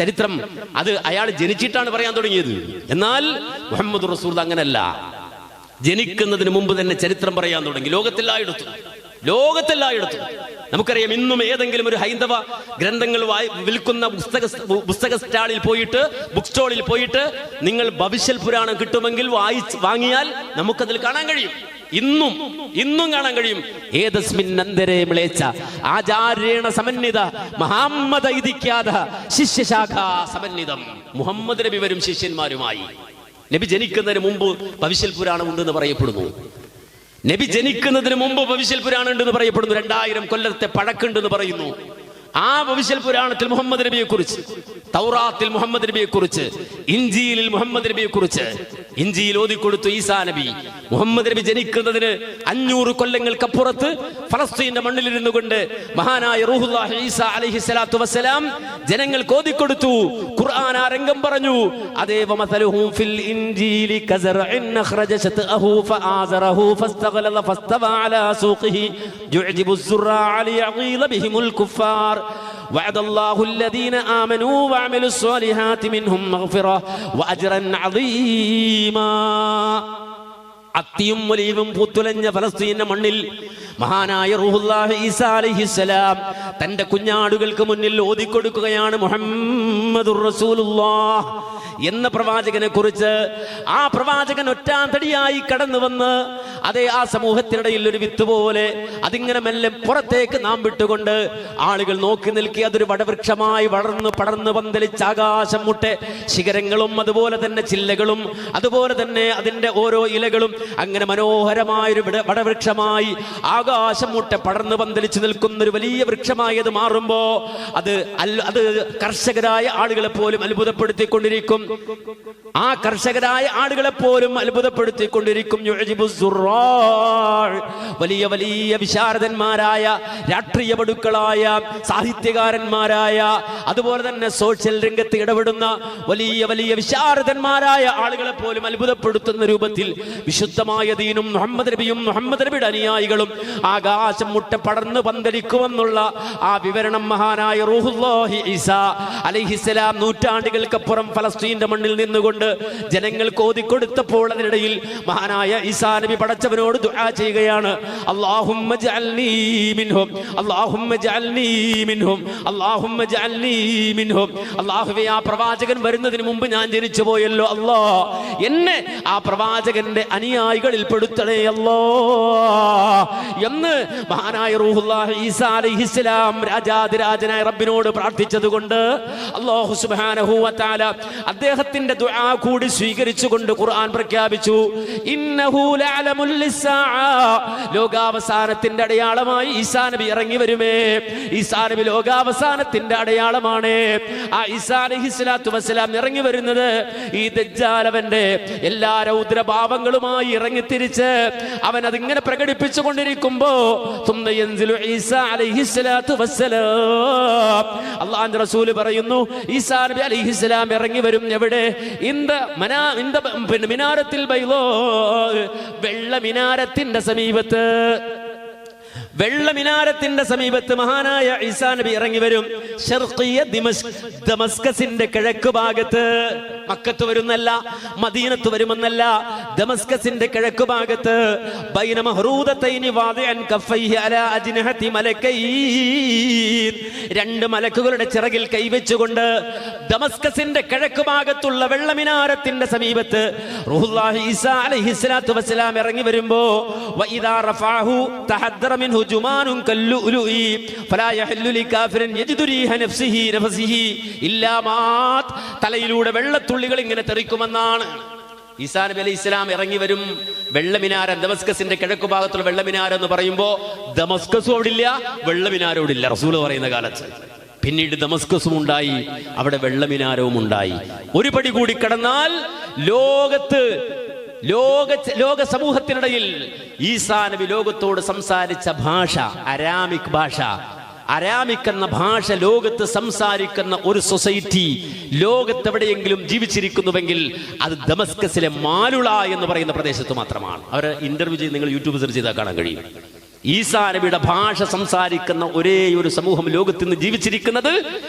A: ചരിത്രം അത് അയാൾ ജനിച്ചിട്ടാണ് പറയാൻ തുടങ്ങിയത്. എന്നാൽ മുഹമ്മദ് റസൂൽ അങ്ങനല്ല, ജനിക്കുന്നതിന് മുമ്പ് തന്നെ ചരിത്രം പറയാൻ തുടങ്ങി. ലോകത്തെല്ലായിടത്തും നമുക്കറിയാം, ഇന്നും ഏതെങ്കിലും ഒരു ഹൈന്ദവ ഗ്രന്ഥങ്ങൾ വിൽക്കുന്ന പുസ്തക സ്റ്റാളിൽ പോയിട്ട്, ബുക്ക് സ്റ്റോളിൽ പോയിട്ട് നിങ്ങൾ ഭവിഷ്യൽ പുരാണം കിട്ടുമെങ്കിൽ വാങ്ങിയാൽ നമുക്കതിൽ കാണാൻ കഴിയും. ഇന്നും കാണാൻ കഴിയും. ഏതസ്മിൻ അന്തരേ മ്ലേച്ഛ ആചാര്യേണ സമന്വിത മഹാമ്മദ ഇതിക്കാത ശിഷ്യശാഖ സമന്വിതം. മുഹമ്മദ് നബി വരും ശിഷ്യന്മാരുമായി. നബി ജനിക്കുന്നതിന് മുമ്പ് ഭവിഷ്യൽ പുരാണം ഉണ്ടെന്ന് പറയപ്പെടുന്നു. നബി ജനിക്കുന്നതിന് മുമ്പ് ഭവിഷ്യൽ പുരാണം ഉണ്ടെന്ന് പറയപ്പെടുന്നു. 2000 കൊല്ലത്തെ പഴക്കുണ്ടെന്ന് പറയുന്നു. ആ ഭവിഷ്യൽ പുരാണത്തിൽ മുഹമ്മദ് നബിയെ കുറിച്ച്, തൗറാത്തിൽ മുഹമ്മദ് നബിയെ കുറിച്ച്, ഇഞ്ചീലിൽ മുഹമ്മദ് നബിയെ കുറിച്ച്, ഇഞ്ചീൽ ഓതിക്കൊടുത്തു ഈസാ നബി. മുഹമ്മദ് നബി ജനിക്കുന്നതിന് 500 കൊല്ലങ്ങൾക്കപ്പുറത്ത് ഫലസ്തീന്റെ മണ്ണിലിരുന്നു കൊണ്ട് മഹാനായ റൂഹുല്ലാഹി ഈസാ അലൈഹി സ്വലാത്തു വസ്സലാം ജനങ്ങൾക്ക് ഓതിക്കൊടുത്തു. ഖുർആൻ ആ രംഗം പറഞ്ഞു. അതേ വമസലുഹും ഫിൽ ഇൻജീലി കസറഇൻ അഖ്റജ ശതഅഹു ഫആസറഹു ഫസ്തഗ്ലള ഫസ്തവ അലാ സൂഖിഹി യുഅജിബു الزراع ليغيظ بهم الكفار وعد الله الذين آمنوا وعملوا الصالحات منهم مغفرة وأجرا عظيما. അത്തിയും ഒലീവും പൂത്തുലഞ്ഞ ഫലസ്തീന്റെ മണ്ണിൽ മഹാനായ റൂഹുല്ലാഹി ഈസാ അലൈഹിസ്സലാം തന്റെ കുഞ്ഞാടുകൾക്ക് മുന്നിൽ ഓതിക്കൊടുക്കുകയാണ് മുഹമ്മദുർ റസൂലുള്ളാഹ് എന്ന പ്രവാചകനെ കുറിച്ച്. ആ പ്രവാചകൻ ഒറ്റാന്തടിയായി കടന്നു വന്ന് അതേ ആ സമൂഹത്തിനിടയിൽ ഒരു വിത്ത് പോലെ അതിങ്ങനെ മെല്ലെ പുറത്തേക്ക് നാം വിട്ടുകൊണ്ട് ആളുകൾ നോക്കി നിൽക്കി അതൊരു വടവൃക്ഷമായി വളർന്ന് പടർന്ന് പന്തലിച്ച് ആകാശം മുട്ടെ ശിഖരങ്ങളും അതുപോലെ തന്നെ ചില്ലകളും അതുപോലെ തന്നെ അതിന്റെ ഓരോ ഇലകളും അങ്ങനെ മനോഹരമായൊരു വടവൃക്ഷമായി ആകാശം മുട്ടെ പടർന്ന് പന്തലിച്ച് നിൽക്കുന്ന ഒരു വലിയ വൃക്ഷമായി അത് മാറുമ്പോ അത് കർഷകരായ ആളുകളെ പോലും അത്ഭുതപ്പെടുത്തിക്കൊണ്ടിരിക്കും. ആ കർഷകരായ ആളുകളെ പോലും അത്ഭുതപ്പെടുത്തിക്കൊണ്ടിരിക്കും. വലിയ വലിയ വിശാരദന്മാരായ രാഷ്ട്രീയ പടുക്കളായ സാഹിത്യകാരന്മാരായ അതുപോലെ തന്നെ സോഷ്യൽ രംഗത്ത് ഇടപെടുന്ന വലിയ വലിയ വിശാരദന്മാരായ ആളുകളെ പോലും അത്ഭുതപ്പെടുത്തുന്ന രൂപത്തിൽ വിശുദ്ധമായ ദീനും മുഹമ്മദ് നബിയും മുഹമ്മദ് നബിയുടെ അനുയായികളും ആകാശം മുട്ട പടർന്ന് പന്തലിക്കുമെന്നുള്ള ആ വിവരണം മഹാനായ റൂഹുല്ലാഹി ഈസാ അലൈഹിസ്സലാം നൂറ്റാണ്ടുകൾക്കപ്പുറം ഫലസ്തീന്റെ മണ്ണിൽ നിന്നുകൊണ്ട് ജനങ്ങൾക്ക് ഓതിക്കൊടുത്തപ്പോൾ അതിനിടയിൽ മഹാനായ ഈസാ നബി പടച്ചവനോട് ദുആ ചെയ്യുകയാണ്. അല്ലാഹുമ്മ ജഅൽനീ മിൻഹും, അല്ലാഹുമ്മ ജഅൽനീ മിൻഹും, അല്ലാഹുമ്മ ജഅൽനീ മിൻഹും. അല്ലാഹുവേ, ആ പ്രവാചകൻ വരുന്നതിന് മുമ്പ് ഞാൻ ജനിച്ചു പോയല്ലോ, അല്ലാഹ് എന്നെ ആ പ്രവാചകന്റെ അനുയായികളിൽ പെടുത്തണേ അല്ലാഹ്. എന്ന് മഹാനായ റൂഹുല്ലാഹി ഈസാ അലൈഹിസ്സലാം രാജാതിരാജനായ റബ്ബിനോട് പ്രാർത്ഥിച്ചതുകൊണ്ട് അല്ലാഹു സുബ്ഹാനഹു വ തആല അദ്ദേഹത്തിന്റെ ദുആ കൂടി സ്വീകരിച്ചുകൊണ്ട് ഖുർആൻ പ്രഖ്യാപിച്ചു, ഇന്നഹു ലഅലമുൽ ലിസ്സാഅ, ലോകാവസാനത്തിന്റെ അടയാളമായി ഈസാ നബി ഇറങ്ങി വരുമേ. ഈസാ നബി ലോകാവസാനത്തിന്റെ അടയാളമാണ്. ആ ഈസാ അലൈഹിസ്സലാത്തു വസ്സലാം ഇറങ്ങി വരുന്നത് ഈ ദജ്ജാൽ അവന്റെ എല്ലാ രൗദ്രഭാവങ്ങളുമായി ഇറങ്ങി തിരിച്ച് അവൻ അതിങ്ങനെ പ്രകടിപ്പിച്ചു കൊണ്ടിരിക്കുമ്പോ അല്ലാഹുവിന്റെ റസൂൽ പറയുന്നു, ഈസാ നബി അലൈഹിസ്സലാം ഇറങ്ങി വരും. എവിടെ? മിനാരത്തിൽ ബൈളോ, വെള്ള മിനാരത്തിന്റെ സമീപത്ത്. വെള്ള മിനാരത്തിന്റെ സമീപത്ത് മഹാനായ ഈസാ നബി ഇറങ്ങി വരും. ശർഖിയ ദമസ്കസിന്റെ കിഴക്ക് ഭാഗത്ത്. മക്കത്ത് വരുന്നല്ല, മദീനത്ത് വരുമെന്നല്ല, ദമസ്കസിന്റെ കിഴക്ക് ഭാഗത്ത്. ബൈന മഹ്റൂദതൈനി വാദിഅൻ കഫൈഹി അലാ അജ്നഹതി മലക്കൈൻ, രണ്ട് മലക്കുകളുടെ ചിറകിൽ കൈവച്ചുകൊണ്ട് ദമസ്കസിന്റെ കിഴക്ക് ഭാഗത്തുള്ള വെള്ള മിനാരത്തിന്റെ സമീപത്ത് റൂഹുല്ലാഹി ഈസാ അലൈഹിസ്സലാത്തു വസ്സലാം ഇറങ്ങി വരുമ്പോ വഇദാ റഫഅഹു തഹദ്ദറ മിൻഹു ജുമാനുൻ കല്ലുഉലുഇ ഫലാ യഹല്ലു ലികാഫിരിൻ യജിദു റീഹ നഫ്സിഹി ഇല്ലാ മാത്. തലയിലൂടെ വെള്ളത്തുള്ളികൾ ഇങ്ങനെ തെറിക്കുമെന്നാണ്. ഈസാ നബി അലൈഹി ഇസ്ലാം ഇറങ്ങി വരും. വെള്ളമിനാരം, ദമസ്കസിന്റെ കിഴക്കു ഭാഗത്തുള്ള വെള്ളമിനാരം എന്ന് പറയുമ്പോ ദമസ്കസും അവിടെ ഇല്ല, വെള്ളമിനാരം അവിടെ ഇല്ല റസൂല് പറയുന്ന കാലത്ത്. പിന്നീട് ദമസ്കസും ഉണ്ടായി, അവിടെ വെള്ളമിനാരവും ഉണ്ടായി. ഒരു പടി കൂടി കടന്നാൽ ലോക സമൂഹത്തിനിടയിൽ ഈസാ നബി ലോകത്തോട് സംസാരിച്ച ഭാഷ അരാമിക് ഭാഷ. അരാമിക് എന്ന ഭാഷ ലോകത്ത് സംസാരിക്കുന്ന ഒരു സൊസൈറ്റി ലോകത്ത് എവിടെയെങ്കിലും ജീവിച്ചിരിക്കുന്നുവെങ്കിൽ അത് ദമസ്കസിലെ മാലുള എന്ന് പറയുന്ന പ്രദേശത്ത് മാത്രമാണ്. അവരെ ഇന്റർവ്യൂ ചെയ്ത് നിങ്ങൾ യൂട്യൂബ് സെർച്ച് ചെയ്താൽ കാണാൻ കഴിയും. ഈസാ നബിയുടെ ഭാഷ സംസാരിക്കുന്ന ഒരേ ഒരു സമൂഹം ലോകത്ത് നിന്ന് ജീവിച്ചിരിക്കുന്നത്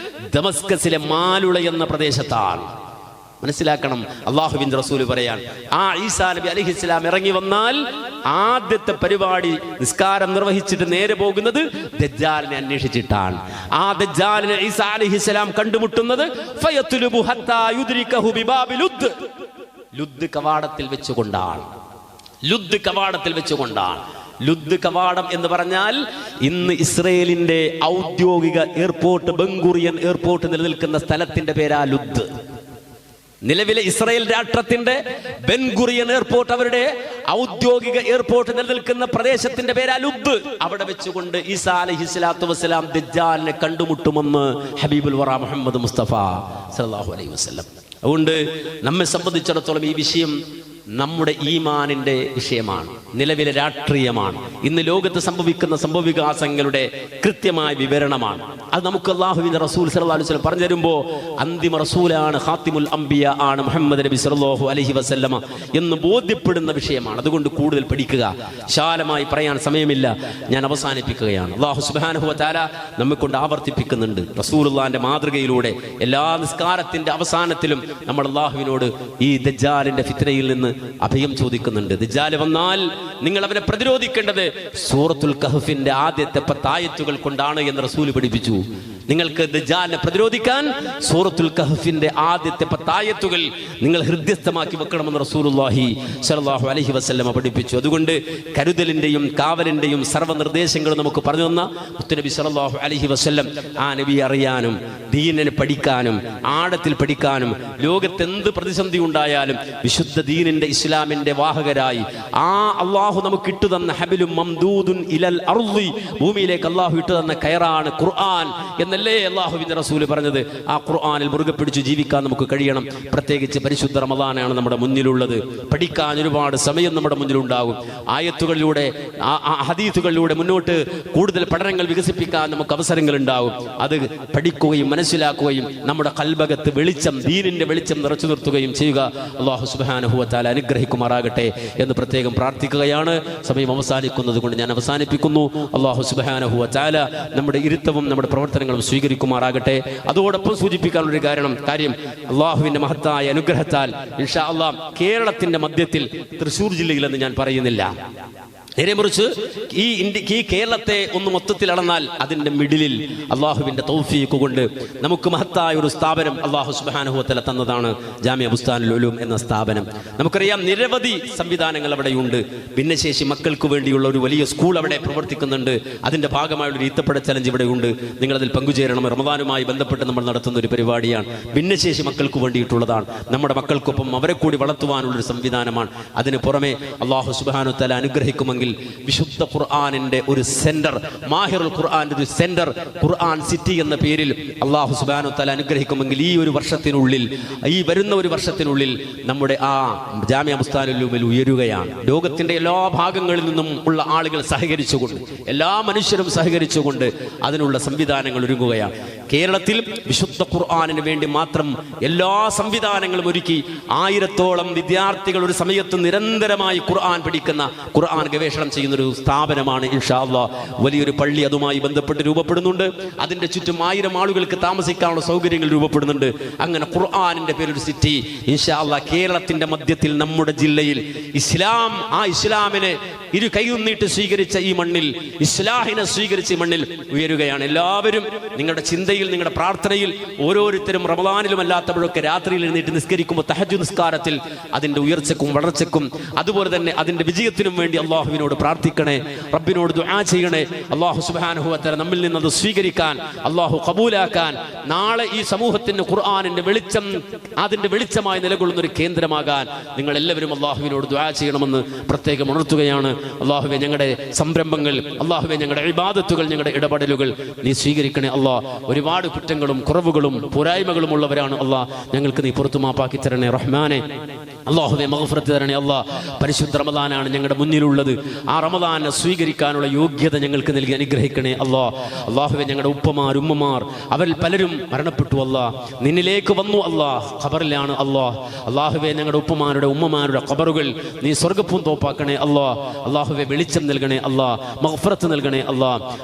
A: ദമസ്കസിലെ മാലുള എന്ന പ്രദേശത്താണ്. മനസ്സിലാക്കണം. അല്ലാഹുവിന്റെ റസൂൽ പറയാൻ, ആ ഈസാ നബി അലൈഹിസ്സലാം ഇറങ്ങി വന്നാൽ ആദ്യത്തെ പരിപാടി നിസ്കാരം നിർവഹിച്ചിട്ട് നേരെ പോകുന്നത് ദജ്ജാലിനെ അന്വേഷിച്ചിട്ടാണ്. ആ ദജ്ജാലിനെ ഈസാ അലൈഹിസ്സലാം കണ്ടുമുട്ടുന്നത് ഫയത്ലുബു ഹത്താ യുദ്രികഹു ബിബാബി ലുദ്, ലുദ് കവാടത്തിൽ വെച്ചുകൊണ്ടാണ്. ലുദ് കവാടത്തിൽ വെച്ചുകൊണ്ടാണ്. ലുദ് കവാടം എന്ന് പറഞ്ഞാൽ ഇന്ന് ഇസ്രയേലിന്റെ ഔദ്യോഗിക എയർപോർട്ട് ബെൻഗുറിയൻ എയർപോർട്ട് നിലനിൽക്കുന്ന സ്ഥലത്തിന്റെ പേരാ ലുദ്. നിലവിലെ ഇസ്രായേൽ രാഷ്ട്രത്തിന്റെ ബെൻഗുറിയൻ എയർപോർട്ട്, അവരുടെ ഔദ്യോഗിക എയർപോർട്ട് നിലനിൽക്കുന്ന പ്രദേശത്തിന്റെ പേരാ ലുദ്. അവിടെ വെച്ചുകൊണ്ട് ഈസാ അലൈഹിസ്സലാത്തു വസ്സലാം ദജ്ജാലിനെ കണ്ടുമുട്ടുമെന്ന് ഹബീബുൽ വറ മുഹമ്മദ് മുസ്തഫ സല്ലല്ലാഹു അലൈഹി വസല്ലം. അതുകൊണ്ട് നമ്മെ സംബന്ധിച്ചിടത്തോളം ഈ വിഷയം നമ്മുടെ ഈമാനിന്റെ വിഷയമാണ്, നിലവിലെ രാഷ്ട്രീയമാണ്, ഇന്ന് ലോകത്ത് സംഭവിക്കുന്ന സംഭവവികാസങ്ങളുടെ കൃത്യമായ വിവരണമാണ്. അത് നമുക്ക് അല്ലാഹുവിന്റെ റസൂൽ സല്ലല്ലാഹു അലൈഹി വസല്ലം പറഞ്ഞു തരുമ്പോൾ അന്തിമ റസൂലാണ്, ഖാത്തിമുൽ അംബിയ ആണ് മുഹമ്മദ് നബി സല്ലല്ലാഹു അലൈഹി വസല്ലമ എന്ന് ബോധ്യപ്പെടുന്ന വിഷയമാണ്. അതുകൊണ്ട് കൂടുതൽ പഠിക്കുക. വിശാലമായി പറയാൻ സമയമില്ല, ഞാൻ അവസാനിപ്പിക്കുകയാണ്. അല്ലാഹു സുബ്ഹാനഹു വ തആല നമ്മെ കൊണ്ട് ആവർത്തിപ്പിക്കുന്നുണ്ട്. റസൂലുള്ളാഹിന്റെ മാതൃകയിലൂടെ എല്ലാ നിസ്കാരത്തിന്റെ അവസാനത്തിലും നമ്മൾ അല്ലാഹുവിനോട് ഈ ദജ്ജാലിന്റെ ഫിത്നയിൽ നിന്ന് അഭയം ചോദിക്കുന്നുണ്ട്. ദജ്ജാൽ വന്നാൽ നിങ്ങൾ അവനെ പ്രതിരോധിക്കേണ്ടത് സൂറത്തുൽ കഹ്ഫിന്റെ ആദ്യത്തെ 10 ആയത്തുകൾ കൊണ്ടാണ് എന്ന് റസൂൽ പഠിപ്പിച്ചു. നിങ്ങൾക്ക് ദജ്ജാലിനെ പ്രതിരോധിക്കാൻ സൂറത്തുൽ കഹ്ഫിന്റെ ആദ്യത്തെ 10 ആയത്തുകൾ നിങ്ങൾ ഹൃദയസ്ഥമാക്കി വെക്കണമെന്ന് റസൂലുള്ളാഹി സ്വല്ലല്ലാഹു അലൈഹി വസല്ലമ പഠിപ്പിച്ചു. അതുകൊണ്ട് കരുതലിന്റെയും കാവലിന്റെയും സർവ്വ നിർദ്ദേശങ്ങളും നമുക്ക് പറഞ്ഞു തന്ന മുത്തുനബി സ്വല്ലല്ലാഹു അലൈഹി വസല്ലം ആ നബിയെ അറിയാനും ദീനിനെ പഠിക്കാനും ആഴത്തിൽ പഠിക്കാനും ലോകത്ത് എന്ത് പ്രതിസന്ധി ഉണ്ടായാലും വിശുദ്ധ ദീനിന്റെ ഇസ്ലാമിന്റെ വാഹകരായി ആ അള്ളാഹു നമുക്ക് ഇട്ടുതന്ന ഹബിലും മംദൂദുൻ ഇലൽ അർളി, ഭൂമിയിലേക്ക് അള്ളാഹു ഇട്ടുതന്ന കയറാണ് ഖുർആൻ എന്നല്ലേ അള്ളാഹുവിന്റെ റസൂൽ പറഞ്ഞത്. ആ ഖുർആനിൽ മുറുകെ പിടിച്ച് ജീവിക്കാൻ നമുക്ക് കഴിയണം. പ്രത്യേകിച്ച് പരിശുദ്ധ റമദാനാണ് നമ്മുടെ മുന്നിലുള്ളത്. പഠിക്കാൻ ഒരുപാട് സമയം നമ്മുടെ മുന്നിലുണ്ടാകും. ആയത്തുകളിലൂടെ ഹദീസുകളിലൂടെ മുന്നോട്ട് കൂടുതൽ പഠനങ്ങൾ വികസിപ്പിക്കാൻ നമുക്ക് അവസരങ്ങൾ ഉണ്ടാകും. അത് പഠിക്കുകയും മനസ്സിലാക്കുകയും നമ്മുടെ ഖൽബകത്ത് വെളിച്ചം, ദീനിന്റെ വെളിച്ചം നിറച്ചു നിർത്തുകയും ചെയ്യുക. അല്ലാഹു സുബ്ഹാനഹു വ തആല അനുഗ്രഹിക്കുമാറാകട്ടെ എന്ന് പ്രത്യേകം പ്രാർത്ഥിക്കുകയാണ്. സമയം അവസാനിക്കുന്നത് കൊണ്ട് ഞാൻ അവസാനിപ്പിക്കുന്നു. അല്ലാഹു സുബ്ഹാനഹു വ തആല നമ്മുടെ ഇരുത്തവും നമ്മുടെ പ്രവർത്തനങ്ങളും സ്വീകരിക്കുമാറാകട്ടെ. അതോടൊപ്പം സൂചിപ്പിക്കാനുള്ളൊരു കാര്യം അള്ളാഹുവിന്റെ മഹത്തായ അനുഗ്രഹത്താൽ ഇൻഷാ അല്ലാഹ് കേരളത്തിന്റെ മധ്യത്തിൽ തൃശ്ശൂർ ജില്ലയിലെന്ന് ഞാൻ പറയുന്നില്ല, നേരെമറിച്ച് ഈ കേരളത്തെ ഒന്ന് മൊത്തത്തിൽ അളന്നാൽ അതിന്റെ മിഡിലിൽ അള്ളാഹുവിന്റെ തൗഫീഖ് കൊണ്ട് നമുക്ക് മഹത്തായ ഒരു സ്ഥാപനം അള്ളാഹു സുബ്ഹാനഹു വ തആല തന്നതാണ് ജാമിഅ ബുസ്താനുൽ ഉലൂം എന്ന സ്ഥാപനം. നമുക്കറിയാം നിരവധി സംവിധാനങ്ങൾ അവിടെയുണ്ട്. ഭിന്നശേഷി മക്കൾക്ക് വേണ്ടിയുള്ള ഒരു വലിയ സ്കൂൾ അവിടെ പ്രവർത്തിക്കുന്നുണ്ട്. അതിന്റെ ഭാഗമായുള്ള ഒരു ഈത്തപ്പഴ ചലഞ്ച് ഇവിടെ ഉണ്ട്. നിങ്ങളതിൽ പങ്കുചേരണം. റമദാനുമായി ബന്ധപ്പെട്ട് നമ്മൾ നടത്തുന്ന ഒരു പരിപാടിയാണ്. ഭിന്നശേഷി മക്കൾക്ക് വേണ്ടിയിട്ടുള്ളതാണ്. നമ്മുടെ മക്കൾക്കൊപ്പം അവരെ കൂടി വളർത്തുവാനുള്ളൊരു സംവിധാനമാണ്. അതിന് പുറമെ അള്ളാഹു സുബ്ഹാനഹു വ തആല അനുഗ്രഹിക്കുമെങ്കിൽ വിശുദ്ധ ഖുർആനിന്റെ ഒരു സെന്റർ, മാഹിറുൽ ഖുർആന്റെ ഒരു സെന്റർ, ഖുർആൻ സിറ്റി എന്ന പേരിൽ അല്ലാഹു സുബ്ഹാനഹു വ തആല അനുഗ്രഹിക്കുമെങ്കിൽ ഈ ഒരു വർഷത്തിനുള്ളിൽ, ഈ വരുന്ന ഒരു വർഷത്തിനുള്ളിൽ നമ്മുടെ ആ ജാമിഅ ബുസ്താനുൽ ഉലൂമിൽ ഉയരുകയാണ്. ലോകത്തിന്റെ എല്ലാ ഭാഗങ്ങളിൽ നിന്നും ഉള്ള ആളുകൾ സഹകരിച്ചുകൊണ്ട്, എല്ലാ മനുഷ്യരും സഹകരിച്ചുകൊണ്ട് അതിനുള്ള സംവിധാനങ്ങൾ ഒരുങ്ങുകയാണ്. കേരളത്തിൽ വിശുദ്ധ ഖുർആനിന് വേണ്ടി മാത്രം എല്ലാ സംവിധാനങ്ങളും ഒരുക്കി 1000-ഓളം വിദ്യാർത്ഥികൾ ഒരു സമയത്ത് നിരന്തരമായി ഖുർആൻ പഠിക്കുന്ന, ഖുർആൻ ഗവേഷണം ചെയ്യുന്നൊരു സ്ഥാപനമാണ് ഇൻഷാ അല്ലാഹ്. വലിയൊരു പള്ളി അതുമായി ബന്ധപ്പെട്ട് രൂപപ്പെടുന്നുണ്ട്. അതിന്റെ ചുറ്റും 1000 ആളുകൾക്ക് താമസിക്കാനുള്ള സൗകര്യങ്ങൾ രൂപപ്പെടുന്നുണ്ട്. അങ്ങനെ ഖുർആനിന്റെ പേരൊരു സിറ്റി ഇൻഷാ അല്ലാഹ് കേരളത്തിന്റെ മധ്യത്തിൽ നമ്മുടെ ജില്ലയിൽ ഇസ്ലാം, ആ ഇസ്ലാമിനെ ഇരു കൈയും നീട്ടി സ്വീകരിച്ച ഈ മണ്ണിൽ, ഇസ്ലാഹിനെ സ്വീകരിച്ച ഈ മണ്ണിൽ ഉയരുകയാണ്. എല്ലാവരും നിങ്ങളുടെ ചിന്തയിൽ, നിങ്ങളുടെ പ്രാർത്ഥനയിൽ, ഓരോരുത്തരും റമദാനിലും അല്ലാത്തപ്പോഴൊക്കെ രാത്രിയിൽ എഴുന്നേറ്റ് നിസ്കരിക്കുമ്പോൾ തഹജ്ജുദ് നിസ്കാരത്തിൽ അതിന്റെ ഉയർച്ചക്കും വളർച്ചക്കും അതുപോലെ തന്നെ അതിന്റെ വിജയത്തിനും വേണ്ടി അള്ളാഹുവിനോട് പ്രാർത്ഥിക്കണേ, റബ്ബിനോട് ദുആ ചെയ്യണേ. അള്ളാഹു സുബ്ഹാനഹു വ തആല നമ്മിൽ നിന്ന് അത് സ്വീകരിക്കാൻ, അള്ളാഹു ഖബൂലാക്കാൻ, നാളെ ഈ സമൂഹത്തിന് ഖുർആനിന്റെ വെളിച്ചം, അതിന്റെ വെളിച്ചമായി നിലകൊള്ളുന്ന ഒരു കേന്ദ്രമാകാൻ നിങ്ങൾ എല്ലാവരും അള്ളാഹുവിനോട് ദുആ ചെയ്യണമെന്ന് പ്രത്യേകം ഉണർത്തുകയാണ്. അള്ളാഹുവേ, ഞങ്ങളുടെ സംരംഭങ്ങൾ, അള്ളാഹുവേ, ഞങ്ങളുടെ ഇബാദത്തുകൾ, ഞങ്ങളുടെ ഇടപെടലുകൾ നീ സ്വീകരിക്കണേ. അള്ളാഹ് ഒരുപാട് കുറ്റങ്ങളും കുറവുകളും പോരായ്മകളും ഉള്ളവരാണ്. അള്ളാഹ് ഞങ്ങൾക്ക് നീ പുറത്തു മാപ്പാക്കി തരണേ റഹ്മാനെ. അള്ളാഹുവേ, മഗ്ഫിറത്ത് തരണേ. അള്ളാഹ് പരിശുദ്ധ റമദാനാണ് ഞങ്ങളുടെ മുന്നിലുള്ളത്. ആ റമദാനെ സ്വീകരിക്കാനുള്ള യോഗ്യത ഞങ്ങൾക്ക് നൽകി അനുഗ്രഹിക്കണേ. അള്ളാഹുവേ, ഞങ്ങളുടെ ഉപ്പമാർ, ഉമ്മമാർ, അവരിൽ പലരും മരണപ്പെട്ടു. അള്ളാഹ് നിന്നിലേക്ക് വന്നു. അള്ളാഹ് ഖബറിലാണ്. അള്ളാഹുവേ, ഞങ്ങളുടെ ഉപ്പമാരുടെ, ഉമ്മമാരുടെ ഖബറുകൾ നീ സ്വർഗ്ഗപ്പൂന്തോപ്പാക്കണേ. അള്ളാഹുവേ, വെളിച്ചം നൽകണേ. മഗ്ഫിറത്ത് നൽകണേ.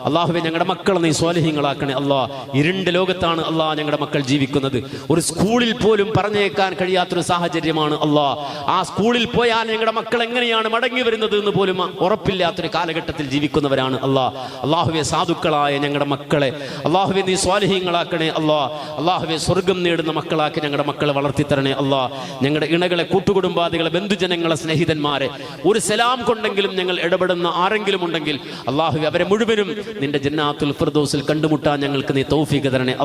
A: അള്ളാഹുവേ, ഞങ്ങളുടെ മക്കളെ നീ സ്വാലിഹീങ്ങളാക്കണേ. ഇരുണ്ട ലോകത്താണ് ഞങ്ങളുടെ മക്കൾ ജീവിക്കുന്നത്. ഒരു സ്കൂളിൽ പോലും പറഞ്ഞേക്കാൻ കഴിയാത്തൊരു സാഹചര്യമാണ്. ആ സ്കൂളിൽ പോയാൽ ഞങ്ങളുടെ മക്കൾ എങ്ങനെയാണ് മടങ്ങി വരുന്നത് എന്ന് പോലും ഉറപ്പില്ലാത്തൊരു കാലഘട്ടത്തിൽ ജീവിക്കുന്നവരാണ്. അള്ളാഹുവേ, സാധുക്കളായ ഞങ്ങളുടെ മക്കളെ അള്ളാഹുവേ നീ സ്വാലിഹീങ്ങളാക്കണേ. അള്ളാഹുവേ, സ്വർഗം നേടുന്ന മക്കളാക്കി ഞങ്ങളുടെ മക്കളെ വളർത്തിത്തരണേ. ഞങ്ങളുടെ ഇണകളെ, കൂട്ടുകുടുംബാദികളെ, ബന്ധുജനങ്ങളെ, സ്നേഹിതന്മാരെ ഒരു സലാം കൊണ്ടെങ്കിലും ഞങ്ങൾ ഇടപെടുന്ന ആരെങ്കിലും ഉണ്ടെങ്കിൽ അള്ളാഹുവേ, അവരെ മുഴുവനും നിന്റെ ജന്നാത്തുൽ ഫിർദൗസിൽ കണ്ടുമുട്ടാൻ ഞങ്ങൾക്ക് നീ തൗഫീഖ് തരണേ.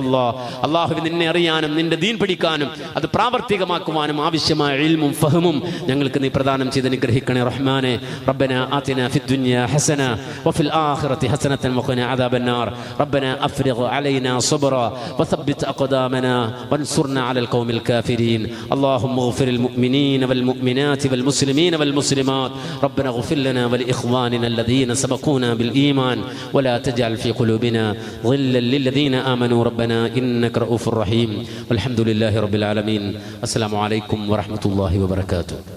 A: അള്ളാഹുവേ, നിന്നെ അറിയാനും നിന്റെ ദീൻ പഠിക്കാനും അത് പ്രാവർത്തികമാക്കുവാനും ആവശ്യമായ ഇൽമും ഫഹമും ഞങ്ങൾക്ക് നീ പ്രദാനം ചെയ്ത് അനുഗ്രഹിക്കണേ റഹ്മാനെ. റബ്ബനാ ആതിനാ ഫിദ്ദുനിയാ ഹസന വഫിൽ ആഖിറതി ഹസനതൻ വഖിനാ അദാബന്നാർ. റബ്ബനാ അഫ്രിഗ് അലൈനാ സബ്റാ വസബ്ബിത് അഖദാമനാ വൻസുർനാ അലൽ ഖൗമിൽ കാഫിരീൻ. അല്ലാഹുമ്മ ഇഗ്ഫിറിൽ മുഅ്മിനീന വൽ മുഅ്മിനാതി വൽ മുസ്ലിമീന വൽ മുസ്ലിമാത്. റബ്ബനാ ഇഗ്ഫിർ ലനാ വലിഇഖ്വാനിനാ الذين سبقونا بالإيمان ولا تجعل في قلوبنا غلا للذين آمنوا ربنا إنك رؤوف رحيم. والحمد لله رب العالمين. السلام عليكم ورحمة الله وبركاته.